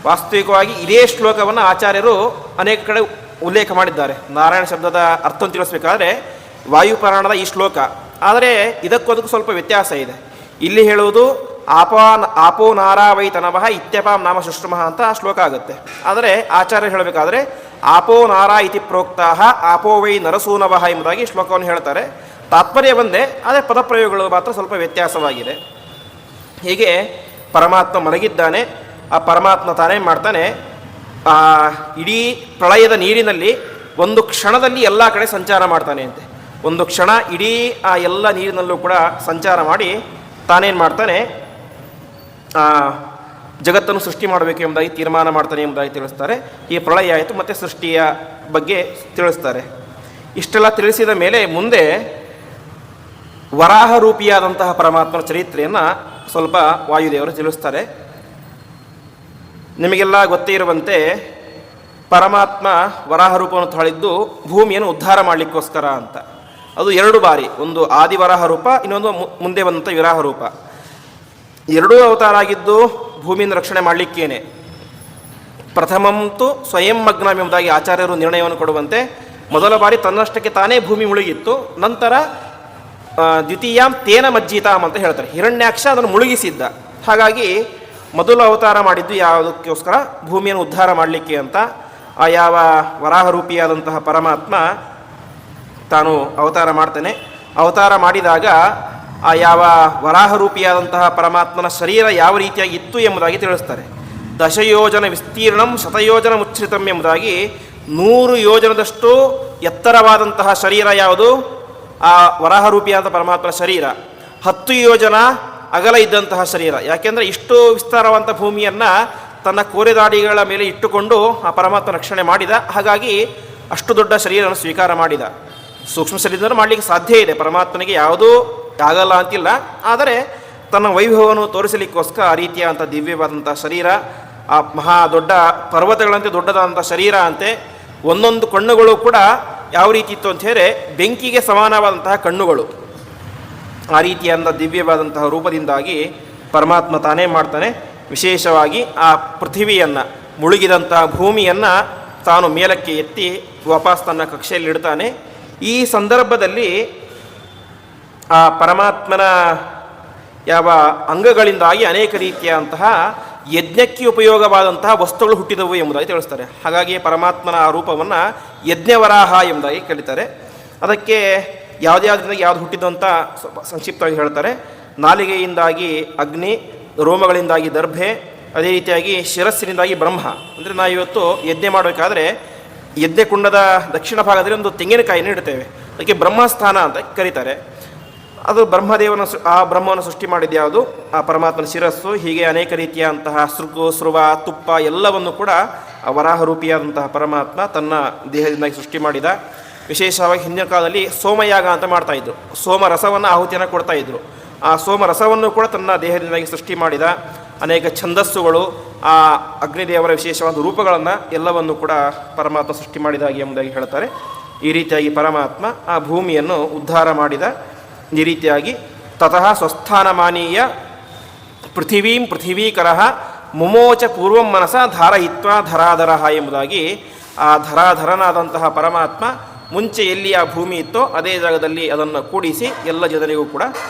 ವಾಸ್ತವಿಕವಾಗಿ ಇದೇ ಶ್ಲೋಕವನ್ನು ಆಚಾರ್ಯರು ಅನೇಕ ಕಡೆ ಉಲ್ಲೇಖ ಮಾಡಿದ್ದಾರೆ. ನಾರಾಯಣ ಶಬ್ದದ ಅರ್ಥವನ್ನು ತಿಳಿಸ್ಬೇಕಾದ್ರೆ ವಾಯುಪುರಾಣದ ಈ ಶ್ಲೋಕ, ಆದರೆ ಇದಕ್ಕೋದಕ್ಕೂ ಸ್ವಲ್ಪ ವ್ಯತ್ಯಾಸ ಇದೆ. ಇಲ್ಲಿ ಹೇಳುವುದು ಆಪೋ ನಾರಾವೈ ತನವಃ ಇತ್ಯಪಾಂ ನಾಮ ಶುಶ್ರಮಃ ಅಂತ ಶ್ಲೋಕ ಆಗುತ್ತೆ. ಆದರೆ ಆಚಾರ್ಯರು ಹೇಳಬೇಕಾದ್ರೆ ಆಪೋ ನಾರಾ ಇತಿ ಪ್ರೋಕ್ತಾಹ ಆಪೋ ವೈ ನರಸೂನವಃ ಎಂಬುದಾಗಿ ಶ್ಲೋಕವನ್ನು ಹೇಳ್ತಾರೆ. ತಾತ್ಪರ್ಯ ಒಂದೇ, ಆದರೆ ಪದಪ್ರಯೋಗಗಳು ಮಾತ್ರ ಸ್ವಲ್ಪ ವ್ಯತ್ಯಾಸವಾಗಿದೆ. ಹೀಗೆ ಪರಮಾತ್ಮ ಮಲಗಿದ್ದಾನೆ. ಆ ಪರಮಾತ್ಮ ತಾನೇ ಮಾಡ್ತಾನೆ, ಇಡೀ ಪ್ರಳಯದ ನೀರಿನಲ್ಲಿ ಒಂದು ಕ್ಷಣದಲ್ಲಿ ಎಲ್ಲ ಕಡೆ ಸಂಚಾರ ಮಾಡ್ತಾನೆ ಅಂತೆ. ಒಂದು ಕ್ಷಣ ಇಡೀ ಆ ಎಲ್ಲ ನೀರಿನಲ್ಲೂ ಕೂಡ ಸಂಚಾರ ಮಾಡಿ ತಾನೇನು ಮಾಡ್ತಾನೆ, ಜಗತ್ತನ್ನು ಸೃಷ್ಟಿ ಮಾಡಬೇಕು ಎಂಬುದಾಗಿ ತೀರ್ಮಾನ ಮಾಡ್ತಾನೆ ಎಂಬುದಾಗಿ ತಿಳಿಸ್ತಾರೆ. ಈ ಪ್ರಳಯ ಆಯಿತು, ಮತ್ತು ಸೃಷ್ಟಿಯ ಬಗ್ಗೆ ತಿಳಿಸ್ತಾರೆ. ಇಷ್ಟೆಲ್ಲ ತಿಳಿಸಿದ ಮೇಲೆ ಮುಂದೆ ವರಾಹ ರೂಪಿಯಾದಂತಹ ಪರಮಾತ್ಮನ ಚರಿತ್ರೆಯನ್ನು ಸ್ವಲ್ಪ ವಾಯುದೇವರು ತಿಳಿಸ್ತಾರೆ. ನಿಮಗೆಲ್ಲ ಗೊತ್ತೇ ಇರುವಂತೆ ಪರಮಾತ್ಮ ವರಾಹ ರೂಪವನ್ನು ತಾಳಿದ್ದು ಭೂಮಿಯನ್ನು ಉದ್ಧಾರ ಮಾಡಲಿಕ್ಕೋಸ್ಕರ ಅಂತ. ಅದು 2 ಬಾರಿ, ಒಂದು ಆದಿ ವರಾಹ ರೂಪ, ಇನ್ನೊಂದು ಮುಂದೆ ಬಂದಂಥ ವಿರಾಹ ರೂಪ. ಎರಡೂ ಅವತಾರ ಆಗಿದ್ದು ಭೂಮಿಯನ್ನು ರಕ್ಷಣೆ ಮಾಡಲಿಕ್ಕೇನೆ. ಪ್ರಥಮಂತು ಸ್ವಯಂ ಮಗ್ನಂ ಎಂಬುದಾಗಿ ಆಚಾರ್ಯರು ನಿರ್ಣಯವನ್ನು ಕೊಡುವಂತೆ ಮೊದಲ ಬಾರಿ ತನ್ನಷ್ಟಕ್ಕೆ ತಾನೇ ಭೂಮಿ ಮುಳುಗಿತ್ತು. ನಂತರ ದ್ವಿತೀಯಾಂ ತೇನ ಮಜ್ಜಿತಾಂ ಅಂತ ಹೇಳ್ತಾರೆ, ಹಿರಣ್ಯಾಕ್ಷ ಅದನ್ನು ಮುಳುಗಿಸಿದ್ದ. ಹಾಗಾಗಿ ಮೊದಲು ಅವತಾರ ಮಾಡಿದ್ದು ಯಾವುದಕ್ಕೋಸ್ಕರ, ಭೂಮಿಯನ್ನು ಉದ್ಧಾರ ಮಾಡಲಿಕ್ಕೆ ಅಂತ. ಆ ಯಾವ ವರಾಹರೂಪಿಯಾದಂತಹ ಪರಮಾತ್ಮ ತಾನು ಅವತಾರ ಮಾಡ್ತಾನೆ. ಅವತಾರ ಮಾಡಿದಾಗ ಆ ಯಾವ ವರಾಹರೂಪಿಯಾದಂತಹ ಪರಮಾತ್ಮನ ಶರೀರ ಯಾವ ರೀತಿಯಾಗಿ ಇತ್ತು ಎಂಬುದಾಗಿ ತಿಳಿಸ್ತಾರೆ. ದಶಯೋಜನ ವಿಸ್ತೀರ್ಣಂ ಶತಯೋಜನ ಮುಚ್ಛ್ರಿತಂ ಎಂಬುದಾಗಿ 100 ಯೋಜನದಷ್ಟು ಎತ್ತರವಾದಂತಹ ಶರೀರ ಯಾವುದು, ಆ ವರಾಹರೂಪಿಯಾದ ಪರಮಾತ್ಮನ ಶರೀರ. 10 ಯೋಜನ ಅಗಲ ಇದ್ದಂತಹ ಶರೀರ. ಯಾಕೆಂದರೆ ಇಷ್ಟು ವಿಸ್ತಾರವಂತ ಭೂಮಿಯನ್ನು ತನ್ನ ಕೋರೆದಾಡಿಗಳ ಮೇಲೆ ಇಟ್ಟುಕೊಂಡು ಆ ಪರಮಾತ್ಮ ರಕ್ಷಣೆ ಮಾಡಿದ. ಹಾಗಾಗಿ ಅಷ್ಟು ದೊಡ್ಡ ಶರೀರವನ್ನು ಸ್ವೀಕಾರ ಮಾಡಿದ. ಸೂಕ್ಷ್ಮ ಶರೀರವನ್ನು ಮಾಡಲಿಕ್ಕೆ ಸಾಧ್ಯ ಇದೆ, ಪರಮಾತ್ಮನಿಗೆ ಯಾವುದೂ ಆಗಲ್ಲ ಅಂತಿಲ್ಲ. ಆದರೆ ತನ್ನ ವೈಭವವನ್ನು ತೋರಿಸಲಿಕ್ಕೋಸ್ಕರ ಆ ರೀತಿಯಾದಂಥ ದಿವ್ಯವಾದಂಥ ಶರೀರ, ಆ ಮಹಾ ದೊಡ್ಡ ಪರ್ವತಗಳಂತೆ ದೊಡ್ಡದಾದಂಥ ಶರೀರ ಅಂತೆ. ಒಂದೊಂದು ಕಣ್ಣುಗಳು ಕೂಡ ಯಾವ ರೀತಿ ಇತ್ತು ಅಂತ ಹೇಳಿದ್ರೆ ಬೆಂಕಿಗೆ ಸಮಾನವಾದಂತಹ ಕಣ್ಣುಗಳು. ಆ ರೀತಿಯಾದ ದಿವ್ಯವಾದಂತಹ ರೂಪದಿಂದಾಗಿ ಪರಮಾತ್ಮ ತಾನೇ ಮಾಡ್ತಾನೆ. ವಿಶೇಷವಾಗಿ ಆ ಪೃಥ್ವಿಯನ್ನು, ಮುಳುಗಿದಂತಹ ಭೂಮಿಯನ್ನು ತಾನು ಮೇಲಕ್ಕೆ ಎತ್ತಿ ವಾಪಸ್ ತನ್ನ ಕಕ್ಷೆಯಲ್ಲಿಡ್ತಾನೆ. ಈ ಸಂದರ್ಭದಲ್ಲಿ ಆ ಪರಮಾತ್ಮನ ಯಾವ ಅಂಗಗಳಿಂದಾಗಿ ಅನೇಕ ರೀತಿಯಾದಂತಹ ಯಜ್ಞಕ್ಕೆ ಉಪಯೋಗವಾದಂತಹ ವಸ್ತುಗಳು ಹುಟ್ಟಿದವು ಎಂಬುದಾಗಿ ತಿಳಿಸ್ತಾರೆ. ಹಾಗಾಗಿ ಪರಮಾತ್ಮನ ಆ ರೂಪವನ್ನು ಯಜ್ಞವರಾಹ ಎಂಬುದಾಗಿ ಕರೀತಾರೆ. ಅದಕ್ಕೆ ಯಾವುದ್ಯಾವುದರಿಂದ ಯಾವುದು ಹುಟ್ಟಿದ್ದು ಅಂತ ಸ್ವಲ್ಪ ಸಂಕ್ಷಿಪ್ತವಾಗಿ ಹೇಳ್ತಾರೆ. ನಾಲಿಗೆಯಿಂದಾಗಿ ಅಗ್ನಿ, ರೋಮಗಳಿಂದಾಗಿ ದರ್ಭೆ, ಅದೇ ರೀತಿಯಾಗಿ ಶಿರಸ್ಸಿನಿಂದಾಗಿ ಬ್ರಹ್ಮ. ಅಂದರೆ ನಾವು ಇವತ್ತು ಯಜ್ಞ ಮಾಡಬೇಕಾದ್ರೆ ಯಜ್ಞಕುಂಡದ ದಕ್ಷಿಣ ಭಾಗದಲ್ಲಿ ಒಂದು ತೆಂಗಿನಕಾಯಿನ ಇಡ್ತೇವೆ, ಅದಕ್ಕೆ ಬ್ರಹ್ಮಸ್ಥಾನ ಅಂತ ಕರೀತಾರೆ. ಅದು ಬ್ರಹ್ಮದೇವನ ಆ ಬ್ರಹ್ಮವನ್ನು ಸೃಷ್ಟಿ ಮಾಡಿದ್ದು ಯಾವುದು, ಆ ಪರಮಾತ್ಮನ ಶಿರಸ್ಸು. ಹೀಗೆ ಅನೇಕ ರೀತಿಯಾದಂತಹ ಸೃಗು, ಸ್ರುವ, ತುಪ್ಪ ಎಲ್ಲವನ್ನು ಕೂಡ ಆ ವರಾಹರೂಪಿಯಾದಂತಹ ಪರಮಾತ್ಮ ತನ್ನ ದೇಹದಿಂದಾಗಿ ಸೃಷ್ಟಿ ಮಾಡಿದ. ವಿಶೇಷವಾಗಿ ಹಿಂದಿನ ಕಾಲದಲ್ಲಿ ಸೋಮಯಾಗ ಅಂತ ಮಾಡ್ತಾಯಿದ್ರು. ಸೋಮರಸವನ್ನು ಆಹುತಿಯನ್ನು ಕೊಡ್ತಾಯಿದ್ರು. ಆ ಸೋಮರಸವನ್ನು ಕೂಡ ತನ್ನ ದೇಹದಿಂದಾಗಿ ಸೃಷ್ಟಿ ಮಾಡಿದ. ಅನೇಕ ಛಂದಸ್ಸುಗಳು, ಆ ಅಗ್ನಿದೇವರ ವಿಶೇಷವಾದ ರೂಪಗಳನ್ನು ಎಲ್ಲವನ್ನು ಕೂಡ ಪರಮಾತ್ಮ ಸೃಷ್ಟಿ ಮಾಡಿದಾಗಿ ಎಂಬುದಾಗಿ ಹೇಳ್ತಾರೆ. ಈ ರೀತಿಯಾಗಿ ಪರಮಾತ್ಮ ಆ ಭೂಮಿಯನ್ನು ಉದ್ಧಾರ ಮಾಡಿದ. ಈ ರೀತಿಯಾಗಿ ತತಃ ಸ್ವಸ್ಥಾನಮಾನೀಯ ಪೃಥಿವೀಂ ಪೃಥಿವೀಕರಃ ಮುಮೋಚ ಪೂರ್ವಂ ಮನಸ ಧಾರಯಿತ್ವ ಧರಾಧರಃ ಎಂಬುದಾಗಿ ಆ ಧರಾಧರನಾದಂತಹ ಪರಮಾತ್ಮ ಮುಂಚೆ ಎಲ್ಲಿ ಆ ಭೂಮಿ ಇತ್ತೋ ಅದೇ ಜಾಗದಲ್ಲಿ ಅದನ್ನು ಕೂಡಿಸಿ ಎಲ್ಲ ಜನರಿಗೂ ಕೂಡ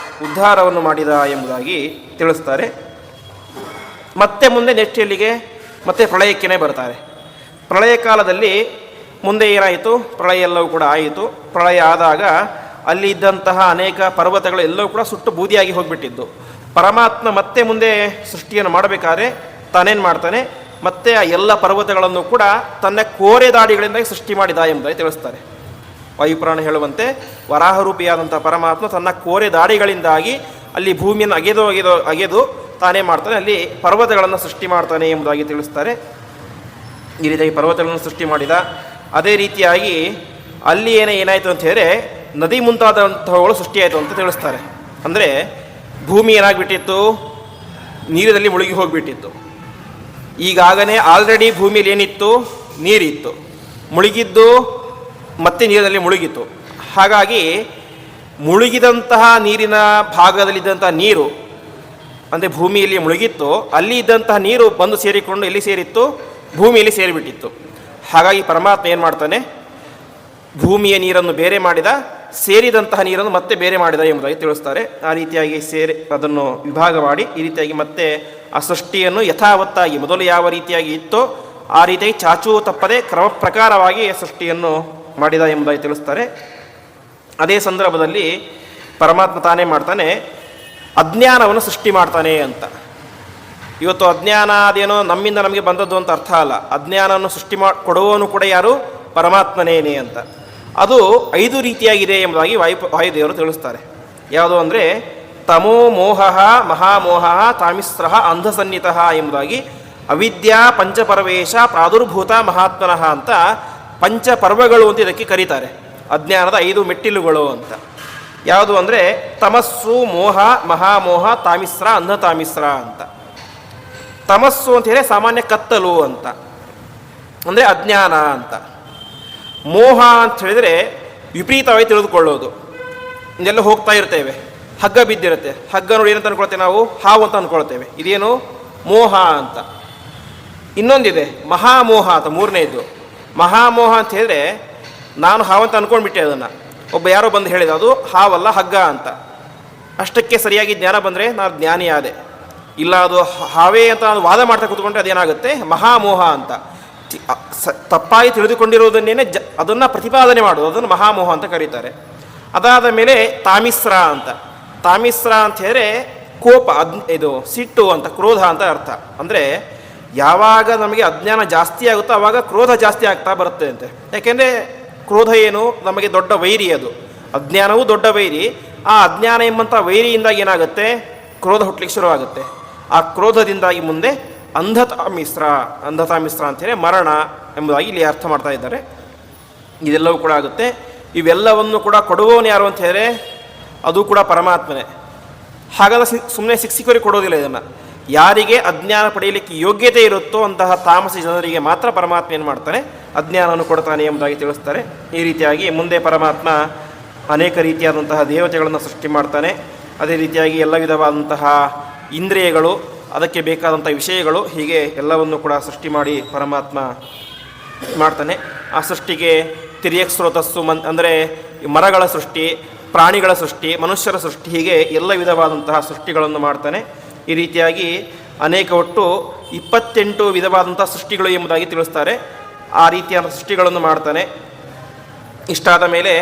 ಉದ್ಧಾರವನ್ನು ಮಾಡಿದ ಎಂಬುದಾಗಿ ತಿಳಿಸ್ತಾರೆ. ಮತ್ತೆ ಮುಂದೆ ನೆಕ್ಸ್ಟ್ ಎಲ್ಲಿಗೆ, ಮತ್ತೆ ಪ್ರಳಯಕ್ಕೇ ಬರ್ತಾರೆ. ಪ್ರಳಯ ಕಾಲದಲ್ಲಿ ಮುಂದೆ ಏನಾಯಿತು, ಪ್ರಳಯ ಎಲ್ಲವೂ ಕೂಡ ಆಯಿತು. ಪ್ರಳಯ ಆದಾಗ ಅಲ್ಲಿ ಇದ್ದಂತಹ ಅನೇಕ ಪರ್ವತಗಳು ಎಲ್ಲವೂ ಕೂಡ ಸುಟ್ಟು ಬೂದಿಯಾಗಿ ಹೋಗಿಬಿಟ್ಟಿದ್ದು. ಪರಮಾತ್ಮ ಮತ್ತೆ ಮುಂದೆ ಸೃಷ್ಟಿಯನ್ನು ಮಾಡಬೇಕಾದ್ರೆ ತಾನೇನು ಮಾಡ್ತಾನೆ, ಮತ್ತೆ ಆ ಎಲ್ಲ ಪರ್ವತಗಳನ್ನು ಕೂಡ ತನ್ನ ಕೋರೆ ದಾಡಿಗಳಿಂದ ಸೃಷ್ಟಿ ಮಾಡಿದ ಎಂಬುದಾಗಿ ತಿಳಿಸ್ತಾರೆ. ವಾಯುಪುರಾಣ ಹೇಳುವಂತೆ ವರಾಹರೂಪಿಯಾದಂಥ ಪರಮಾತ್ಮ ತನ್ನ ಕೋರೆ ದಾಡಿಗಳಿಂದಾಗಿ ಅಲ್ಲಿ ಭೂಮಿಯನ್ನು ಅಗೆದು ತಾನೇ ಮಾಡ್ತಾನೆ, ಅಲ್ಲಿ ಪರ್ವತಗಳನ್ನು ಸೃಷ್ಟಿ ಮಾಡ್ತಾನೆ ಎಂಬುದಾಗಿ ತಿಳಿಸ್ತಾರೆ. ಈ ರೀತಿಯಾಗಿ ಪರ್ವತಗಳನ್ನು ಸೃಷ್ಟಿ ಮಾಡಿದ. ಅದೇ ರೀತಿಯಾಗಿ ಅಲ್ಲಿ ಏನಾಯಿತು ಅಂತ ಹೇಳಿದ್ರೆ ನದಿ ಮುಂತಾದಂಥವುಗಳು ಸೃಷ್ಟಿಯಾಯಿತು ಅಂತ ತಿಳಿಸ್ತಾರೆ. ಅಂದರೆ ಭೂಮಿ ಏನಾಗ್ಬಿಟ್ಟಿತ್ತು, ನೀರಿನಲ್ಲಿ ಮುಳುಗಿ ಹೋಗಿಬಿಟ್ಟಿತ್ತು. ಈಗಾಗಲೇ ಆಲ್ರೆಡಿ ಭೂಮಿಯಲ್ಲಿ ಏನಿತ್ತು, ನೀರಿತ್ತು, ಮುಳುಗಿದ್ದು ಮತ್ತೆ ನೀರಿನಲ್ಲಿ ಮುಳುಗಿತ್ತು. ಹಾಗಾಗಿ ಮುಳುಗಿದಂತಹ ನೀರಿನ ಭಾಗದಲ್ಲಿದ್ದಂಥ ನೀರು ಅಂದರೆ ಭೂಮಿಯಲ್ಲಿ ಮುಳುಗಿತ್ತು, ಅಲ್ಲಿ ಇದ್ದಂತಹ ನೀರು ಬಂದು ಸೇರಿಕೊಂಡು ಎಲ್ಲಿ ಸೇರಿತ್ತು? ಭೂಮಿಯಲ್ಲಿ ಸೇರಿಬಿಟ್ಟಿತ್ತು. ಹಾಗಾಗಿ ಪರಮಾತ್ಮ ಏನು ಮಾಡ್ತಾನೆ? ಭೂಮಿಯ ನೀರನ್ನು ಬೇರೆ ಮಾಡಿದ, ಸೇರಿದಂತಹ ನೀರನ್ನು ಮತ್ತೆ ಬೇರೆ ಮಾಡಿದ ಎಂಬುದಾಗಿ ತಿಳಿಸ್ತಾರೆ. ಆ ರೀತಿಯಾಗಿ ಅದನ್ನು ವಿಭಾಗ ಮಾಡಿ ಈ ರೀತಿಯಾಗಿ ಮತ್ತೆ ಆ ಸೃಷ್ಟಿಯನ್ನು ಯಥಾವತ್ತಾಗಿ ಮೊದಲು ಯಾವ ರೀತಿಯಾಗಿ ಇತ್ತೋ ಆ ರೀತಿಯಾಗಿ ಚಾಚೂ ತಪ್ಪದೆ ಕ್ರಮ ಪ್ರಕಾರವಾಗಿ ಸೃಷ್ಟಿಯನ್ನು ಮಾಡಿದ ಎಂಬುದಾಗಿ ತಿಳಿಸ್ತಾರೆ. ಅದೇ ಸಂದರ್ಭದಲ್ಲಿ ಪರಮಾತ್ಮ ತಾನೇ ಮಾಡ್ತಾನೆ, ಅಜ್ಞಾನವನ್ನು ಸೃಷ್ಟಿ ಮಾಡ್ತಾನೆ ಅಂತ. ಇವತ್ತು ಅಜ್ಞಾನ ಅದೇನೋ ನಮ್ಮಿಂದ ನಮಗೆ ಬಂದದ್ದು ಅಂತ ಅರ್ಥ ಅಲ್ಲ. ಅಜ್ಞಾನವನ್ನು ಸೃಷ್ಟಿ ಕೊಡುವವನು ಕೂಡ ಯಾರು? ಪರಮಾತ್ಮನೇನೆ ಅಂತ. ಅದು 5 ರೀತಿಯಾಗಿದೆ ಎಂಬುದಾಗಿ ವಾಯುದೇವರು ತಿಳಿಸ್ತಾರೆ. ಯಾವುದು ಅಂದರೆ ತಮೋ ಮೋಹ ಮಹಾಮೋಹ ತಾಮಿಸ್ರ ಅಂಧಸನ್ನಿತ ಎಂಬುದಾಗಿ ಅವಿದ್ಯಾ ಪಂಚಪರವೇಶ ಪ್ರಾದುರ್ಭೂತ ಮಹಾತ್ಮನಃ ಅಂತ ಪಂಚಪರ್ವಗಳು ಅಂತ ಇದಕ್ಕೆ ಕರೀತಾರೆ. ಅಜ್ಞಾನದ 5 ಮೆಟ್ಟಿಲುಗಳು ಅಂತ. ಯಾವುದು ಅಂದರೆ ತಮಸ್ಸು, ಮೋಹ, ಮಹಾಮೋಹ, ತಾಮಿಸ್ರ, ಅಂಧತಾಮಿಸ್ರ ಅಂತ. ತಮಸ್ಸು ಅಂತ ಹೇಳಿದ್ರೆ ಸಾಮಾನ್ಯ ಕತ್ತಲು ಅಂತ, ಅಂದರೆ ಅಜ್ಞಾನ ಅಂತ. ಮೋಹ ಅಂತ ಹೇಳಿದರೆ ವಿಪರೀತವಾಗಿ ತಿಳಿದುಕೊಳ್ಳೋದು. ಇದೆಲ್ಲ ಹೋಗ್ತಾ ಇರ್ತೇವೆ, ಹಗ್ಗ ಬಿದ್ದಿರುತ್ತೆ, ಹಗ್ಗ ನೋಡಿ ಏನಂತ ಅಂದ್ಕೊಳ್ತೇವೆ ನಾವು? ಹಾವು ಅಂತ ಅಂದ್ಕೊಳ್ತೇವೆ. ಇದೇನು? ಮೋಹ ಅಂತ. ಇನ್ನೊಂದಿದೆ ಮಹಾಮೋಹ ಅಂತ, ಮೂರನೇದು. ಮಹಾಮೋಹ ಅಂತ ಹೇಳಿದ್ರೆ ನಾನು ಹಾವು ಅಂತ ಅಂದ್ಕೊಂಡ್ಬಿಟ್ಟೆ, ಅದನ್ನು ಒಬ್ಬ ಯಾರೋ ಬಂದು ಹೇಳಿದ ಅದು ಹಾವಲ್ಲ ಹಗ್ಗ ಅಂತ. ಅಷ್ಟಕ್ಕೆ ಸರಿಯಾಗಿ ಜ್ಞಾನ ಬಂದರೆ ನಾನು ಜ್ಞಾನಿ ಆದೆ. ಇಲ್ಲ ಅದು ಹಾವೇ ಅಂತ ನಾನು ವಾದ ಮಾಡ್ತಾ ಕೂತ್ಕೊಂಡ್ರೆ ಅದೇನಾಗುತ್ತೆ? ಮಹಾಮೋಹ ಅಂತ. ತಪ್ಪಾಗಿ ತಿಳಿದುಕೊಂಡಿರುವುದನ್ನೇ ಅದನ್ನು ಪ್ರತಿಪಾದನೆ ಮಾಡೋದು, ಅದನ್ನು ಮಹಾಮೋಹ ಅಂತ ಕರೀತಾರೆ. ಅದಾದ ಮೇಲೆ ತಾಮಿಸ್ರ ಅಂತ. ತಾಮಿಸ್ರ ಅಂತ ಹೇಳಿದ್ರೆ ಕೋಪ, ಇದು ಸಿಟ್ಟು ಅಂತ, ಕ್ರೋಧ ಅಂತ ಅರ್ಥ. ಅಂದರೆ ಯಾವಾಗ ನಮಗೆ ಅಜ್ಞಾನ ಜಾಸ್ತಿ ಆಗುತ್ತೋ ಆವಾಗ ಕ್ರೋಧ ಜಾಸ್ತಿ ಆಗ್ತಾ ಬರುತ್ತೆ ಅಂತೆ. ಯಾಕೆಂದರೆ ಕ್ರೋಧ ಏನು? ನಮಗೆ ದೊಡ್ಡ ವೈರಿ. ಅದು ಅಜ್ಞಾನವೂ ದೊಡ್ಡ ವೈರಿ. ಆ ಅಜ್ಞಾನ ಎಂಬಂಥ ವೈರಿಯಿಂದಾಗಿ ಏನಾಗುತ್ತೆ? ಕ್ರೋಧ ಹುಟ್ಟಲಿಕ್ಕೆ ಶುರುವಾಗುತ್ತೆ. ಆ ಕ್ರೋಧದಿಂದಾಗಿ ಮುಂದೆ ಅಂಧತಾಮಿಸ್ರ ಅಂತೇಳಿ ಮರಣ ಎಂಬುದಾಗಿ ಇಲ್ಲಿ ಅರ್ಥ ಮಾಡ್ತಾ ಇದ್ದಾರೆ. ಇದೆಲ್ಲವೂ ಕೂಡ ಆಗುತ್ತೆ. ಇವೆಲ್ಲವನ್ನು ಕೂಡ ಕೊಡುವವನು ಯಾರು ಅಂತ ಹೇಳಿದ್ರೆ ಅದು ಕೂಡ ಪರಮಾತ್ಮನೇ. ಹಾಗಾದ್ರೆ ಸುಮ್ಮನೆ ಸಿಕ್ಸಿಕೋರಿ ಕೊಡೋದಿಲ್ಲ. ಇದನ್ನು ಯಾರಿಗೆ ಅಜ್ಞಾನ ಪಡೆಯಲಿಕ್ಕೆ ಯೋಗ್ಯತೆ ಇರುತ್ತೋ ಅಂತಹ ತಾಮಸಿ ಜನರಿಗೆ ಮಾತ್ರ ಪರಮಾತ್ಮ ಏನು ಮಾಡ್ತಾನೆ? ಅಜ್ಞಾನವನ್ನು ಕೊಡ್ತಾನೆ ಎಂಬುದಾಗಿ ತಿಳಿಸ್ತಾರೆ. ಈ ರೀತಿಯಾಗಿ ಮುಂದೆ ಪರಮಾತ್ಮ ಅನೇಕ ರೀತಿಯಾದಂತಹ ದೇವತೆಗಳನ್ನು ಸೃಷ್ಟಿ ಮಾಡ್ತಾನೆ. ಅದೇ ರೀತಿಯಾಗಿ ಎಲ್ಲ ವಿಧವಾದಂತಹ ಇಂದ್ರಿಯಗಳು, ಅದಕ್ಕೆ ಬೇಕಾದಂಥ ವಿಷಯಗಳು, ಹೀಗೆ ಎಲ್ಲವನ್ನು ಕೂಡ ಸೃಷ್ಟಿ ಮಾಡಿ ಪರಮಾತ್ಮ ಮಾಡ್ತಾನೆ. ಆ ಸೃಷ್ಟಿಗೆ ತಿರ್ಯಕ್ ಸ್ರೋತಸ್ಸು ಅಂದರೆ ಮರಗಳ ಸೃಷ್ಟಿ, ಪ್ರಾಣಿಗಳ ಸೃಷ್ಟಿ, ಮನುಷ್ಯರ ಸೃಷ್ಟಿ, ಹೀಗೆ ಎಲ್ಲ ವಿಧವಾದಂತಹ ಸೃಷ್ಟಿಗಳನ್ನು ಮಾಡ್ತಾನೆ. ಈ ರೀತಿಯಾಗಿ ಅನೇಕ ಒಟ್ಟು 28 ವಿಧವಾದಂಥ ಸೃಷ್ಟಿಗಳು ಎಂಬುದಾಗಿ ತಿಳಿಸ್ತಾರೆ. ಆ ರೀತಿಯಾದ ಸೃಷ್ಟಿಗಳನ್ನು ಮಾಡ್ತಾನೆ. ಇಷ್ಟಾದ ಮೇಲೆ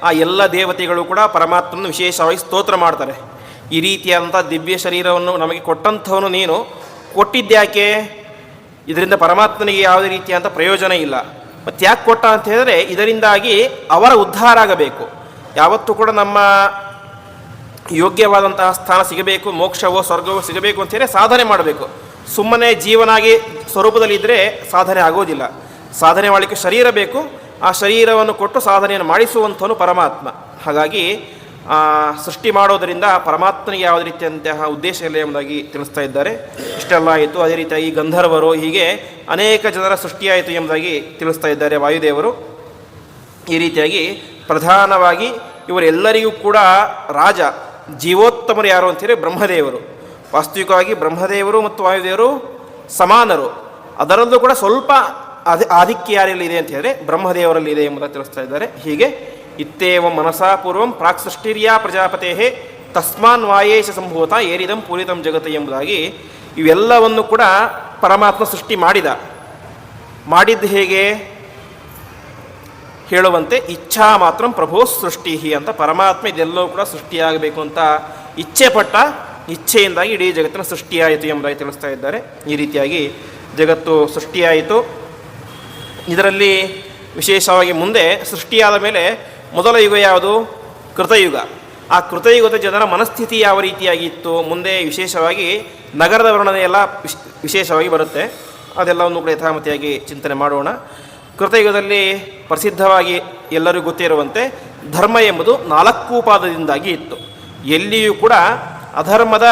ಆ ಎಲ್ಲ ದೇವತೆಗಳು ಕೂಡ ಪರಮಾತ್ಮನ ವಿಶೇಷವಾಗಿ ಸ್ತೋತ್ರ ಮಾಡ್ತಾರೆ. ಈ ರೀತಿಯಾದಂಥ ದಿವ್ಯ ಶರೀರವನ್ನು ನಮಗೆ ಕೊಟ್ಟಂಥವನು ನೀನು, ಕೊಟ್ಟಿದ್ದ್ಯಾಕೆ? ಇದರಿಂದ ಪರಮಾತ್ಮನಿಗೆ ಯಾವುದೇ ರೀತಿಯಾದಂಥ ಪ್ರಯೋಜನ ಇಲ್ಲ. ಮತ್ತು ಯಾಕೆ ಕೊಟ್ಟ ಅಂತ ಹೇಳಿದ್ರೆ ಇದರಿಂದಾಗಿ ಅವರ ಉದ್ಧಾರ ಆಗಬೇಕು. ಯಾವತ್ತೂ ಕೂಡ ನಮ್ಮ ಯೋಗ್ಯವಾದಂತಹ ಸ್ಥಾನ ಸಿಗಬೇಕು, ಮೋಕ್ಷವೋ ಸ್ವರ್ಗವೋ ಸಿಗಬೇಕು ಅಂತೇಳಿ ಸಾಧನೆ ಮಾಡಬೇಕು. ಸುಮ್ಮನೆ ಜೀವನಾಗಿ ಸ್ವರೂಪದಲ್ಲಿದ್ದರೆ ಸಾಧನೆ ಆಗೋದಿಲ್ಲ. ಸಾಧನೆ ಮಾಡಲಿಕ್ಕೆ ಶರೀರ ಬೇಕು. ಆ ಶರೀರವನ್ನು ಕೊಟ್ಟು ಸಾಧನೆಯನ್ನು ಮಾಡಿಸುವಂಥವನು ಪರಮಾತ್ಮ. ಹಾಗಾಗಿ ಸೃಷ್ಟಿ ಮಾಡೋದರಿಂದ ಪರಮಾತ್ಮನಿಗೆ ಯಾವುದೇ ರೀತಿಯಂತಹ ಉದ್ದೇಶ ಇಲ್ಲ ಎಂಬುದಾಗಿ ತಿಳಿಸ್ತಾ ಇದ್ದಾರೆ. ಇಷ್ಟೆಲ್ಲ ಆಯಿತು. ಅದೇ ರೀತಿಯಾಗಿ ಗಂಧರ್ವರು, ಹೀಗೆ ಅನೇಕ ಜನರ ಸೃಷ್ಟಿಯಾಯಿತು ಎಂಬುದಾಗಿ ತಿಳಿಸ್ತಾ ಇದ್ದಾರೆ ವಾಯುದೇವರು. ಈ ರೀತಿಯಾಗಿ ಪ್ರಧಾನವಾಗಿ ಇವರೆಲ್ಲರಿಗೂ ಕೂಡ ರಾಜ, ಜೀವೋತ್ತಮರು ಯಾರು ಅಂತೇಳಿ ಬ್ರಹ್ಮದೇವರು. ವಾಸ್ತವಿಕವಾಗಿ ಬ್ರಹ್ಮದೇವರು ಮತ್ತು ವಾಯುದೇವರು ಸಮಾನರು. ಅದರಲ್ಲೂ ಕೂಡ ಸ್ವಲ್ಪ ಆಧಿಕ್ಯ ಯಾರಲ್ಲಿದೆ ಅಂತ ಹೇಳಿದ್ರೆ ಬ್ರಹ್ಮದೇವರಲ್ಲಿ ಇದೆ ಎಂಬುದಾಗಿ ತಿಳಿಸ್ತಾ ಇದ್ದಾರೆ. ಹೀಗೆ ಇತ್ತೇವ ಮನಸಾ ಪೂರ್ವಂ ಪ್ರಾಕ್ ಸೃಷ್ಟಿರ್ಯಾ ಪ್ರಜಾಪತೆ ತಸ್ಮಾನ್ ವಾಯೇಶ ಸಂಭೂತ ಏರಿದಂ ಪೂರಿತಂ ಜಗತ್ ಎಂಬುದಾಗಿ ಇವೆಲ್ಲವನ್ನು ಕೂಡ ಪರಮಾತ್ಮ ಸೃಷ್ಟಿ ಮಾಡಿದ್ದು ಹೇಗೆ ಹೇಳುವಂತೆ ಇಚ್ಛಾ ಮಾತ್ರ ಪ್ರಭೋ ಸೃಷ್ಟಿ ಅಂತ ಪರಮಾತ್ಮ ಇದೆಲ್ಲವೂ ಕೂಡ ಸೃಷ್ಟಿಯಾಗಬೇಕು ಅಂತ ಇಚ್ಛೆ ಪಟ್ಟ, ಇಚ್ಛೆಯಿಂದಾಗಿ ಇಡೀ ಜಗತ್ತಿನ ಸೃಷ್ಟಿಯಾಯಿತು ಎಂಬುದಾಗಿ ತಿಳಿಸ್ತಾ ಇದ್ದಾರೆ. ಈ ರೀತಿಯಾಗಿ ಜಗತ್ತು ಸೃಷ್ಟಿಯಾಯಿತು. ಇದರಲ್ಲಿ ವಿಶೇಷವಾಗಿ ಮುಂದೆ ಸೃಷ್ಟಿಯಾದ ಮೇಲೆ ಮೊದಲ ಯುಗ ಯಾವುದು? ಕೃತಯುಗ. ಆ ಕೃತಯುಗದ ಜನರ ಮನಸ್ಥಿತಿ ಯಾವ ರೀತಿಯಾಗಿತ್ತು, ಮುಂದೆ ವಿಶೇಷವಾಗಿ ನಗರದ ವರ್ಣನೆ ಎಲ್ಲ ವಿಶೇಷವಾಗಿ ಬರುತ್ತೆ. ಅದೆಲ್ಲವನ್ನು ಕೂಡ ಯಥಾಮತಿಯಾಗಿ ಚಿಂತನೆ ಮಾಡೋಣ. ಕೃತಯುಗದಲ್ಲಿ ಪ್ರಸಿದ್ಧವಾಗಿ ಎಲ್ಲರಿಗೂ ಗೊತ್ತಿರುವಂತೆ ಧರ್ಮ ಎಂಬುದು 4 ಪಾದದಿಂದಾಗಿ ಇತ್ತು. ಎಲ್ಲಿಯೂ ಕೂಡ ಅಧರ್ಮದ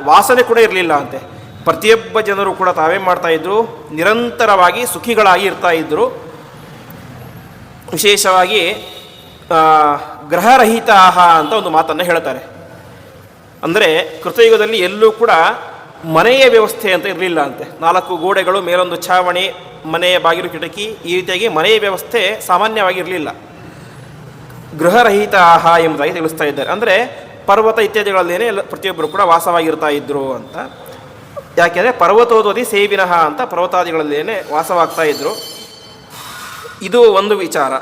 ವಾಸನೆ ಕೂಡ ಇರಲಿಲ್ಲ ಅಂತೆ. ಪ್ರತಿಯೊಬ್ಬ ಜನರು ಕೂಡ ತಾವೇ ಮಾಡ್ತಾಯಿದ್ರು, ನಿರಂತರವಾಗಿ ಸುಖಿಗಳಾಗಿ ಇರ್ತಾಯಿದ್ರು. ವಿಶೇಷವಾಗಿ ಗ್ರಹರಹಿತ ಅಂತ ಒಂದು ಮಾತನ್ನು ಹೇಳ್ತಾರೆ. ಅಂದರೆ ಕೃತಯುಗದಲ್ಲಿ ಎಲ್ಲೂ ಕೂಡ ಮನೆಯ ವ್ಯವಸ್ಥೆ ಅಂತ ಇರಲಿಲ್ಲ ಅಂತೆ. 4 ಗೋಡೆಗಳು, ಮೇಲೊಂದು ಛಾವಣಿ, ಮನೆಯ ಬಾಗಿಲು ಕಿಟಕಿ, ಈ ರೀತಿಯಾಗಿ ಮನೆಯ ವ್ಯವಸ್ಥೆ ಸಾಮಾನ್ಯವಾಗಿ ಇರಲಿಲ್ಲ. ಗೃಹರಹಿತ ಎಂಬುದಾಗಿ ತಿಳಿಸ್ತಾ ಇದ್ದಾರೆ. ಅಂದರೆ ಪರ್ವತ ಇತ್ಯಾದಿಗಳಲ್ಲೇನೆ ಪ್ರತಿಯೊಬ್ಬರು ಕೂಡ ವಾಸವಾಗಿರ್ತಾ ಇದ್ರು ಅಂತ. ಯಾಕೆಂದರೆ ಪರ್ವತೋದ್ವದಿ ಸೇವಿನಃ ಅಂತ ಪರ್ವತಾದಿಗಳಲ್ಲೇನೆ ವಾಸವಾಗ್ತಾ ಇದ್ರು. ಇದು ಒಂದು ವಿಚಾರ.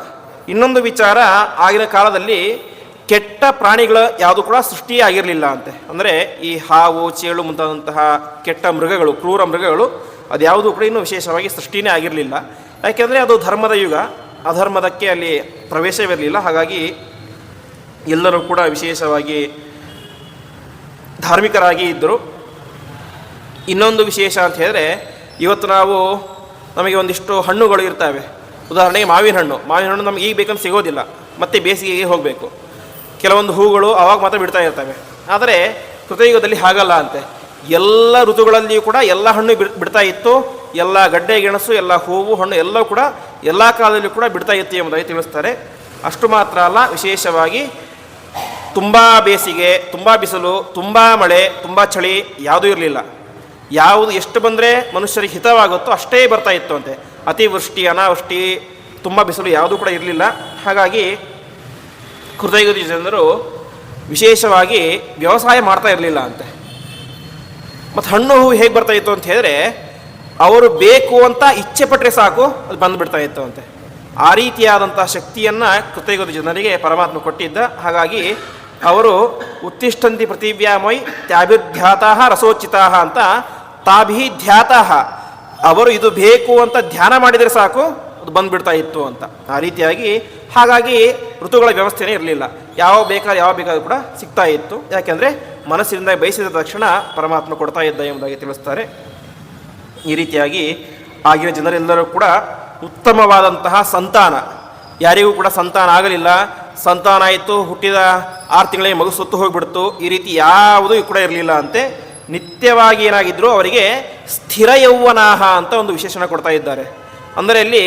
ಇನ್ನೊಂದು ವಿಚಾರ, ಆಗಿನ ಕಾಲದಲ್ಲಿ ಕೆಟ್ಟ ಪ್ರಾಣಿಗಳ ಯಾವುದು ಕೂಡ ಸೃಷ್ಟಿಯೇ ಆಗಿರಲಿಲ್ಲ ಅಂತೆ. ಅಂದರೆ ಈ ಹಾವು, ಚೇಳು ಮುಂತಾದಂತಹ ಕೆಟ್ಟ ಮೃಗಗಳು, ಕ್ರೂರ ಮೃಗಗಳು ಅದ್ಯಾವುದೂ ಕೂಡ ಇನ್ನೂ ವಿಶೇಷವಾಗಿ ಸೃಷ್ಟಿನೇ ಆಗಿರಲಿಲ್ಲ. ಯಾಕೆಂದರೆ ಅದು ಧರ್ಮದ ಯುಗ, ಅಧರ್ಮದಕ್ಕೆ ಅಲ್ಲಿ ಪ್ರವೇಶವಿರಲಿಲ್ಲ. ಹಾಗಾಗಿ ಎಲ್ಲರೂ ಕೂಡ ವಿಶೇಷವಾಗಿ ಧಾರ್ಮಿಕರಾಗಿ ಇದ್ದರು. ಇನ್ನೊಂದು ವಿಶೇಷ ಅಂತ ಹೇಳಿದ್ರೆ, ಇವತ್ತು ನಮಗೆ ಒಂದಿಷ್ಟು ಹಣ್ಣುಗಳು ಇರ್ತವೆ. ಉದಾಹರಣೆಗೆ ಮಾವಿನ ಹಣ್ಣು ನಮಗೆ ಈಗ ಬೇಕಂತ ಸಿಗೋದಿಲ್ಲ, ಮತ್ತೆ ಬೇಸಿಗೆಗೆ ಹೋಗಬೇಕು. ಕೆಲವೊಂದು ಹೂಗಳು ಆವಾಗ ಮಾತ್ರ ಬಿಡ್ತಾ ಇರ್ತವೆ. ಆದರೆ ಕೃತಯುಗದಲ್ಲಿ ಹಾಗಲ್ಲ ಅಂತೆ. ಎಲ್ಲ ಋತುಗಳಲ್ಲಿಯೂ ಕೂಡ ಎಲ್ಲ ಹಣ್ಣು ಬಿಡ್ತಾ ಇತ್ತು. ಎಲ್ಲ ಗಡ್ಡೆ ಗೆಣಸು, ಎಲ್ಲ ಹೂವು, ಹಣ್ಣು ಎಲ್ಲವೂ ಕೂಡ ಎಲ್ಲ ಕಾಲದಲ್ಲೂ ಕೂಡ ಬಿಡ್ತಾ ಇತ್ತು ಎಂಬುದಾಗಿ ತಿಳಿಸ್ತಾರೆ. ಅಷ್ಟು ಮಾತ್ರ ಅಲ್ಲ, ವಿಶೇಷವಾಗಿ ತುಂಬ ಬೇಸಿಗೆ, ತುಂಬ ಬಿಸಿಲು, ತುಂಬ ಮಳೆ, ತುಂಬ ಚಳಿ ಯಾವುದೂ ಇರಲಿಲ್ಲ. ಯಾವುದು ಎಷ್ಟು ಬಂದರೆ ಮನುಷ್ಯರಿಗೆ ಹಿತವಾಗುತ್ತೋ ಅಷ್ಟೇ ಬರ್ತಾ ಇತ್ತು ಅಂತೆ. ಅತಿವೃಷ್ಟಿ, ಅನಾವೃಷ್ಟಿ, ತುಂಬ ಬಿಸಿಲು ಯಾವುದೂ ಕೂಡ ಇರಲಿಲ್ಲ. ಹಾಗಾಗಿ ಕೃತಯುಗದ ಜನರು ವಿಶೇಷವಾಗಿ ವ್ಯವಸಾಯ ಮಾಡ್ತಾ ಇರಲಿಲ್ಲ ಅಂತೆ. ಮತ್ತು ಹಣ್ಣು ಹೂವು ಹೇಗೆ ಬರ್ತಾ ಇತ್ತು ಅಂತ ಹೇಳಿದ್ರೆ, ಅವರು ಬೇಕು ಅಂತ ಇಚ್ಛೆ ಪಟ್ಟರೆ ಸಾಕು ಅದು ಬಂದುಬಿಡ್ತಾ ಇತ್ತು ಅಂತೆ. ಆ ರೀತಿಯಾದಂಥ ಶಕ್ತಿಯನ್ನು ಕೃತಯುಗದ ಜನರಿಗೆ ಪರಮಾತ್ಮ ಕೊಟ್ಟಿದ್ದ. ಹಾಗಾಗಿ ಅವರು ಉತ್ತಿಷ್ಠಂತಿ ಪೃಥಿವ್ಯಾಮೈ ತ್ಯಾಭಿರ್ಧ್ಯಾತಾ ರಸೋಚಿತಾ ಅಂತ ತಾಭಿಧ್ಯಾತಾ, ಅವರು ಇದು ಬೇಕು ಅಂತ ಧ್ಯಾನ ಮಾಡಿದರೆ ಸಾಕು ಅದು ಬಂದುಬಿಡ್ತಾ ಇತ್ತು ಅಂತ. ಆ ರೀತಿಯಾಗಿ ಹಾಗಾಗಿ ಋತುಗಳ ವ್ಯವಸ್ಥೆನೇ ಇರಲಿಲ್ಲ. ಯಾವ ಬೇಕಾದ್ರೂ ಕೂಡ ಸಿಗ್ತಾ ಇತ್ತು. ಯಾಕೆಂದರೆ ಮನಸ್ಸಿನಿಂದ ಬಯಸಿದ ತಕ್ಷಣ ಪರಮಾತ್ಮ ಕೊಡ್ತಾ ಇದ್ದ ಎಂಬುದಾಗಿ ತಿಳಿಸ್ತಾರೆ. ಈ ರೀತಿಯಾಗಿ ಆಗಿನ ಜನರೆಲ್ಲರೂ ಕೂಡ ಉತ್ತಮವಾದಂತಹ ಸಂತಾನ, ಯಾರಿಗೂ ಕೂಡ ಸಂತಾನ ಆಗಲಿಲ್ಲ. ಸಂತಾನ ಆಯಿತು, ಹುಟ್ಟಿದ 6 ತಿಂಗಳಿಗೆ ಮಗು ಸತ್ತು ಹೋಗಿಬಿಡ್ತು, ಈ ರೀತಿ ಯಾವುದೂ ಕೂಡ ಇರಲಿಲ್ಲ ಅಂತೆ. ನಿತ್ಯವಾಗಿ ಏನಾಗಿದ್ದರು, ಅವರಿಗೆ ಸ್ಥಿರ ಯೌವನಾಹ ಅಂತ ಒಂದು ವಿಶೇಷಣ ಕೊಡ್ತಾ ಇದ್ದಾರೆ. ಅಂದರೆ ಅಲ್ಲಿ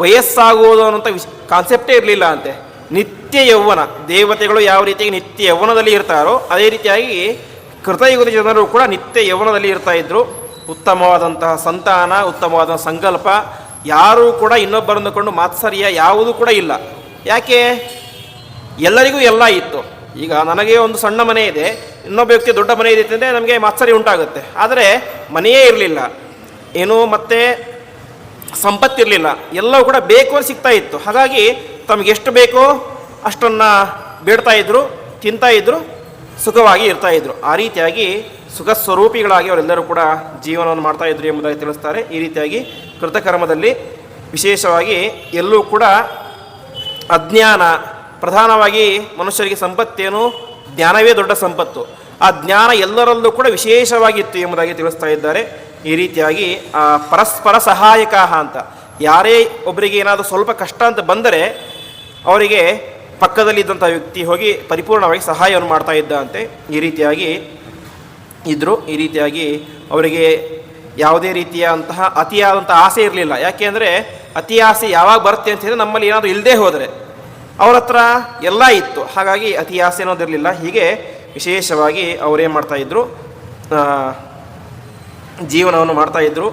ವಯಸ್ಸಾಗುವುದು ಅನ್ನೋಂಥ ಕಾನ್ಸೆಪ್ಟೇ ಇರಲಿಲ್ಲ ಅಂತೆ. ನಿತ್ಯ ಯೌವನ, ದೇವತೆಗಳು ಯಾವ ರೀತಿಯಾಗಿ ನಿತ್ಯ ಯೌವನದಲ್ಲಿ ಇರ್ತಾರೋ ಅದೇ ರೀತಿಯಾಗಿ ಕೃತಯುಗದ ಜನರು ಕೂಡ ನಿತ್ಯ ಯೌವನದಲ್ಲಿ ಇರ್ತಾ ಇದ್ದರು. ಉತ್ತಮವಾದಂತಹ ಸಂತಾನ, ಉತ್ತಮವಾದ ಸಂಕಲ್ಪ, ಯಾರೂ ಕೂಡ ಇನ್ನೊಬ್ಬರನ್ನು ಮಾತ್ಸರ್ಯ ಯಾವುದೂ ಕೂಡ ಇಲ್ಲ. ಯಾಕೆ? ಎಲ್ಲರಿಗೂ ಎಲ್ಲ ಇತ್ತು. ಈಗ ನನಗೆ ಒಂದು ಸಣ್ಣ ಮನೆ ಇದೆ, ಇನ್ನೊಬ್ಬ ವ್ಯಕ್ತಿ ದೊಡ್ಡ ಮನೆ ಇದೆ ಅಂದರೆ ನಮಗೆ ಮಾತ್ಸರ್ಯ ಉಂಟಾಗುತ್ತೆ. ಆದರೆ ಮನೆಯೇ ಇರಲಿಲ್ಲ, ಏನೂ ಮತ್ತೆ ಸಂಪತ್ತಿರಲಿಲ್ಲ, ಎಲ್ಲವೂ ಕೂಡ ಬೇಕು ಅಂತ ಸಿಗ್ತಾ ಇತ್ತು. ಹಾಗಾಗಿ ತಮಗೆ ಎಷ್ಟು ಬೇಕೋ ಅಷ್ಟನ್ನು ಬೇಡ್ತಾ ಇದ್ರು, ತಿಂತಾ ಇದ್ರು, ಸುಖವಾಗಿ ಇರ್ತಾ ಇದ್ರು. ಆ ರೀತಿಯಾಗಿ ಸುಖ ಸ್ವರೂಪಿಗಳಾಗಿ ಅವರೆಲ್ಲರೂ ಕೂಡ ಜೀವನವನ್ನು ಮಾಡ್ತಾ ಇದ್ರು ಎಂಬುದಾಗಿ ತಿಳಿಸ್ತಾರೆ. ಈ ರೀತಿಯಾಗಿ ಕೃತಕರ್ಮದಲ್ಲಿ ವಿಶೇಷವಾಗಿ ಎಲ್ಲೂ ಕೂಡ ಅಜ್ಞಾನ, ಪ್ರಧಾನವಾಗಿ ಮನುಷ್ಯರಿಗೆ ಸಂಪತ್ತೇನು, ಜ್ಞಾನವೇ ದೊಡ್ಡ ಸಂಪತ್ತು. ಆ ಜ್ಞಾನ ಎಲ್ಲರಲ್ಲೂ ಕೂಡ ವಿಶೇಷವಾಗಿತ್ತು ಎಂಬುದಾಗಿ ತಿಳಿಸ್ತಾ ಇದ್ದಾರೆ. ಈ ರೀತಿಯಾಗಿ ಪರಸ್ಪರ ಸಹಾಯಕ ಅಂತ, ಯಾರೇ ಒಬ್ಬರಿಗೆ ಏನಾದರೂ ಸ್ವಲ್ಪ ಕಷ್ಟ ಅಂತ ಬಂದರೆ ಅವರಿಗೆ ಪಕ್ಕದಲ್ಲಿದ್ದಂಥ ವ್ಯಕ್ತಿ ಹೋಗಿ ಪರಿಪೂರ್ಣವಾಗಿ ಸಹಾಯವನ್ನು ಮಾಡ್ತಾ ಇದ್ದ ಅಂತೆ. ಈ ರೀತಿಯಾಗಿ ಇದ್ದರು. ಈ ರೀತಿಯಾಗಿ ಅವರಿಗೆ ಯಾವುದೇ ರೀತಿಯಾದಂತಹ ಅತಿಯಾದಂಥ ಆಸೆ ಇರಲಿಲ್ಲ. ಯಾಕೆ ಅಂದರೆ ಅತಿ ಆಸೆ ಯಾವಾಗ ಬರುತ್ತೆ ಅಂತ ಹೇಳಿದ್ರೆ ನಮ್ಮಲ್ಲಿ ಏನಾದರೂ ಇಲ್ಲದೆ ಹೋದರೆ, ಅವ್ರ ಹತ್ರ ಎಲ್ಲ ಇತ್ತು, ಹಾಗಾಗಿ ಅತಿ ಆಸೆ ಅನ್ನೋದಿರಲಿಲ್ಲ. ಹೀಗೆ ವಿಶೇಷವಾಗಿ ಅವರೇನು ಮಾಡ್ತಾಯಿದ್ರು, ಜೀವನವನ್ನು ಮಾಡ್ತಾಯಿದ್ರು.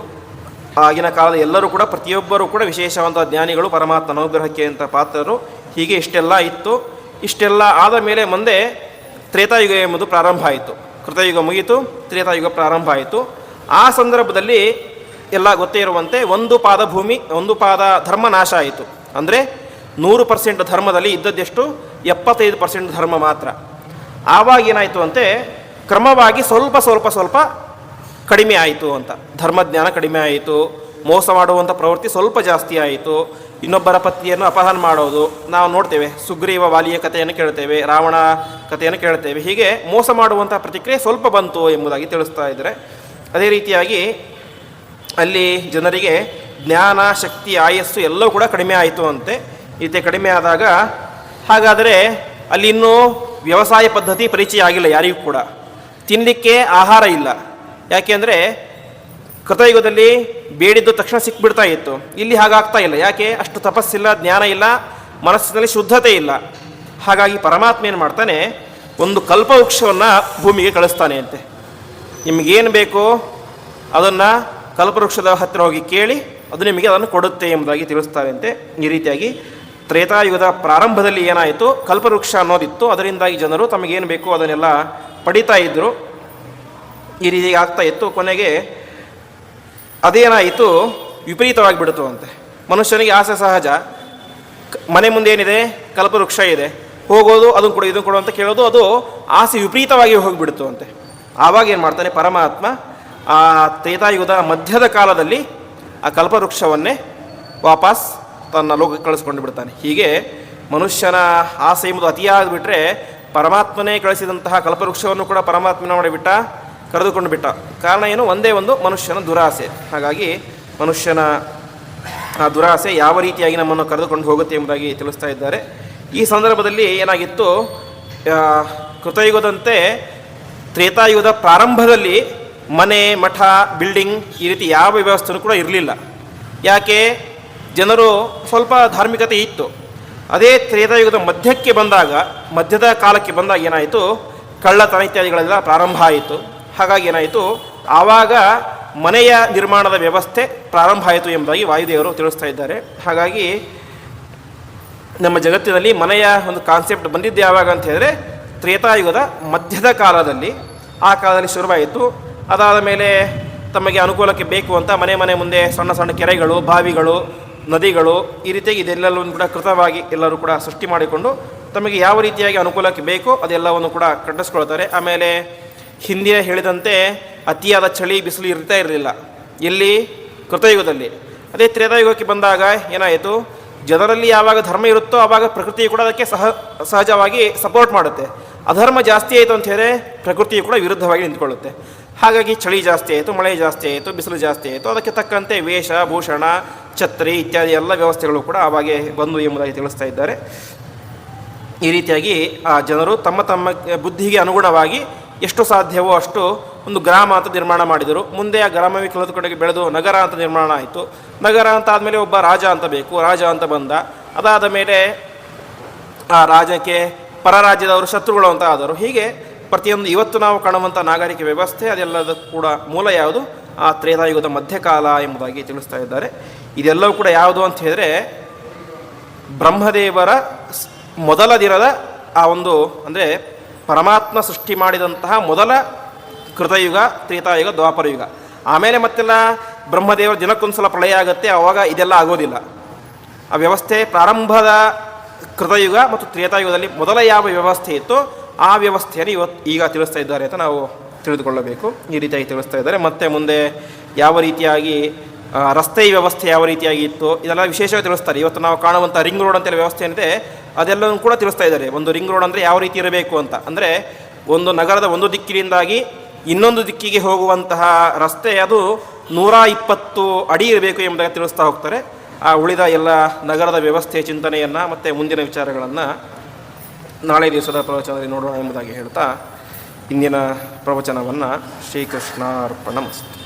ಆಗಿನ ಕಾಲದ ಎಲ್ಲರೂ ಕೂಡ ಪ್ರತಿಯೊಬ್ಬರೂ ಕೂಡ ವಿಶೇಷವಂತ ಜ್ಞಾನಿಗಳು, ಪರಮಾತ್ಮ ಅನುಗ್ರಹಕ್ಕೆ ಅಂತ ಪಾತ್ರರು. ಹೀಗೆ ಇಷ್ಟೆಲ್ಲ ಇತ್ತು. ಇಷ್ಟೆಲ್ಲ ಆದ ಮೇಲೆ ಮುಂದೆ ತ್ರೇತಾಯುಗ ಎಂಬುದು ಪ್ರಾರಂಭ ಆಯಿತು. ಕೃತಯುಗ ಮುಗಿಯಿತು, ತ್ರೇತಾಯುಗ ಪ್ರಾರಂಭ ಆಯಿತು. ಆ ಸಂದರ್ಭದಲ್ಲಿ ಎಲ್ಲ ಗೊತ್ತೇ ಇರುವಂತೆ 1 ಪಾದ ಭೂಮಿ, 1 ಪಾದ ಧರ್ಮ ನಾಶ ಆಯಿತು. ಅಂದರೆ 100% ಧರ್ಮದಲ್ಲಿ ಇದ್ದದ್ದೆಷ್ಟು, 75% ಧರ್ಮ ಮಾತ್ರ. ಆವಾಗ ಏನಾಯಿತು ಅಂತೆ, ಕ್ರಮವಾಗಿ ಸ್ವಲ್ಪ ಕಡಿಮೆ ಆಯಿತು ಅಂತ. ಧರ್ಮಜ್ಞಾನ ಕಡಿಮೆ ಆಯಿತು, ಮೋಸ ಮಾಡುವಂಥ ಪ್ರವೃತ್ತಿ ಸ್ವಲ್ಪ ಜಾಸ್ತಿ ಆಯಿತು. ಇನ್ನೊಬ್ಬರ ಪತ್ನಿಯನ್ನು ಅಪಹರಣ ಮಾಡೋದು ನಾವು ನೋಡ್ತೇವೆ. ಸುಗ್ರೀವ ವಾಲಿಯ ಕಥೆಯನ್ನು ಕೇಳ್ತೇವೆ, ರಾವಣ ಕಥೆಯನ್ನು ಕೇಳ್ತೇವೆ. ಹೀಗೆ ಮೋಸ ಮಾಡುವಂಥ ಪ್ರತಿಕ್ರಿಯೆ ಸ್ವಲ್ಪ ಬಂತು ಎಂಬುದಾಗಿ ತಿಳಿಸ್ತಾ ಇದ್ದಾರೆ. ಅದೇ ರೀತಿಯಾಗಿ ಅಲ್ಲಿ ಜನರಿಗೆ ಜ್ಞಾನ, ಶಕ್ತಿ, ಆಯಸ್ಸು ಎಲ್ಲವೂ ಕೂಡ ಕಡಿಮೆ ಆಯಿತು ಅಂತೆ. ಈತೆ ಕಡಿಮೆ ಆದಾಗ ಹಾಗಾದರೆ ಅಲ್ಲಿ ಇನ್ನೂ ವ್ಯವಸಾಯ ಪದ್ಧತಿ ಪರಿಚಯ ಆಗಿಲ್ಲ ಯಾರಿಗೂ ಕೂಡ. ತಿನ್ನಲಿಕ್ಕೆ ಆಹಾರ ಇಲ್ಲ. ಯಾಕೆಂದರೆ ಕೃತಯುಗದಲ್ಲಿ ಬೇಡಿದ್ದು ತಕ್ಷಣ ಸಿಕ್ಬಿಡ್ತಾ ಇತ್ತು. ಇಲ್ಲಿ ಹಾಗಾಗ್ತಾ ಇಲ್ಲ. ಯಾಕೆ? ಅಷ್ಟು ತಪಸ್ಸಿಲ್ಲ, ಜ್ಞಾನ ಇಲ್ಲ, ಮನಸ್ಸಿನಲ್ಲಿ ಶುದ್ಧತೆ ಇಲ್ಲ. ಹಾಗಾಗಿ ಪರಮಾತ್ಮ ಏನು ಮಾಡ್ತಾನೆ, ಒಂದು ಕಲ್ಪವೃಕ್ಷವನ್ನು ಭೂಮಿಗೆ ಕಳಿಸ್ತಾನೆ ಅಂತೆ. ನಿಮಗೇನು ಬೇಕೋ ಅದನ್ನು ಕಲ್ಪವೃಕ್ಷದ ಹತ್ತಿರ ಹೋಗಿ ಕೇಳಿ, ಅದು ನಿಮಗೆ ಅದನ್ನು ಕೊಡುತ್ತೆ ಎಂಬುದಾಗಿ ತಿಳಿಸ್ತಾರಂತೆ. ಈ ರೀತಿಯಾಗಿ ತ್ರೇತಾಯುಗದ ಪ್ರಾರಂಭದಲ್ಲಿ ಏನಾಯಿತು, ಕಲ್ಪವೃಕ್ಷ ಅನ್ನೋದಿತ್ತು, ಅದರಿಂದಾಗಿ ಜನರು ತಮಗೇನು ಬೇಕೋ ಅದನ್ನೆಲ್ಲ ಪಡಿತಾ ಇದ್ದರು. ಈ ರೀತಿ ಆಗ್ತಾ ಇತ್ತು. ಕೊನೆಗೆ ಅದೇನಾಯಿತು, ವಿಪರೀತವಾಗಿ ಬಿಡ್ತು ಅಂತೆ. ಮನುಷ್ಯನಿಗೆ ಆಸೆ ಸಹಜ. ಮನೆ ಮುಂದೆ ಏನಿದೆ, ಕಲ್ಪವೃಕ್ಷ ಇದೆ, ಹೋಗೋದು ಅದನ್ನು ಕೊಡು ಇದನ್ನು ಕೊಡು ಅಂತ ಕೇಳೋದು, ಅದು ಆಸೆ ವಿಪರೀತವಾಗಿ ಹೋಗಿಬಿಡ್ತು ಅಂತೆ. ಆವಾಗ ಏನು ಮಾಡ್ತಾನೆ ಪರಮಾತ್ಮ, ಆ ತ್ರೇತಾಯುಗದ ಮಧ್ಯದ ಕಾಲದಲ್ಲಿ ಆ ಕಲ್ಪವೃಕ್ಷವನ್ನೇ ವಾಪಸ್ ತನ್ನ ಲೋಕಕ್ಕೆ ಕಳಿಸ್ಕೊಂಡು ಬಿಡ್ತಾನೆ. ಹೀಗೆ ಮನುಷ್ಯನ ಆಸೆ ಎಂಬುದು ಅತಿಯಾಗಿಬಿಟ್ರೆ ಪರಮಾತ್ಮನೇ ಕಳಿಸಿದಂತಹ ಕಲ್ಪವೃಕ್ಷವನ್ನು ಕೂಡ ಪರಮಾತ್ಮನ ಮಾಡಿಬಿಟ್ಟ, ಕರೆದುಕೊಂಡು ಬಿಟ್ಟ. ಕಾರಣ ಏನು, ಒಂದೇ ಒಂದು ಮನುಷ್ಯನ ದುರಾಸೆ. ಹಾಗಾಗಿ ಮನುಷ್ಯನ ಆ ದುರಾಸೆ ಯಾವ ರೀತಿಯಾಗಿ ನಮ್ಮನ್ನು ಕರೆದುಕೊಂಡು ಹೋಗುತ್ತೆ ಎಂಬುದಾಗಿ ತಿಳಿಸ್ತಾ ಇದ್ದಾರೆ. ಈ ಸಂದರ್ಭದಲ್ಲಿ ಏನಾಗಿತ್ತು, ಕೃತಯುಗದಂತೆ ತ್ರೇತಾಯುಗದ ಪ್ರಾರಂಭದಲ್ಲಿ ಮನೆ, ಮಠ, ಬಿಲ್ಡಿಂಗ್ ಈ ರೀತಿ ಯಾವ ವ್ಯವಸ್ಥೆಯೂ ಕೂಡ ಇರಲಿಲ್ಲ. ಯಾಕೆ, ಜನರು ಸ್ವಲ್ಪ ಧಾರ್ಮಿಕತೆ ಇತ್ತು. ಅದೇ ತ್ರೇತಾಯುಗದ ಮಧ್ಯದ ಕಾಲಕ್ಕೆ ಬಂದಾಗ ಏನಾಯಿತು, ಕಳ್ಳತನ ಇತ್ಯಾದಿಗಳೆಲ್ಲ ಪ್ರಾರಂಭ ಆಯಿತು. ಹಾಗಾಗಿ ಏನಾಯಿತು, ಆವಾಗ ಮನೆಯ ನಿರ್ಮಾಣದ ವ್ಯವಸ್ಥೆ ಪ್ರಾರಂಭ ಆಯಿತು ಎಂಬುದಾಗಿ ವಾಯುದೇವರು ತಿಳಿಸ್ತಾ ಇದ್ದಾರೆ. ಹಾಗಾಗಿ ನಮ್ಮ ಜಗತ್ತಿನಲ್ಲಿ ಮನೆಯ ಒಂದು ಕಾನ್ಸೆಪ್ಟ್ ಬಂದಿದ್ದು ಯಾವಾಗ ಅಂತ ಹೇಳಿದ್ರೆ ತ್ರೇತಾಯುಗದ ಮಧ್ಯದ ಕಾಲದಲ್ಲಿ. ಆ ಕಾಲದಲ್ಲಿ ಶುರುವಾಯಿತು. ಅದಾದ ಮೇಲೆ ತಮಗೆ ಅನುಕೂಲಕ್ಕೆ ಬೇಕು ಅಂತ ಮನೆ ಮುಂದೆ ಸಣ್ಣ ಸಣ್ಣ ಕೆರೆಗಳು, ಬಾವಿಗಳು, ನದಿಗಳು ಈ ರೀತಿಯಾಗಿ ಇದೆಲ್ಲವೂ ಕೂಡ ಕೃತವಾಗಿ ಎಲ್ಲರೂ ಕೂಡ ಸೃಷ್ಟಿ ಮಾಡಿಕೊಂಡು ತಮಗೆ ಯಾವ ರೀತಿಯಾಗಿ ಅನುಕೂಲಕ್ಕೆ ಬೇಕೋ ಅದೆಲ್ಲವನ್ನು ಕೂಡ ಕಟ್ಟಿಸ್ಕೊಳ್ತಾರೆ. ಆಮೇಲೆ ಹಿಂದೆ ಹೇಳಿದಂತೆ ಅತಿಯಾದ ಚಳಿ ಬಿಸಿಲು ಇರ್ತಾ ಇರಲಿಲ್ಲ ಎಲ್ಲಿ, ಕೃತಯುಗದಲ್ಲಿ. ಅದೇ ತ್ರೇತಾಯುಗಕ್ಕೆ ಬಂದಾಗ ಏನಾಯಿತು, ಜನರಲ್ಲಿ ಯಾವಾಗ ಧರ್ಮ ಇರುತ್ತೋ ಆವಾಗ ಪ್ರಕೃತಿಯು ಕೂಡ ಅದಕ್ಕೆ ಸಹಜವಾಗಿ ಸಪೋರ್ಟ್ ಮಾಡುತ್ತೆ. ಅಧರ್ಮ ಜಾಸ್ತಿ ಆಯಿತು ಅಂತ ಹೇಳಿದ್ರೆ ಪ್ರಕೃತಿಯು ಕೂಡ ವಿರುದ್ಧವಾಗಿ ನಿಂತ್ಕೊಳ್ಳುತ್ತೆ. ಹಾಗಾಗಿ ಚಳಿ ಜಾಸ್ತಿ ಆಯಿತು, ಮಳೆ ಜಾಸ್ತಿ ಆಯಿತು, ಬಿಸಿಲು ಜಾಸ್ತಿ ಆಯಿತು. ಅದಕ್ಕೆ ತಕ್ಕಂತೆ ವೇಷ, ಭೂಷಣ, ಛತ್ರಿ ಇತ್ಯಾದಿ ಎಲ್ಲ ವ್ಯವಸ್ಥೆಗಳು ಕೂಡ ಆವಾಗೆ ಬಂದು ಎಂಬುದಾಗಿ ತಿಳಿಸ್ತಾ ಇದ್ದಾರೆ. ಈ ರೀತಿಯಾಗಿ ಆ ಜನರು ತಮ್ಮ ತಮ್ಮ ಬುದ್ಧಿಗೆ ಅನುಗುಣವಾಗಿ ಎಷ್ಟು ಸಾಧ್ಯವೋ ಅಷ್ಟು ಒಂದು ಗ್ರಾಮ ಅಂತ ನಿರ್ಮಾಣ ಮಾಡಿದರು. ಮುಂದೆ ಆ ಗ್ರಾಮವೇ ಕಳೆದುಕೊಂಡಾಗ ಬೆಳೆದು ನಗರ ಅಂತ ನಿರ್ಮಾಣ ಆಯಿತು. ನಗರ ಅಂತ ಆದಮೇಲೆ ಒಬ್ಬ ರಾಜ ಅಂತ ಬೇಕು, ರಾಜ ಅಂತ ಬಂದ. ಅದಾದ ಮೇಲೆ ಆ ರಾಜ್ಯಕ್ಕೆ ಪರ ರಾಜ್ಯದವರು ಶತ್ರುಗಳು ಅಂತ ಆದರು. ಹೀಗೆ ಪ್ರತಿಯೊಂದು ಇವತ್ತು ನಾವು ಕಾಣುವಂಥ ನಾಗರಿಕ ವ್ಯವಸ್ಥೆ ಅದೆಲ್ಲದ ಕೂಡ ಮೂಲ ಯಾವುದು, ಆ ತ್ರೇತಾಯುಗದ ಮಧ್ಯಕಾಲ ಎಂಬುದಾಗಿ ತಿಳಿಸ್ತಾ ಇದ್ದಾರೆ. ಇದೆಲ್ಲವೂ ಕೂಡ ಯಾವುದು ಅಂತ ಹೇಳಿದ್ರೆ ಬ್ರಹ್ಮದೇವರ ಮೊದಲ ದಿನದ ಆ ಒಂದು, ಅಂದರೆ ಪರಮಾತ್ಮ ಸೃಷ್ಟಿ ಮಾಡಿದಂತಹ ಮೊದಲ ಕೃತಯುಗ, ತ್ರೇತಾಯುಗ, ದ್ವಾಪರಯುಗ. ಆಮೇಲೆ ಮತ್ತೆಲ್ಲ ಬ್ರಹ್ಮದೇವರ ದಿನಕ್ಕೊಂದು ಸಲ ಪ್ರಳಯ ಆಗುತ್ತೆ, ಆವಾಗ ಇದೆಲ್ಲ ಆಗೋದಿಲ್ಲ. ಆ ವ್ಯವಸ್ಥೆ ಪ್ರಾರಂಭದ ಕೃತಯುಗ ಮತ್ತು ತ್ರೇತಾಯುಗದಲ್ಲಿ ಮೊದಲ ಯಾವ ವ್ಯವಸ್ಥೆ ಇತ್ತು ಆ ವ್ಯವಸ್ಥೆಯನ್ನು ಈಗ ತಿಳಿಸ್ತಾ ಇದ್ದಾರೆ ಅಂತ ನಾವು ತಿಳಿದುಕೊಳ್ಳಬೇಕು. ಈ ರೀತಿಯಾಗಿ ತಿಳಿಸ್ತಾ ಇದ್ದಾರೆ. ಮತ್ತು ಮುಂದೆ ಯಾವ ರೀತಿಯಾಗಿ ರಸ್ತೆ ವ್ಯವಸ್ಥೆ ಯಾವ ರೀತಿಯಾಗಿ ಇತ್ತು ಇದೆಲ್ಲ ವಿಶೇಷವಾಗಿ ತಿಳಿಸ್ತಾರೆ. ಇವತ್ತು ನಾವು ಕಾಣುವಂಥ ರಿಂಗ್ ರೋಡ್ ಅಂತೆಲ್ಲ ವ್ಯವಸ್ಥೆ ಏನಿದೆ ಅದೆಲ್ಲವೂ ಕೂಡ ತಿಳಿಸ್ತಾ ಇದ್ದಾರೆ. ಒಂದು ರಿಂಗ್ ರೋಡ್ ಅಂದರೆ ಯಾವ ರೀತಿ ಇರಬೇಕು ಅಂತ, ಅಂದರೆ ಒಂದು ನಗರದ ಒಂದು ದಿಕ್ಕಿನಿಂದಾಗಿ ಇನ್ನೊಂದು ದಿಕ್ಕಿಗೆ ಹೋಗುವಂತಹ ರಸ್ತೆ ಅದು 120 ಅಡಿ ಇರಬೇಕು ಎಂಬುದಾಗಿ ತಿಳಿಸ್ತಾ ಹೋಗ್ತಾರೆ. ಆ ಉಳಿದ ಎಲ್ಲ ನಗರದ ವ್ಯವಸ್ಥೆ ಚಿಂತನೆಯನ್ನು ಮತ್ತು ಮುಂದಿನ ವಿಚಾರಗಳನ್ನು ನಾಳೆ ದಿವಸದ ಪ್ರವಚನದಲ್ಲಿ ನೋಡೋಣ ಎಂಬುದಾಗಿ ಹೇಳ್ತಾ ಇಂದಿನ ಪ್ರವಚನವನ್ನು ಶ್ರೀಕೃಷ್ಣಾರ್ಪಣಮಸ್ತು.